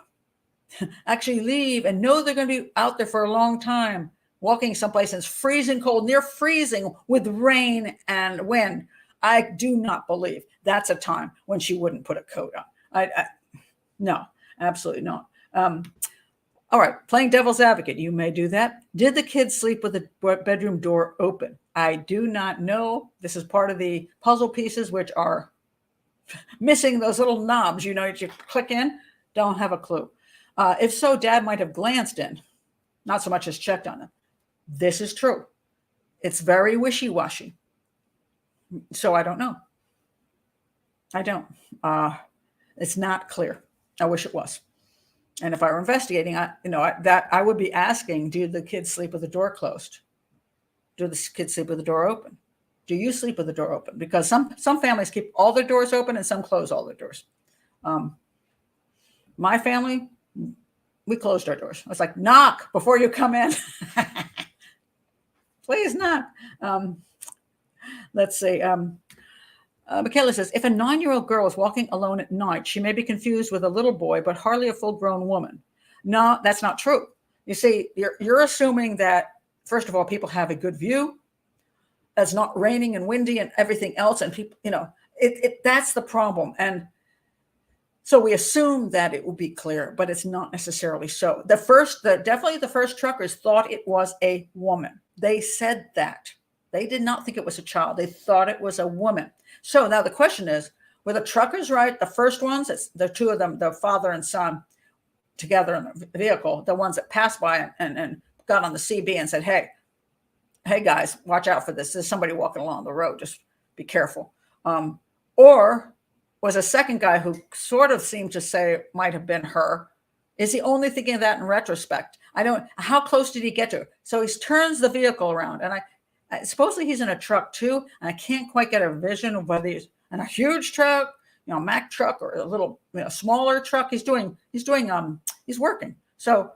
actually leave, and know they're going to be out there for a long time, walking someplace and it's freezing cold, near freezing, with rain and wind, I do not believe that's a time when she wouldn't put a coat on. No, absolutely not. All right, playing devil's advocate, you may do that. Did the kids sleep with the bedroom door open? I do not know. This is part of the puzzle pieces, which are missing those little knobs, you know, that you click in. Don't have a clue. If so, Dad might have glanced in, not so much as checked on them. This is true. It's very wishy-washy. So I don't know. I don't. It's not clear. I wish it was. And if I were investigating, I would be asking, do the kids sleep with the door closed? Do the kids sleep with the door open? Do you sleep with the door open? Because some families keep all their doors open and some close all their doors. My family, we closed our doors. I was like, knock before you come in. Please knock. Let's see. Michaela says, if a 9-year-old girl is walking alone at night, she may be confused with a little boy, but hardly a full-grown woman. No, that's not true. You see, you're assuming that, first of all, people have a good view. It's not raining and windy and everything else. And people, you know, that's the problem. And so we assume that it will be clear, but it's not necessarily so. Definitely the first truckers thought it was a woman. They said that. They did not think it was a child. They thought it was a woman. So now the question is, were the truckers right? The first ones, it's the two of them, the father and son together in the vehicle, the ones that passed by and got on the CB and said, hey guys, watch out for this. There's somebody walking along the road. Just be careful. Or was a second guy who sort of seemed to say it might have been her. Is he only thinking of that in retrospect? How close did he get to her? So he turns the vehicle around, and supposedly he's in a truck too, and I can't quite get a vision of whether he's in a huge truck, Mack truck, or a little, smaller truck. He's working. So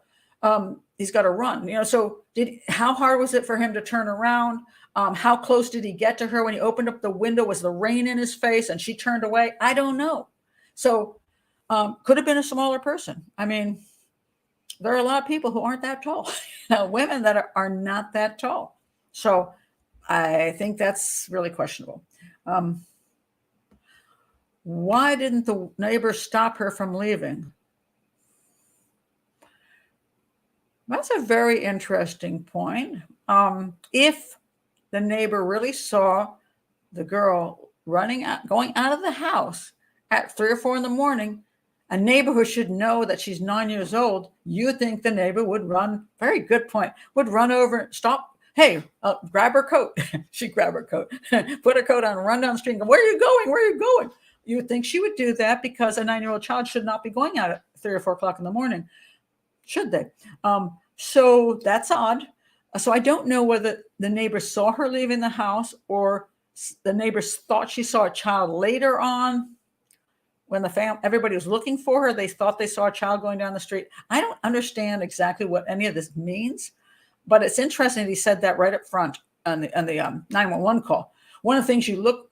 he's got to run, so how hard was it for him to turn around? How close did he get to her when he opened up the window? Was the rain in his face and she turned away? I don't know. So could have been a smaller person. I mean, there are a lot of people who aren't that tall, women that are not that tall. So I think that's really questionable. Why didn't the neighbor stop her from leaving? That's a very interesting point. If the neighbor really saw the girl going out of the house at 3 or 4 in the morning, a neighbor who should know that she's 9 years old, you think the neighbor would run, very good point, would run over, stop, hey, grab her coat. She'd grab her coat, put her coat on, run down the street and go, where are you going? Where are you going? You would think she would do that because a 9-year-old child should not be going out at 3 or 4 o'clock in the morning, should they? So that's odd. So I don't know whether the neighbor saw her leaving the house or the neighbors thought she saw a child later on when everybody was looking for her. They thought they saw a child going down the street. I don't understand exactly what any of this means, but it's interesting that he said that right up front on the 911 call. One of the things you look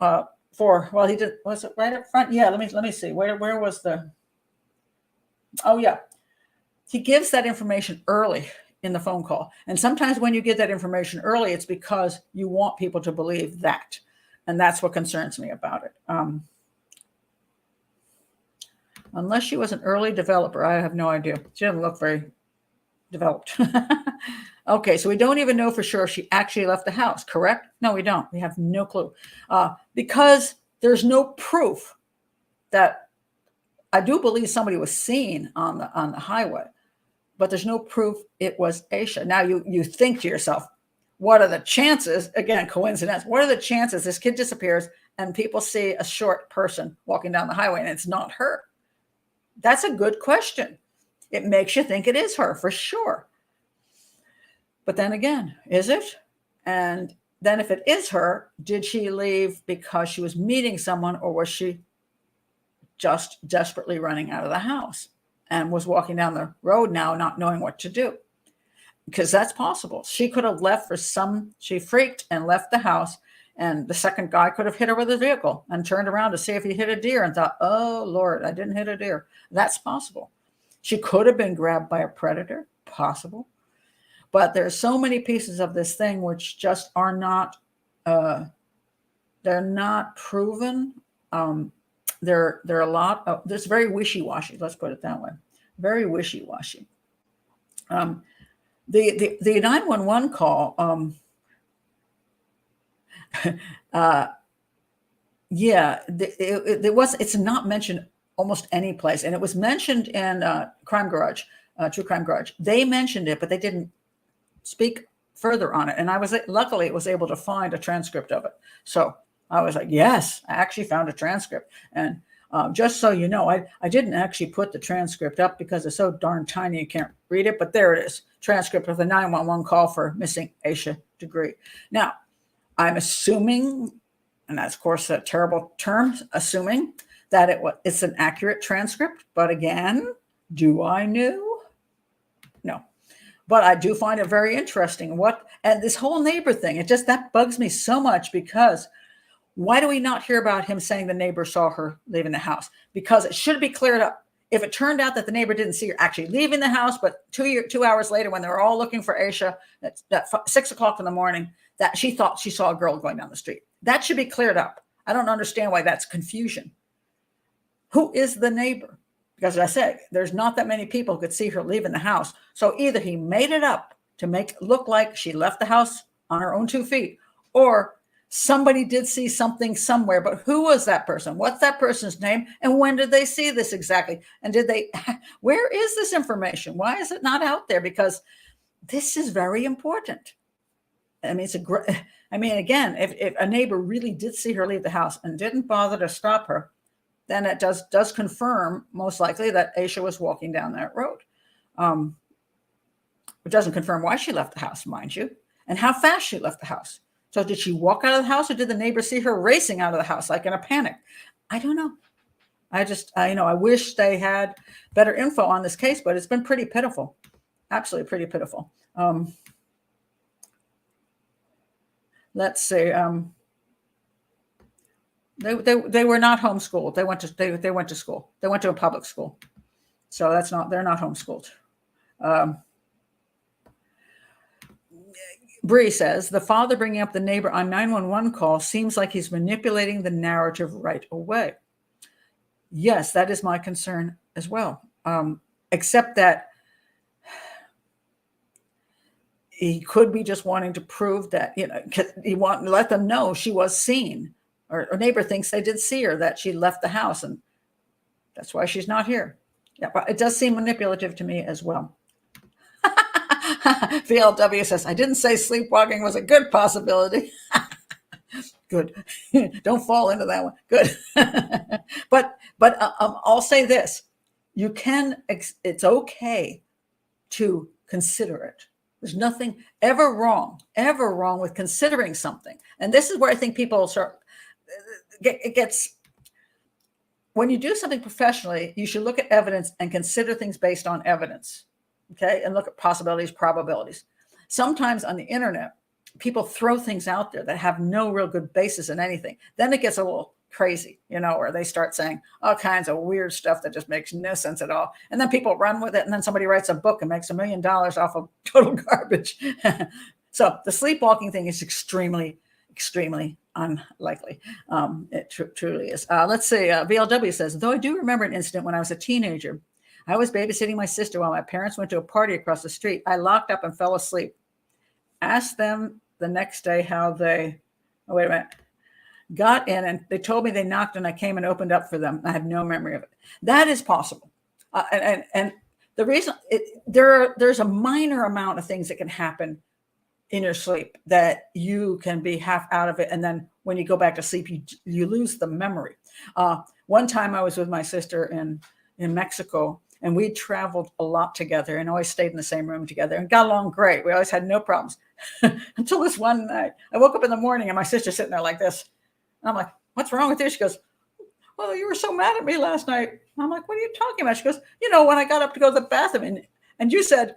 for, well, he did, was it right up front? Yeah, let me see. Where was the, oh yeah. He gives that information early in the phone call. And sometimes when you get that information early, it's because you want people to believe that. And that's what concerns me about it. Unless she was an early developer, I have no idea. She doesn't look very developed. Okay, so we don't even know for sure if she actually left the house, correct? No, we don't. We have no clue. Because there's no proof that, I do believe somebody was seen on the highway, but there's no proof it was Asha. Now you think to yourself, what are the chances, again, coincidence, what are the chances this kid disappears and people see a short person walking down the highway and it's not her? That's a good question. It makes you think it is her for sure. But then again, is it? And then if it is her, did she leave because she was meeting someone, or was she just desperately running out of the house and was walking down the road now not knowing what to do? Because that's possible. She could have left she freaked and left the house, and the second guy could have hit her with his vehicle and turned around to see if he hit a deer and thought, oh Lord, I didn't hit a deer. That's possible. She could have been grabbed by a predator, possible. But there's so many pieces of this thing which just are not, they're not proven. They're a lot of, there's very wishy-washy, let's put it that way. Very wishy-washy. The 911 call, it's not mentioned almost any place. And it was mentioned in Crime Garage, True Crime Garage. They mentioned it, but they didn't speak further on it. And luckily was able to find a transcript of it. So I was like, yes, I actually found a transcript. And just so you know, I didn't actually put the transcript up because it's so darn tiny you can't read it, but there it is. Transcript of the 911 call for missing Asha Degree. Now, I'm assuming, and that's of course a terrible term, assuming that it's an accurate transcript. But again, do I know? No. But I do find it very interesting. And this whole neighbor thing, that bugs me so much, because why do we not hear about him saying the neighbor saw her leaving the house? Because it should be cleared up. If it turned out that the neighbor didn't see her actually leaving the house, but 2 hours later when they were all looking for Asha at 6 o'clock in the morning, that she thought she saw a girl going down the street. That should be cleared up. I don't understand why that's confusion. Who is the neighbor? Because as I said, there's not that many people who could see her leaving the house. So either he made it up to make it look like she left the house on her own 2 feet, Or somebody did see something somewhere, but who was that person? What's that person's name? And when did they see this exactly? And where is this information? Why is it not out there? Because this is very important. I mean, again, if a neighbor really did see her leave the house and didn't bother to stop her, then it does confirm, most likely, that Asha was walking down that road. It doesn't confirm why she left the house, mind you, and how fast she left the house. So did she walk out of the house, or did the neighbor see her racing out of the house, like in a panic? I don't know. I wish they had better info on this case, but it's been pretty pitiful. Absolutely pretty pitiful. Let's see. They were not homeschooled. They went to school. They went to a public school. So they're not homeschooled. Bree says, the father bringing up the neighbor on 911 call seems like he's manipulating the narrative right away. Yes, that is my concern as well. Except that he could be just wanting to prove that, he want to let them know she was seen, or neighbor thinks they did see her, that she left the house, and that's why she's not here. Yeah, but it does seem manipulative to me as well. VLW says, I didn't say sleepwalking was a good possibility. Good. Don't fall into that one. Good. But I'll say this. It's okay to consider it. There's nothing ever wrong with considering something. And this is where I think people when you do something professionally, you should look at evidence and consider things based on evidence. Okay. And look at possibilities, probabilities. Sometimes on the internet, people throw things out there that have no real good basis in anything. Then it gets a little crazy, where they start saying all kinds of weird stuff that just makes no sense at all. And then people run with it. And then somebody writes a book and makes $1 million off of total garbage. So the sleepwalking thing is extremely, extremely unlikely. It truly is. Let's see. VLW says, though I do remember an incident when I was a teenager. I was babysitting my sister while my parents went to a party across the street. I locked up and fell asleep. Asked them the next day how they, got in, and they told me they knocked and I came and opened up for them. I have no memory of it. That is possible. And the reason there's a minor amount of things that can happen in your sleep that you can be half out of it. And then when you go back to sleep, you lose the memory. One time I was with my sister in Mexico, and we traveled a lot together and always stayed in the same room together and got along great. We always had no problems until this one night. I woke up in the morning and my sister's sitting there like this. And I'm like, what's wrong with you? She goes, well, you were so mad at me last night. And I'm like, what are you talking about? She goes, when I got up to go to the bathroom and you said,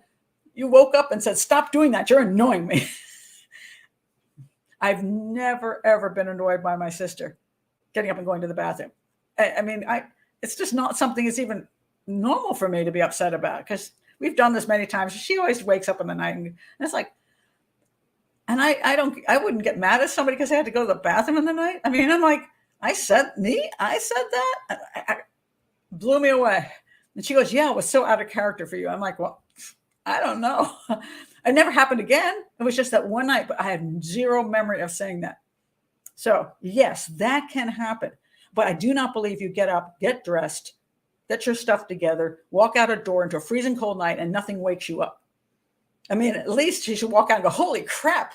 you woke up and said, stop doing that. You're annoying me. I've never, ever been annoyed by my sister getting up and going to the bathroom. It's just not something that's even normal for me to be upset about, because we've done this many times. She always wakes up in the night and it's like, and I wouldn't get mad at somebody because they had to go to the bathroom in the night. I'm like, I said that? I blew me away. And she goes, yeah, it was so out of character for you. I'm like, well, I don't know. It never happened again. It was just that one night, but I have zero memory of saying that. So yes, that can happen. But I do not believe you get up, get dressed, get your stuff together, walk out a door into a freezing cold night and nothing wakes you up. At least you should walk out and go, holy crap,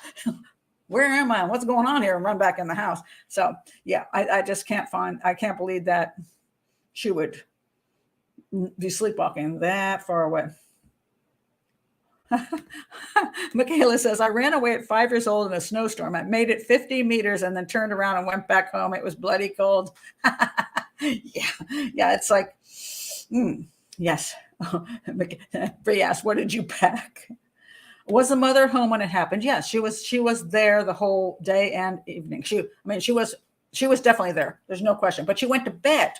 where am I? What's going on here? And run back in the house. So yeah, I just can't believe that she would be sleepwalking that far away. Michaela says, I ran away at 5 years old in a snowstorm. I made it 50 meters and then turned around and went back home. It was bloody cold. Yeah. It's like, yes. Bree asked, what did you pack? Was the mother home when it happened? Yes, she was there the whole day and evening. She was definitely there. There's no question. But she went to bed.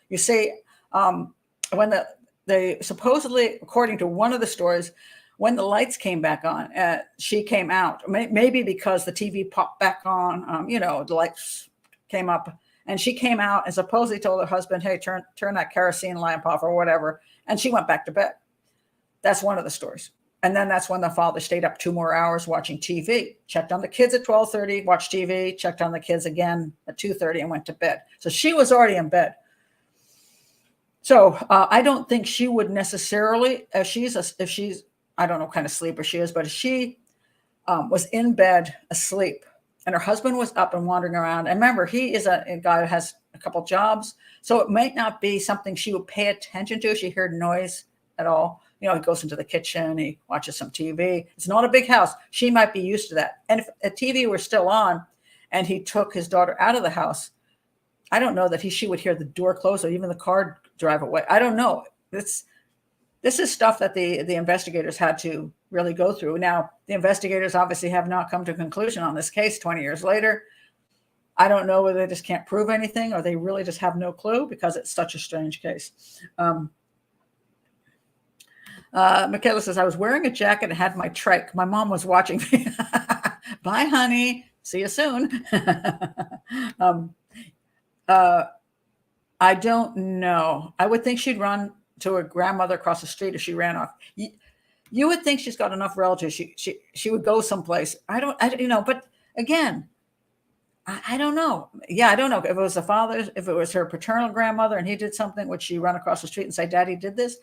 You see, when they supposedly, according to one of the stories, when the lights came back on, she came out. Maybe because the TV popped back on. The lights came up, and she came out and supposedly told her husband, "Hey, turn that kerosene lamp off or whatever," and she went back to bed. That's one of the stories. And then that's when the father stayed up 2 more hours watching TV, checked on the kids at 12:30, watched TV, checked on the kids again at 2:30 and went to bed. So she was already in bed. So I don't think she would necessarily, if she's, I don't know what kind of sleeper she is, but if she was in bed asleep and her husband was up and wandering around, and remember, he is a guy who has a couple jobs, so it might not be something she would pay attention to if she heard noise at all. He goes into the kitchen, he watches some TV. It's not a big house. She might be used to that. And if a TV were still on and he took his daughter out of the house, I don't know that she would hear the door close or even the car drive away. I don't know. This is stuff that the investigators had to really go through. Now, the investigators obviously have not come to a conclusion on this case 20 years later. I don't know whether they just can't prove anything or they really just have no clue because it's such a strange case. Michaela says, I was wearing a jacket and had my trike. My mom was watching me. Bye, honey. See you soon. I don't know. I would think she'd run to her grandmother across the street if she ran off. You would think she's got enough relatives. She would go someplace. I don't, but again, I don't know. Yeah, I don't know. If it was the father's, if it was her paternal grandmother and he did something, would she run across the street and say, Daddy did this?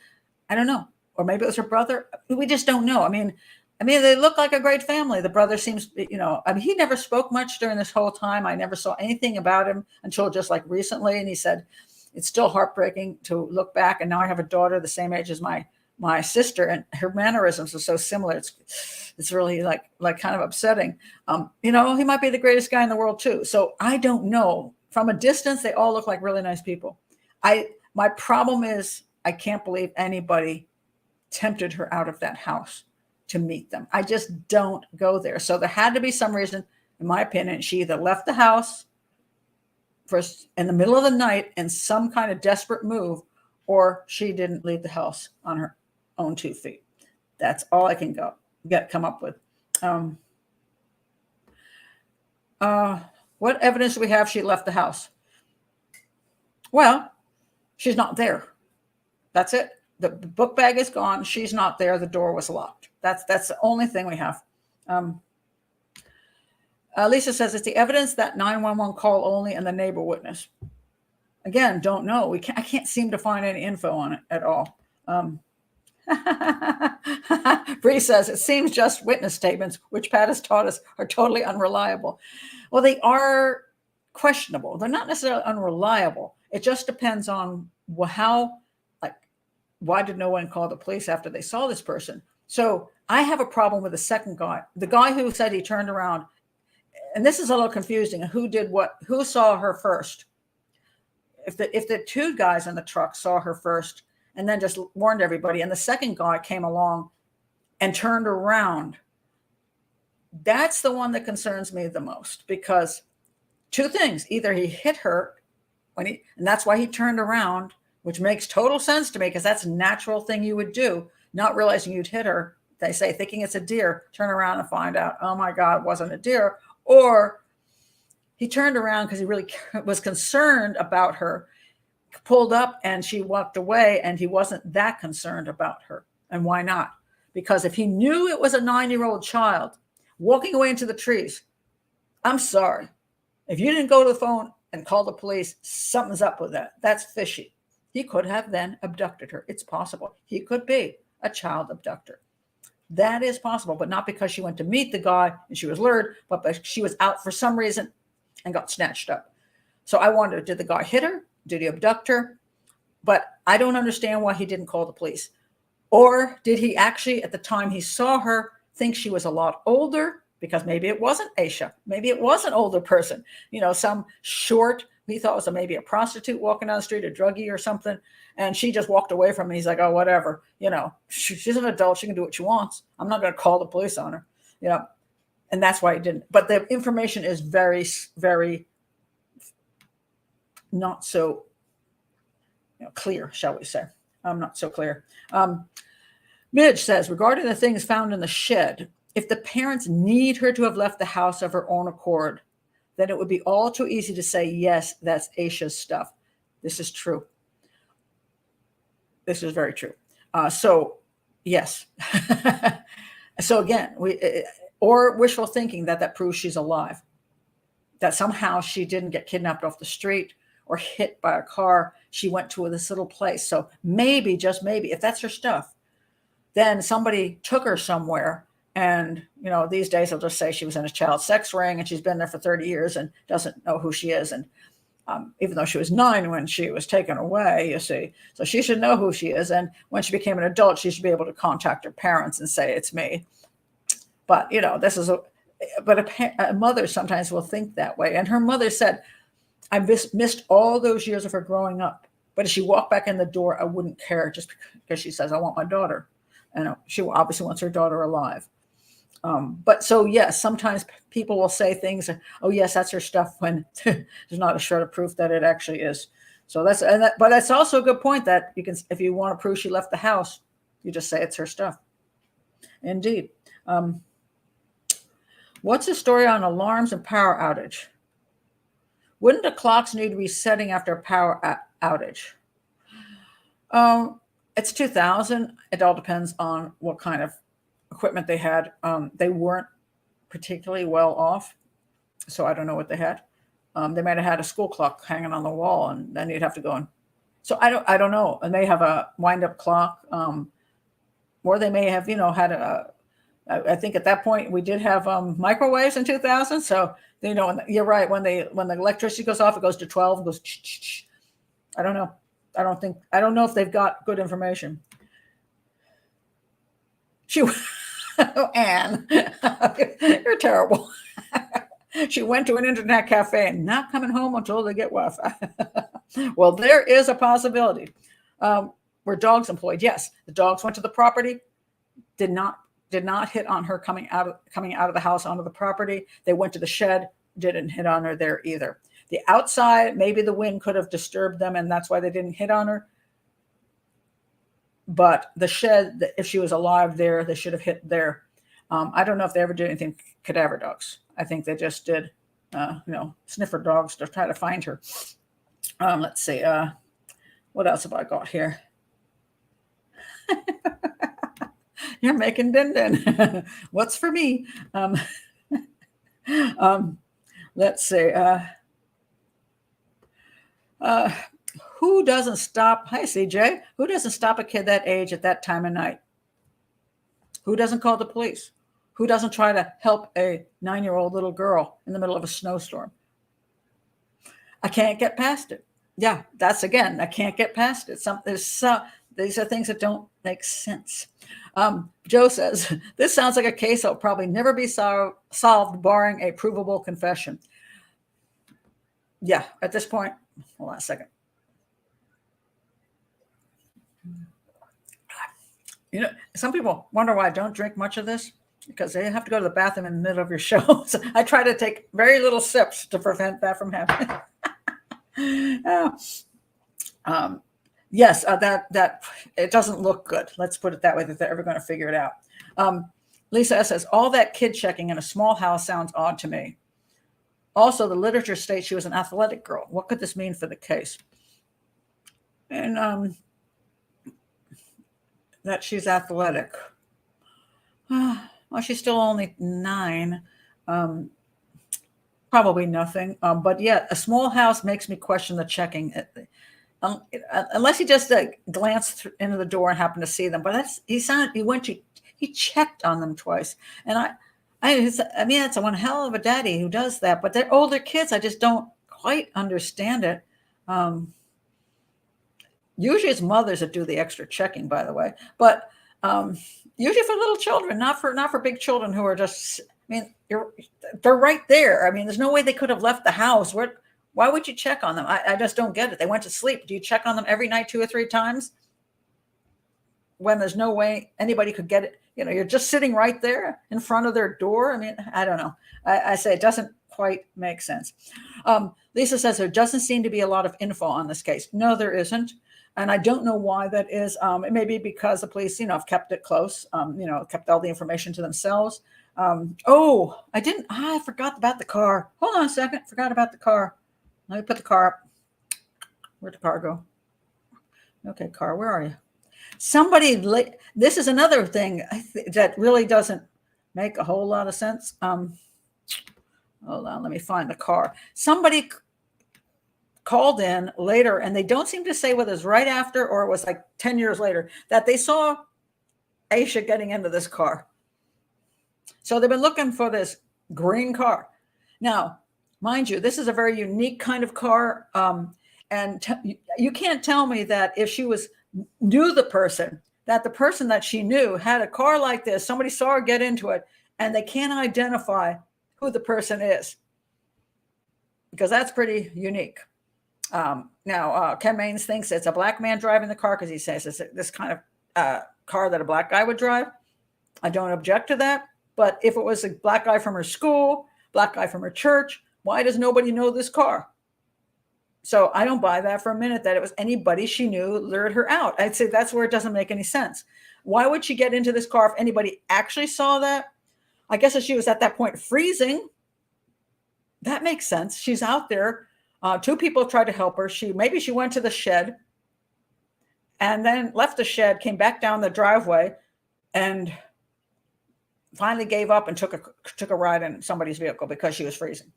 I don't know. Or maybe it was her brother. We just don't know. I mean, they look like a great family. The brother seems, he never spoke much during this whole time. I never saw anything about him until just like recently. And he said, it's still heartbreaking to look back. And now I have a daughter the same age as my sister, and her mannerisms are so similar. It's really like kind of upsetting. He might be the greatest guy in the world too. So I don't know. From a distance, they all look like really nice people. My problem is I can't believe anybody tempted her out of that house to meet them. I just don't go there. So there had to be some reason, in my opinion, she either left the house first in the middle of the night in some kind of desperate move, or she didn't leave the house on her own 2 feet. That's all I can come up with. What evidence do we have she left the house? Well, she's not there. That's it. The book bag is gone. She's not there. The door was locked. That's the only thing we have. Lisa says it's the evidence that 911 call only and the neighbor witness. Again, don't know. I can't seem to find any info on it at all. Bree says it seems just witness statements, which Pat has taught us are totally unreliable. Well, they are questionable. They're not necessarily unreliable. It just depends on why did no one call the police after they saw this person? So I have a problem with the second guy, the guy who said he turned around. And this is a little confusing. Who did what? Who saw her first? If the 2 guys in the truck saw her first and then just warned everybody, and the second guy came along and turned around, that's the one that concerns me the most, because 2 things: either he hit her and that's why he turned around, which makes total sense to me because that's a natural thing you would do, not realizing you'd hit her. They say, thinking it's a deer, turn around and find out, oh my God, it wasn't a deer. Or he turned around because he really was concerned about her, pulled up and she walked away, and he wasn't that concerned about her. And why not? Because if he knew it was a 9-year-old child walking away into the trees, I'm sorry. If you didn't go to the phone and call the police, something's up with that. That's fishy. He could have then abducted her. It's possible. He could be a child abductor. That is possible, but not because she went to meet the guy and she was lured, but because she was out for some reason and got snatched up. So I wonder, did the guy hit her? Did he abduct her? But I don't understand why he didn't call the police. Or did he actually, at the time he saw her, think she was a lot older? Because maybe it wasn't Asha. Maybe it was an older person. Some short, he thought was maybe a prostitute walking down the street, a druggie or something. And she just walked away from him. He's like, oh, whatever. She's an adult. She can do what she wants. I'm not going to call the police on her. And that's why he didn't. But the information is very, very not so clear, shall we say. Not so clear. Midge says, regarding the things found in the shed, if the parents need her to have left the house of her own accord, then it would be all too easy to say, yes, that's Asha's stuff. This is true. This is very true. So Yes. So again, or wishful thinking that proves she's alive, that somehow she didn't get kidnapped off the street or hit by a car. She went to this little place. So maybe, just maybe, if that's her stuff, then somebody took her somewhere. And, these days they'll just say she was in a child sex ring and she's been there for 30 years and doesn't know who she is. And even though she was 9 when she was taken away, you see. So she should know who she is. And when she became an adult, she should be able to contact her parents and say, it's me. But, a mother sometimes will think that way. And her mother said, I missed all those years of her growing up. But if she walked back in the door, I wouldn't care, just because she says, I want my daughter. And she obviously wants her daughter alive. But so, yes, sometimes people will say things, oh, yes, that's her stuff, when there's not a shred of proof that it actually is. So but that's also a good point, that you can, if you want to prove she left the house, you just say it's her stuff. Indeed. What's the story on alarms and power outage? Wouldn't the clocks need resetting after a power outage? It's 2000. It all depends on what kind of equipment they had. They weren't particularly well off, so I don't know what they had. They might have had a school clock hanging on the wall, and then you'd have to go and. So I don't know. And they have a wind-up clock, or they may have had I think at that point we did have microwaves in 2000. So you're right, when the electricity goes off, it goes to 12 and goes. I don't know. I don't know if they've got good information. Oh, Anne, you're terrible. She went to an internet cafe and not coming home until they get Wi-Fi. Well, there is a possibility. Were dogs employed? Yes, the dogs went to the property. Did not hit on her coming out of the house onto the property. They went to the shed. Didn't hit on her there either. The outside, maybe the wind could have disturbed them, and that's why they didn't hit on her. But the shed, if she was alive there, they should have hit there. I don't know if they ever did anything cadaver dogs. I think they just did, sniffer dogs to try to find her. Let's see. What else have I got here? You're making din-din. What's for me? Let's see. Who doesn't stop? Hi, CJ. Who doesn't stop a kid that age at that time of night? Who doesn't call the police? Who doesn't try to help a 9-year-old little girl in the middle of a snowstorm? I can't get past it. Yeah, I can't get past it. These are things that don't make sense. Joe says, this sounds like a case that will probably never be solved barring a provable confession. Yeah, at this point, hold on a second. Some people wonder why I don't drink much of this, because they have to go to the bathroom in the middle of your show. So I try to take very little sips to prevent that from happening. Yes, that it doesn't look good. Let's put it that way, that they're ever going to figure it out. Lisa S. says, all that kid checking in a small house sounds odd to me. Also, the literature states she was an athletic girl. What could this mean for the case? And that she's athletic. Well, she's still only 9. Probably nothing. But yet, a small house makes me question the checking. Unless he just glanced into the door and happened to see them. But he checked on them twice. And I mean, it's one hell of a daddy who does that. But they're older kids. I just don't quite understand it. Usually it's mothers that do the extra checking, by the way. But usually for little children, not for big children who are just, they're right there. There's no way they could have left the house. Why would you check on them? I just don't get it. They went to sleep. Do you check on them every night 2 or 3 times when there's no way anybody could get it? You're just sitting right there in front of their door. I don't know. I say it doesn't quite make sense. Lisa says there doesn't seem to be a lot of info on this case. No, there isn't. And I don't know why that is. It may be because the police, have kept it close, kept all the information to themselves. I forgot about the car. Hold on a second. Forgot about the car. Let me put the car up. Where'd the car go? Okay, car, where are you? This is another thing that really doesn't make a whole lot of sense. Hold on, let me find the car. Somebody called in later, and they don't seem to say whether it was right after or it was like 10 years later, that they saw Asha getting into this car. So they've been looking for this green car. Now, mind you, this is a very unique kind of car. And you can't tell me that if she knew the person, that the person that she knew had a car like this, somebody saw her get into it, and they can't identify who the person is, because that's pretty unique. Now, Ken Maines thinks it's a black man driving the car because he says it's this kind of car that a black guy would drive. I don't object to that. But if it was a black guy from her school, black guy from her church, why does nobody know this car? So I don't buy that for a minute, that it was anybody she knew lured her out. I'd say that's where it doesn't make any sense. Why would she get into this car if anybody actually saw that? I guess if she was at that point freezing, that makes sense. She's out there. Two people tried to help her. Maybe she went to the shed and then left the shed, came back down the driveway, and finally gave up and took a ride in somebody's vehicle because she was freezing.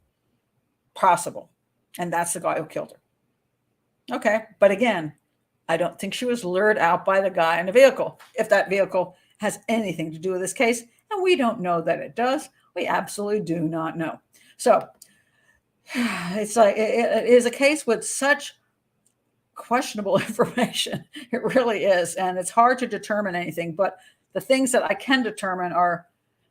Possible. And that's the guy who killed her. Okay. But again, I don't think she was lured out by the guy in the vehicle, if that vehicle has anything to do with this case. And we don't know that it does. We absolutely do not know. So it's like, it is a case with such questionable information. It really is. And it's hard to determine anything, but the things that I can determine are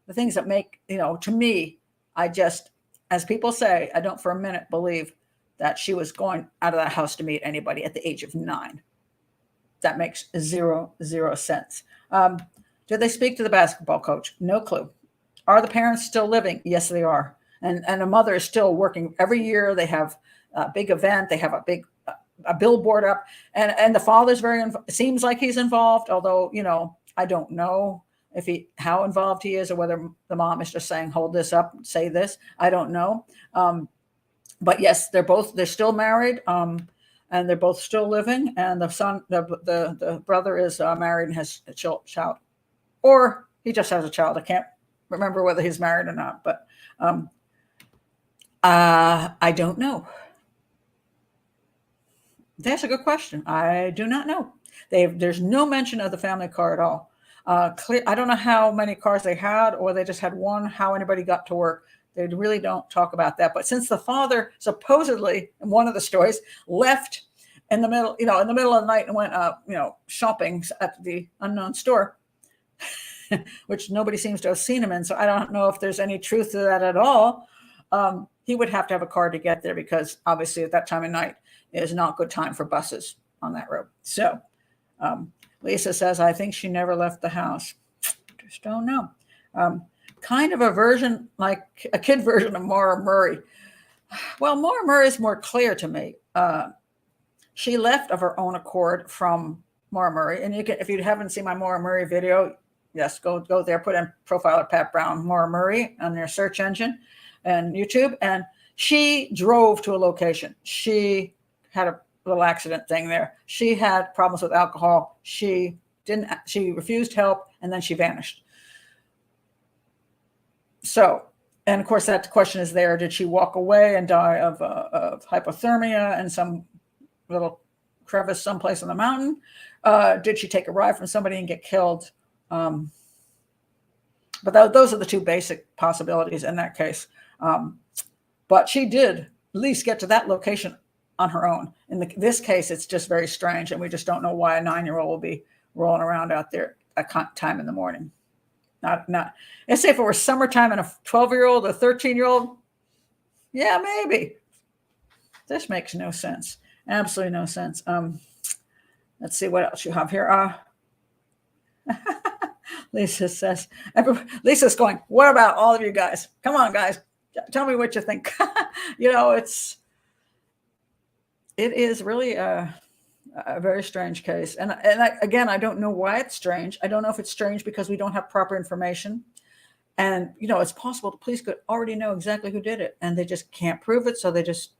the things that make, to me, as people say, I don't for a minute believe that she was going out of that house to meet anybody at the age of 9. That makes zero sense. Did they speak to the basketball coach? No clue. Are the parents still living? Yes, they are. And the mother is still working. Every year they have a big event. They have a billboard up, and the father's seems like he's involved, although, I don't know how involved he is, or whether the mom is just saying, hold this up, say this. I don't know. But yes, they're still married. And they're both still living. And the son, the brother is married and has a child, or he just has a child. I can't remember whether he's married or not, but I don't know. That's a good question. I do not know. There's no mention of the family car at all. I don't know how many cars they had, or they just had one, how anybody got to work. They really don't talk about that. But since the father supposedly, in one of the stories, left in the middle of the night and went, shopping at the unknown store, which nobody seems to have seen him in. So I don't know if there's any truth to that at all. He would have to have a car to get there, because obviously at that time of night is not good time for buses on that road. So Lisa says, I think she never left the house. Just don't know. Kind of a version, like a kid version of Maura Murray. Well, Maura Murray is more clear to me. She left of her own accord from Maura Murray. And if you haven't seen my Maura Murray video, yes, go there, put in profile of Pat Brown, Maura Murray on their search engine and YouTube. And she drove to a location. She had a little accident thing there. She had problems with alcohol. She refused help, and then she vanished. So, and of course that question is there. Did she walk away and die of hypothermia in some little crevice someplace on the mountain? Did she take a ride from somebody and get killed? But those are the two basic possibilities in that case. But she did at least get to that location on her own. In this case, it's just very strange, and we just don't know why a 9-year-old will be rolling around out there at time in the morning. Not. Let's say if it were summertime and a 12-year-old, a 13-year-old, yeah, maybe. This makes no sense. Absolutely no sense. Let's see what else you have here. Lisa says, Lisa's going, what about all of you guys? Come on, guys. Tell me what you think. It is really a very strange case. And again, I don't know why it's strange. I don't know if it's strange because we don't have proper information. And, it's possible the police could already know exactly who did it, and they just can't prove it. So they just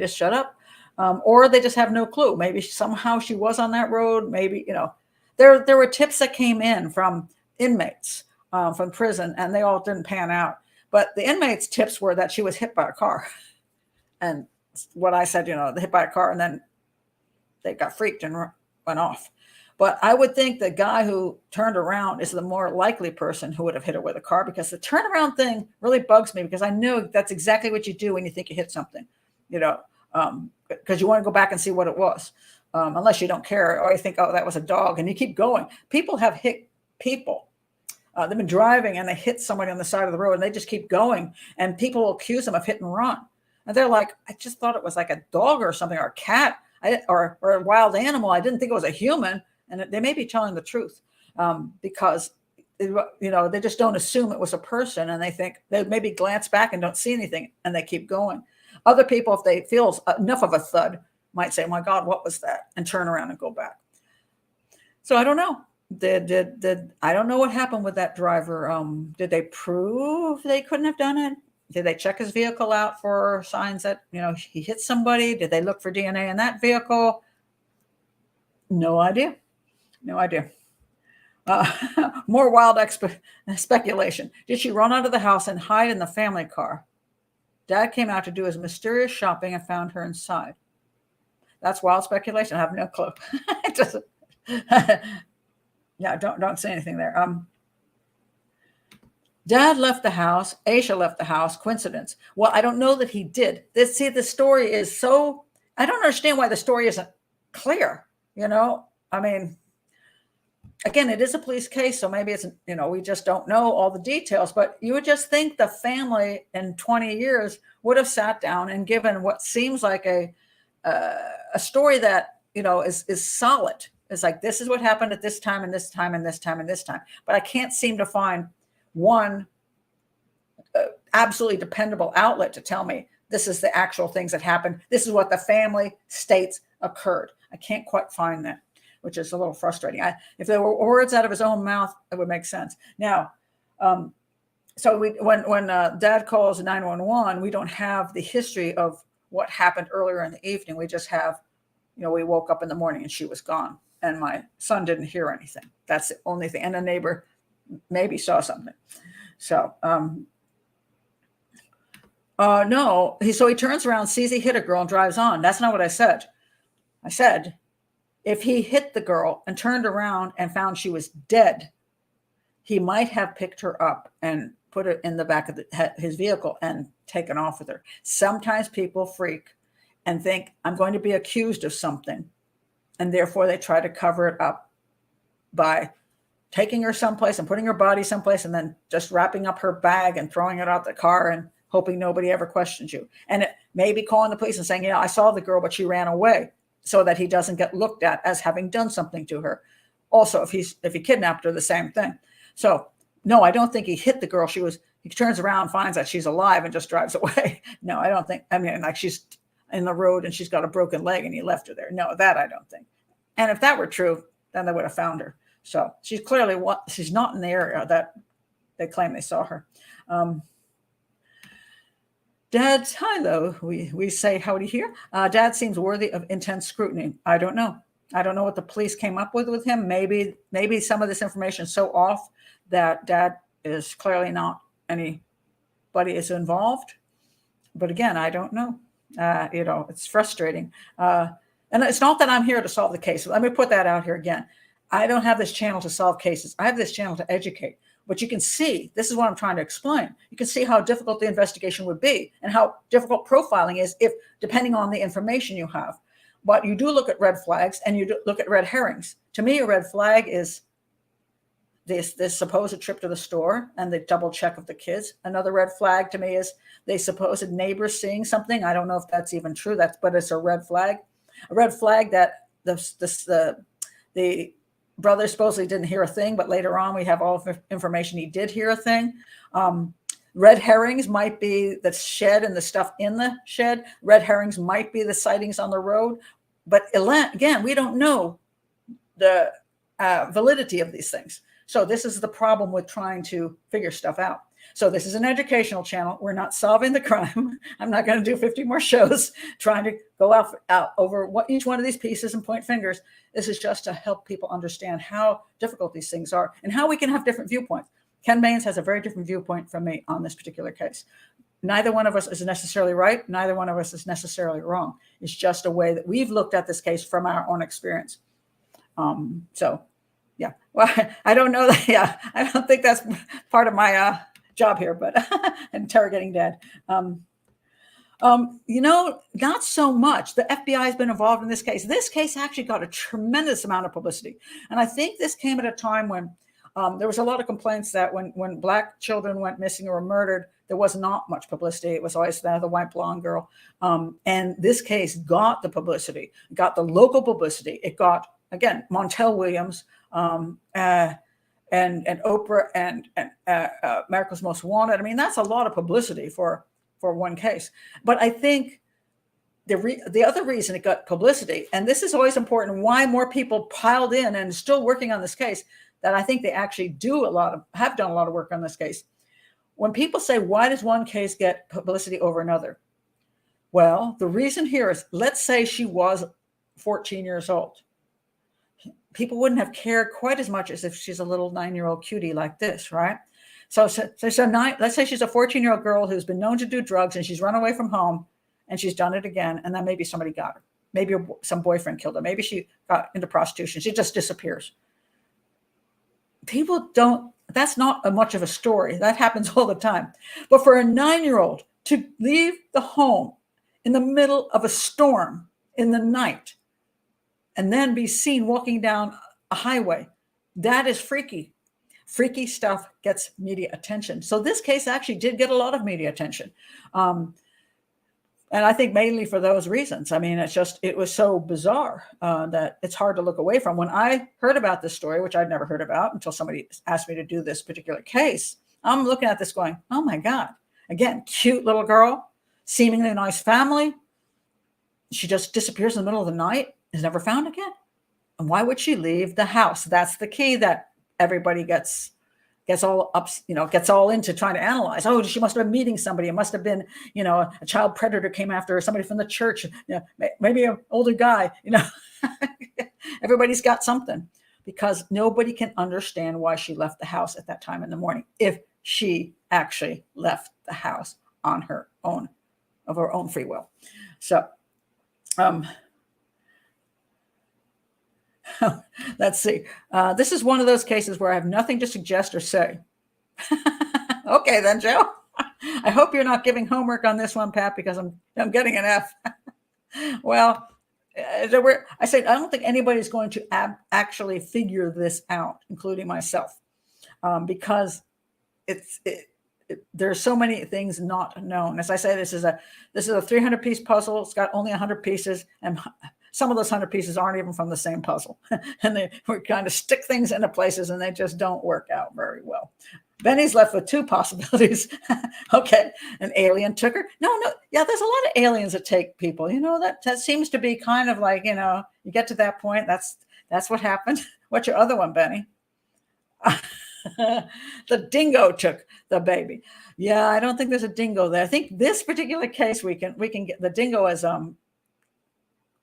shut up. Or they just have no clue. Maybe somehow she was on that road. Maybe, There were tips that came in from inmates from prison, and they all didn't pan out. But the inmates' tips were that she was hit by a car. And what I said, hit by a car, and then they got freaked and went off. But I would think the guy who turned around is the more likely person who would have hit her with a car, because the turnaround thing really bugs me, because I know that's exactly what you do when you think you hit something, because you want to go back and see what it was, unless you don't care, or you think, oh, that was a dog, and you keep going. People have hit people. They've been driving and they hit somebody on the side of the road, and they just keep going, and people will accuse them of hit and run. And they're like, I just thought it was like a dog or something, or a cat, or a wild animal. I didn't think it was a human. And they may be telling the truth, because, they just don't assume it was a person, and they think they maybe glance back and don't see anything, and they keep going. Other people, if they feel enough of a thud, might say, my God, what was that? And turn around and go back. So I don't know. I don't know what happened with that driver. Did they prove they couldn't have done it? Did they check his vehicle out for signs that, he hit somebody? Did they look for DNA in that vehicle? No idea. No idea. More wild speculation. Did she run out of the house and hide in the family car? Dad came out to do his mysterious shopping and found her inside. That's wild speculation. I have no clue. Yeah, don't say anything there. Dad left the house. Asha left the house. Coincidence? Well, I don't know that he did. The story is so, I don't understand why the story isn't clear. I mean, again, it is a police case, so maybe it's, we just don't know all the details, but you would just think the family in 20 years would have sat down and given what seems like a story that, is solid. It's like, this is what happened at this time and this time and this time and this time. But I can't seem to find one absolutely dependable outlet to tell me this is the actual things that happened. This is what the family states occurred. I can't quite find that, which is a little frustrating. If there were words out of his own mouth, it would make sense. Now, so when Dad calls 911, we don't have the history of what happened earlier in the evening. We just have, we woke up in the morning and she was gone, and my son didn't hear anything. That's the only thing. And a neighbor maybe saw something. So, no. So he turns around, sees he hit a girl, and drives on. That's not what I said. I said, if he hit the girl and turned around and found she was dead, he might have picked her up and put her in the back of his vehicle and taken off with her. Sometimes people freak and think, I'm going to be accused of something, and therefore they try to cover it up by taking her someplace and putting her body someplace and then just wrapping up her bag and throwing it out the car and hoping nobody ever questions you. And it may be calling the police and saying, I saw the girl, but she ran away, so that he doesn't get looked at as having done something to her. Also, if he kidnapped her, the same thing. So no, I don't think he hit the girl. He turns around, finds that she's alive, and just drives away. No, I don't think, like she's in the road and she's got a broken leg and he left her there. No, that I don't think. And if that were true, then they would have found her. So she's not in the area that they claim they saw her. Dad's, hi, though. We say howdy here. Dad seems worthy of intense scrutiny. I don't know. I don't know what the police came up with him. Maybe some of this information is so off that Dad is clearly not anybody is involved. But again, I don't know. It's frustrating. And it's not that I'm here to solve the case. Let me put that out here again. I don't have this channel to solve cases. I have this channel to educate. But you can see, this is what I'm trying to explain. You can see how difficult the investigation would be and how difficult profiling is depending on the information you have. But you do look at red flags and you do look at red herrings. To me, a red flag is this supposed trip to the store and the double check of the kids. Another red flag to me is the supposed neighbor seeing something. I don't know if that's even true, but it's a red flag. A red flag that the brother supposedly didn't hear a thing, but later on we have all of information he did hear a thing. Red herrings might be the shed and the stuff in the shed. Red herrings might be the sightings on the road. But again, we don't know the validity of these things. So this is the problem with trying to figure stuff out. So this is an educational channel. We're not solving the crime. I'm not going to do 50 more shows trying to go out over each one of these pieces and point fingers. This is just to help people understand how difficult these things are and how we can have different viewpoints. Ken Baines has a very different viewpoint from me on this particular case. Neither one of us is necessarily right. Neither one of us is necessarily wrong. It's just a way that we've looked at this case from our own experience. So, yeah. Well, I don't know that. Yeah, I don't think that's part of my job here, but interrogating Dad. Not so much. The FBI has been involved in this case. This case actually got a tremendous amount of publicity. And I think this came at a time when there was a lot of complaints that when Black children went missing or were murdered, there was not much publicity. It was always the white blonde girl. And this case got the publicity, got the local publicity. It got, again, Montel Williams and Oprah and America's Most Wanted. I mean, that's a lot of publicity for one case. But I think the other reason it got publicity, and this is always important, why more people piled in and still working on this case, that I think they actually have done a lot of work on this case. When people say, why does one case get publicity over another? Well, the reason here is, let's say she was 14 years old. People wouldn't have cared quite as much as if she's a little 9-year-old cutie like this, right? So let's say she's a 14-year-old girl who's been known to do drugs and she's run away from home and she's done it again. And then maybe somebody got her. Maybe some boyfriend killed her. Maybe she got into prostitution. She just disappears. People don't, that's not much of a story. That happens all the time. But for a 9-year-old to leave the home in the middle of a storm in the night and then be seen walking down a highway, that is freaky. Freaky stuff gets media attention. So this case actually did get a lot of media attention. And I think mainly for those reasons. I mean, it was so bizarre that it's hard to look away from. When I heard about this story, which I'd never heard about until somebody asked me to do this particular case, I'm looking at this going, oh my God. Again, cute little girl, seemingly nice family. She just disappears in the middle of the night, is never found again. And why would she leave the house? That's the key that everybody gets all up, gets all into trying to analyze. Oh, she must have been meeting somebody. It must have been, a child predator came after her, somebody from the church, maybe an older guy, everybody's got something, because nobody can understand why she left the house at that time in the morning, if she actually left the house on her own, of her own free will. So, let's see. This is one of those cases where I have nothing to suggest or say. Okay, then, Joe. I hope you're not giving homework on this one, Pat, because I'm getting an F. Well, I said I don't think anybody's going to actually figure this out, including myself, because there's so many things not known. As I say, this is a 300-piece puzzle. It's got only 100 pieces, and some of those 100 pieces aren't even from the same puzzle. And we kind of stick things into places and they just don't work out very well. Benny's left with 2 possibilities. Okay, an alien took her. No. Yeah, there's a lot of aliens that take people. That seems to be kind of like, you get to that point. That's what happened. What's your other one, Benny? The dingo took the baby. Yeah, I don't think there's a dingo there. I think this particular case we can get the dingo as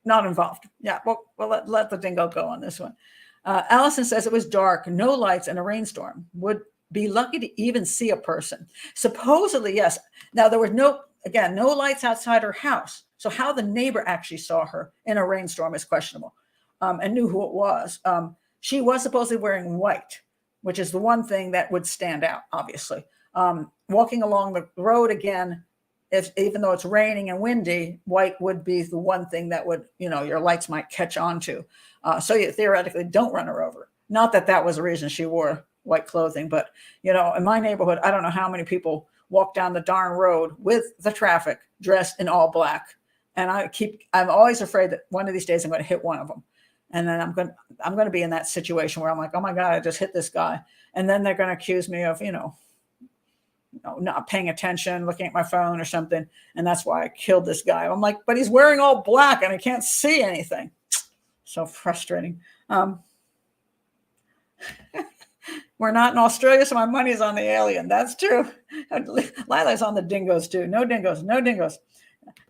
not involved. Yeah, well, let the dingo go on this one. Allison says it was dark, no lights, and a rainstorm. Would be lucky to even see a person. Supposedly, yes. Now, there was no lights outside her house. So how the neighbor actually saw her in a rainstorm is questionable, and knew who it was. She was supposedly wearing white, which is the one thing that would stand out, obviously. Walking along the road again, even though it's raining and windy, white would be the one thing that would, your lights might catch on to. So you theoretically don't run her over. Not that was the reason she wore white clothing, but, in my neighborhood, I don't know how many people walk down the darn road with the traffic dressed in all black. And I'm always afraid that one of these days I'm going to hit one of them. And then I'm going to be in that situation where I'm like, oh my God, I just hit this guy. And then they're going to accuse me of, not paying attention, looking at my phone or something. And that's why I killed this guy. I'm like, but he's wearing all black and I can't see anything. So frustrating. We're not in Australia, so my money's on the alien. That's true. Lila's on the dingoes too. No dingoes, no dingoes.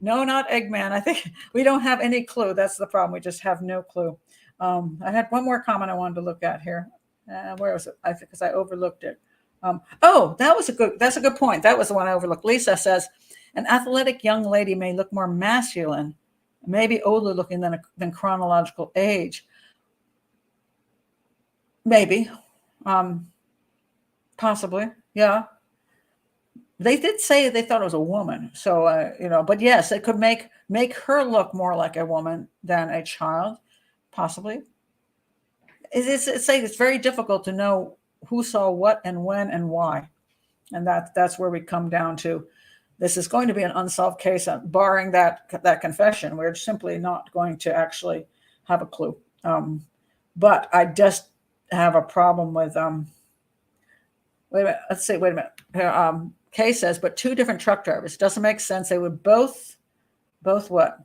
No, not Eggman. I think we don't have any clue. That's the problem. We just have no clue. I had one more comment I wanted to look at here. Where was it? Because I overlooked it. That's a good point. That was the one I overlooked. Lisa says, an athletic young lady may look more masculine, maybe older looking than chronological age. Maybe. Possibly. Yeah. They did say they thought it was a woman. So, but yes, it could make her look more like a woman than a child, possibly. It's very difficult to know who saw what and when and why. And that's where we come down to. This is going to be an unsolved case, barring that confession. We're simply not going to actually have a clue. But I just have a problem with, wait a minute, let's see, wait a minute. Kay says, but two different truck drivers. Doesn't make sense. They would both what?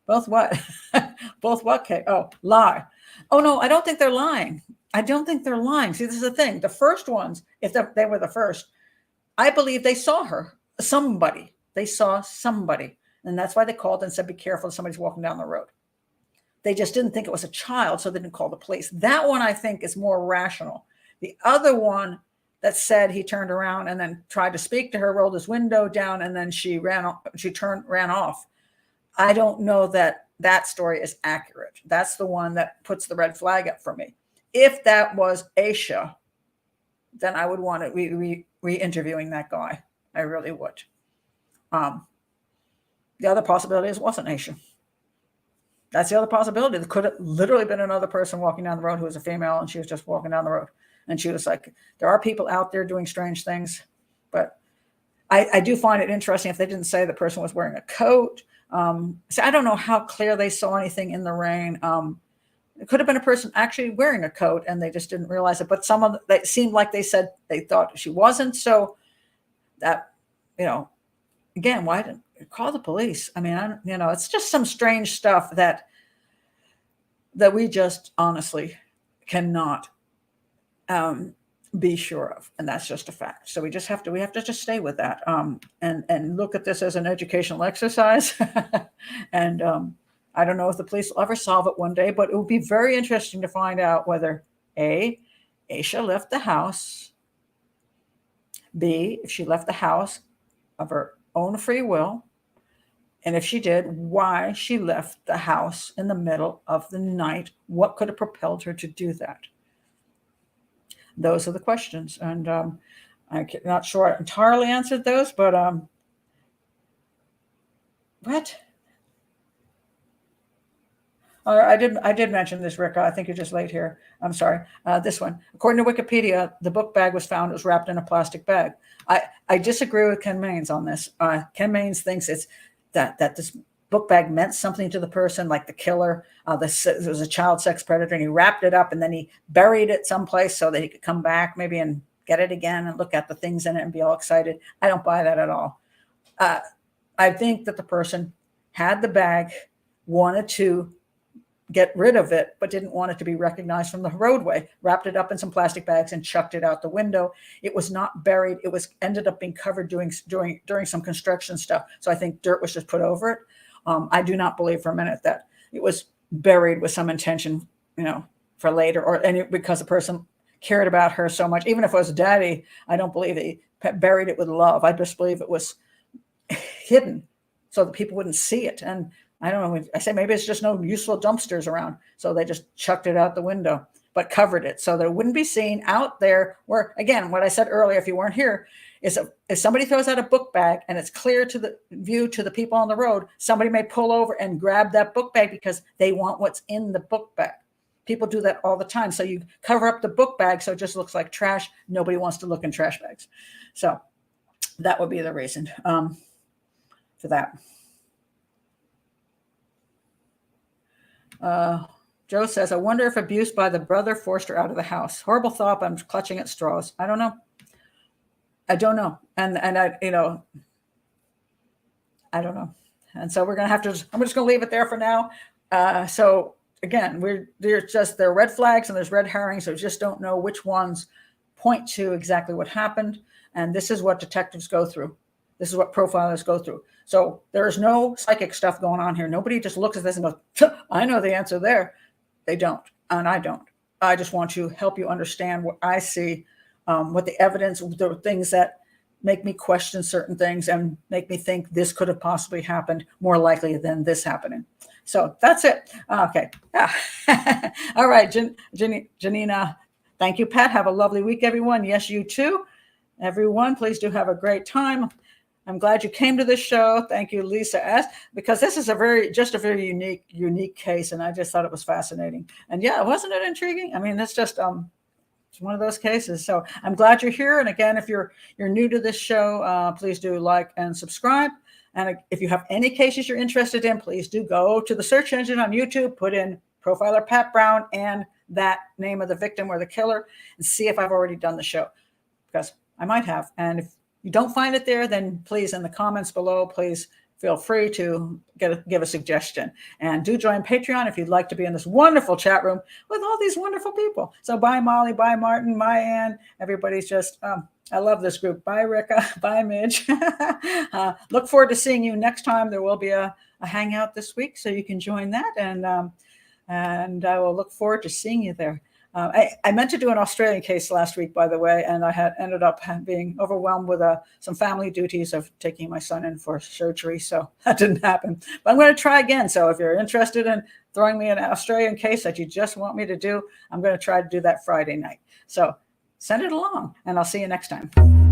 Both what? Both what, Kay? Oh, lie. Oh, no, I don't think they're lying. I don't think they're lying. See, this is the thing. The first ones, if they were the first, I believe they saw her. Somebody. They saw somebody. And that's why they called and said, be careful, somebody's walking down the road. They just didn't think it was a child, so they didn't call the police. That one, I think, is more rational. The other one that said he turned around and then tried to speak to her, rolled his window down, and then she ran off. I don't know that story is accurate. That's the one that puts the red flag up for me. If that was Asha, then I would want to re-interviewing that guy. I really would. The other possibility is it wasn't Asha. That's the other possibility. There could have literally been another person walking down the road who was a female, and she was just walking down the road. And she was like, there are people out there doing strange things. But I do find it interesting if they didn't say the person was wearing a coat. So I don't know how clear they saw anything in the rain. It could have been a person actually wearing a coat and they just didn't realize it. But some of it seemed like they said they thought she wasn't. So that, again, why didn't you call the police? I mean, it's just some strange stuff that we just honestly cannot be sure of, and that's just a fact. So we have to just stay with that, and look at this as an educational exercise. And I don't know if the police will ever solve it one day, but it would be very interesting to find out whether Asha left the house, B, if she left the house of her own free will, and if she did, why she left the house in the middle of the night. What could have propelled her to do that? Those are the questions. And I'm not sure I entirely answered those, but what? I did mention this, Rick. I think you're just late here. I'm sorry. This one. According to Wikipedia, the book bag was found. It was wrapped in a plastic bag. I disagree with Ken Maines on this. Ken Maines thinks it's that this book bag meant something to the person, like the killer. It was a child sex predator, and he wrapped it up and then he buried it someplace so that he could come back maybe and get it again and look at the things in it and be all excited. I don't buy that at all. I think that the person had the bag, wanted to get rid of it, but didn't want it to be recognized from the roadway, wrapped it up in some plastic bags and chucked it out the window. It was not buried. It was ended up being covered during some construction stuff. So I think dirt was just put over it. I do not believe for a minute that it was buried with some intention, for later, because the person cared about her so much. Even if it was daddy, I don't believe that he buried it with love. I just believe it was hidden so that people wouldn't see it. And I don't know. I say maybe it's just no useful dumpsters around, so they just chucked it out the window, but covered it so that it wouldn't be seen out there. Where, again, what I said earlier, if you weren't here, is if somebody throws out a book bag and it's clear to the view to the people on the road, somebody may pull over and grab that book bag because they want what's in the book bag. People do that all the time. So you cover up the book bag so it just looks like trash. Nobody wants to look in trash bags. So that would be the reason for that. Joe says, I wonder if abuse by the brother forced her out of the house. Horrible thought, but I'm clutching at straws. I don't know. I don't know. And I don't know. And so we're going to have to, I'm just going to leave it there for now. So again, there are red flags and there's red herrings. So we just don't know which ones point to exactly what happened. And this is what detectives go through. This is what profilers go through. So there is no psychic stuff going on here. Nobody just looks at this and goes, I know the answer there. They don't, and I don't. I just want to help you understand what I see, what the evidence, the things that make me question certain things and make me think this could have possibly happened more likely than this happening. So that's it. Okay. Yeah. All right, Janina. Thank you, Pat. Have a lovely week, everyone. Yes, you too. Everyone, please do have a great time. I'm glad you came to this show. Thank you, Lisa S., because this is a very unique case, and I just thought it was fascinating. And yeah, wasn't it intriguing? I mean, it's just it's one of those cases. So I'm glad you're here. And again, if you're new to this show, please do like and subscribe. And if you have any cases you're interested in, please do go to the search engine on YouTube, put in Profiler Pat Brown and that name of the victim or the killer, and see if I've already done the show, because I might have. And if you don't find it there, then please, in the comments below, please feel free to give a suggestion. And do join Patreon if you'd like to be in this wonderful chat room with all these wonderful people. So bye, Molly. Bye, Martin. Bye, Ann. Everybody's just, I love this group. Bye, Rika. Bye, Midge. Look forward to seeing you next time. There will be a hangout this week, so you can join that. And I will look forward to seeing you there. I meant to do an Australian case last week, by the way, and I had ended up being overwhelmed with some family duties of taking my son in for surgery, so that didn't happen. But I'm going to try again. So if you're interested in throwing me an Australian case that you just want me to do, I'm going to try to do that Friday night. So send it along, and I'll see you next time.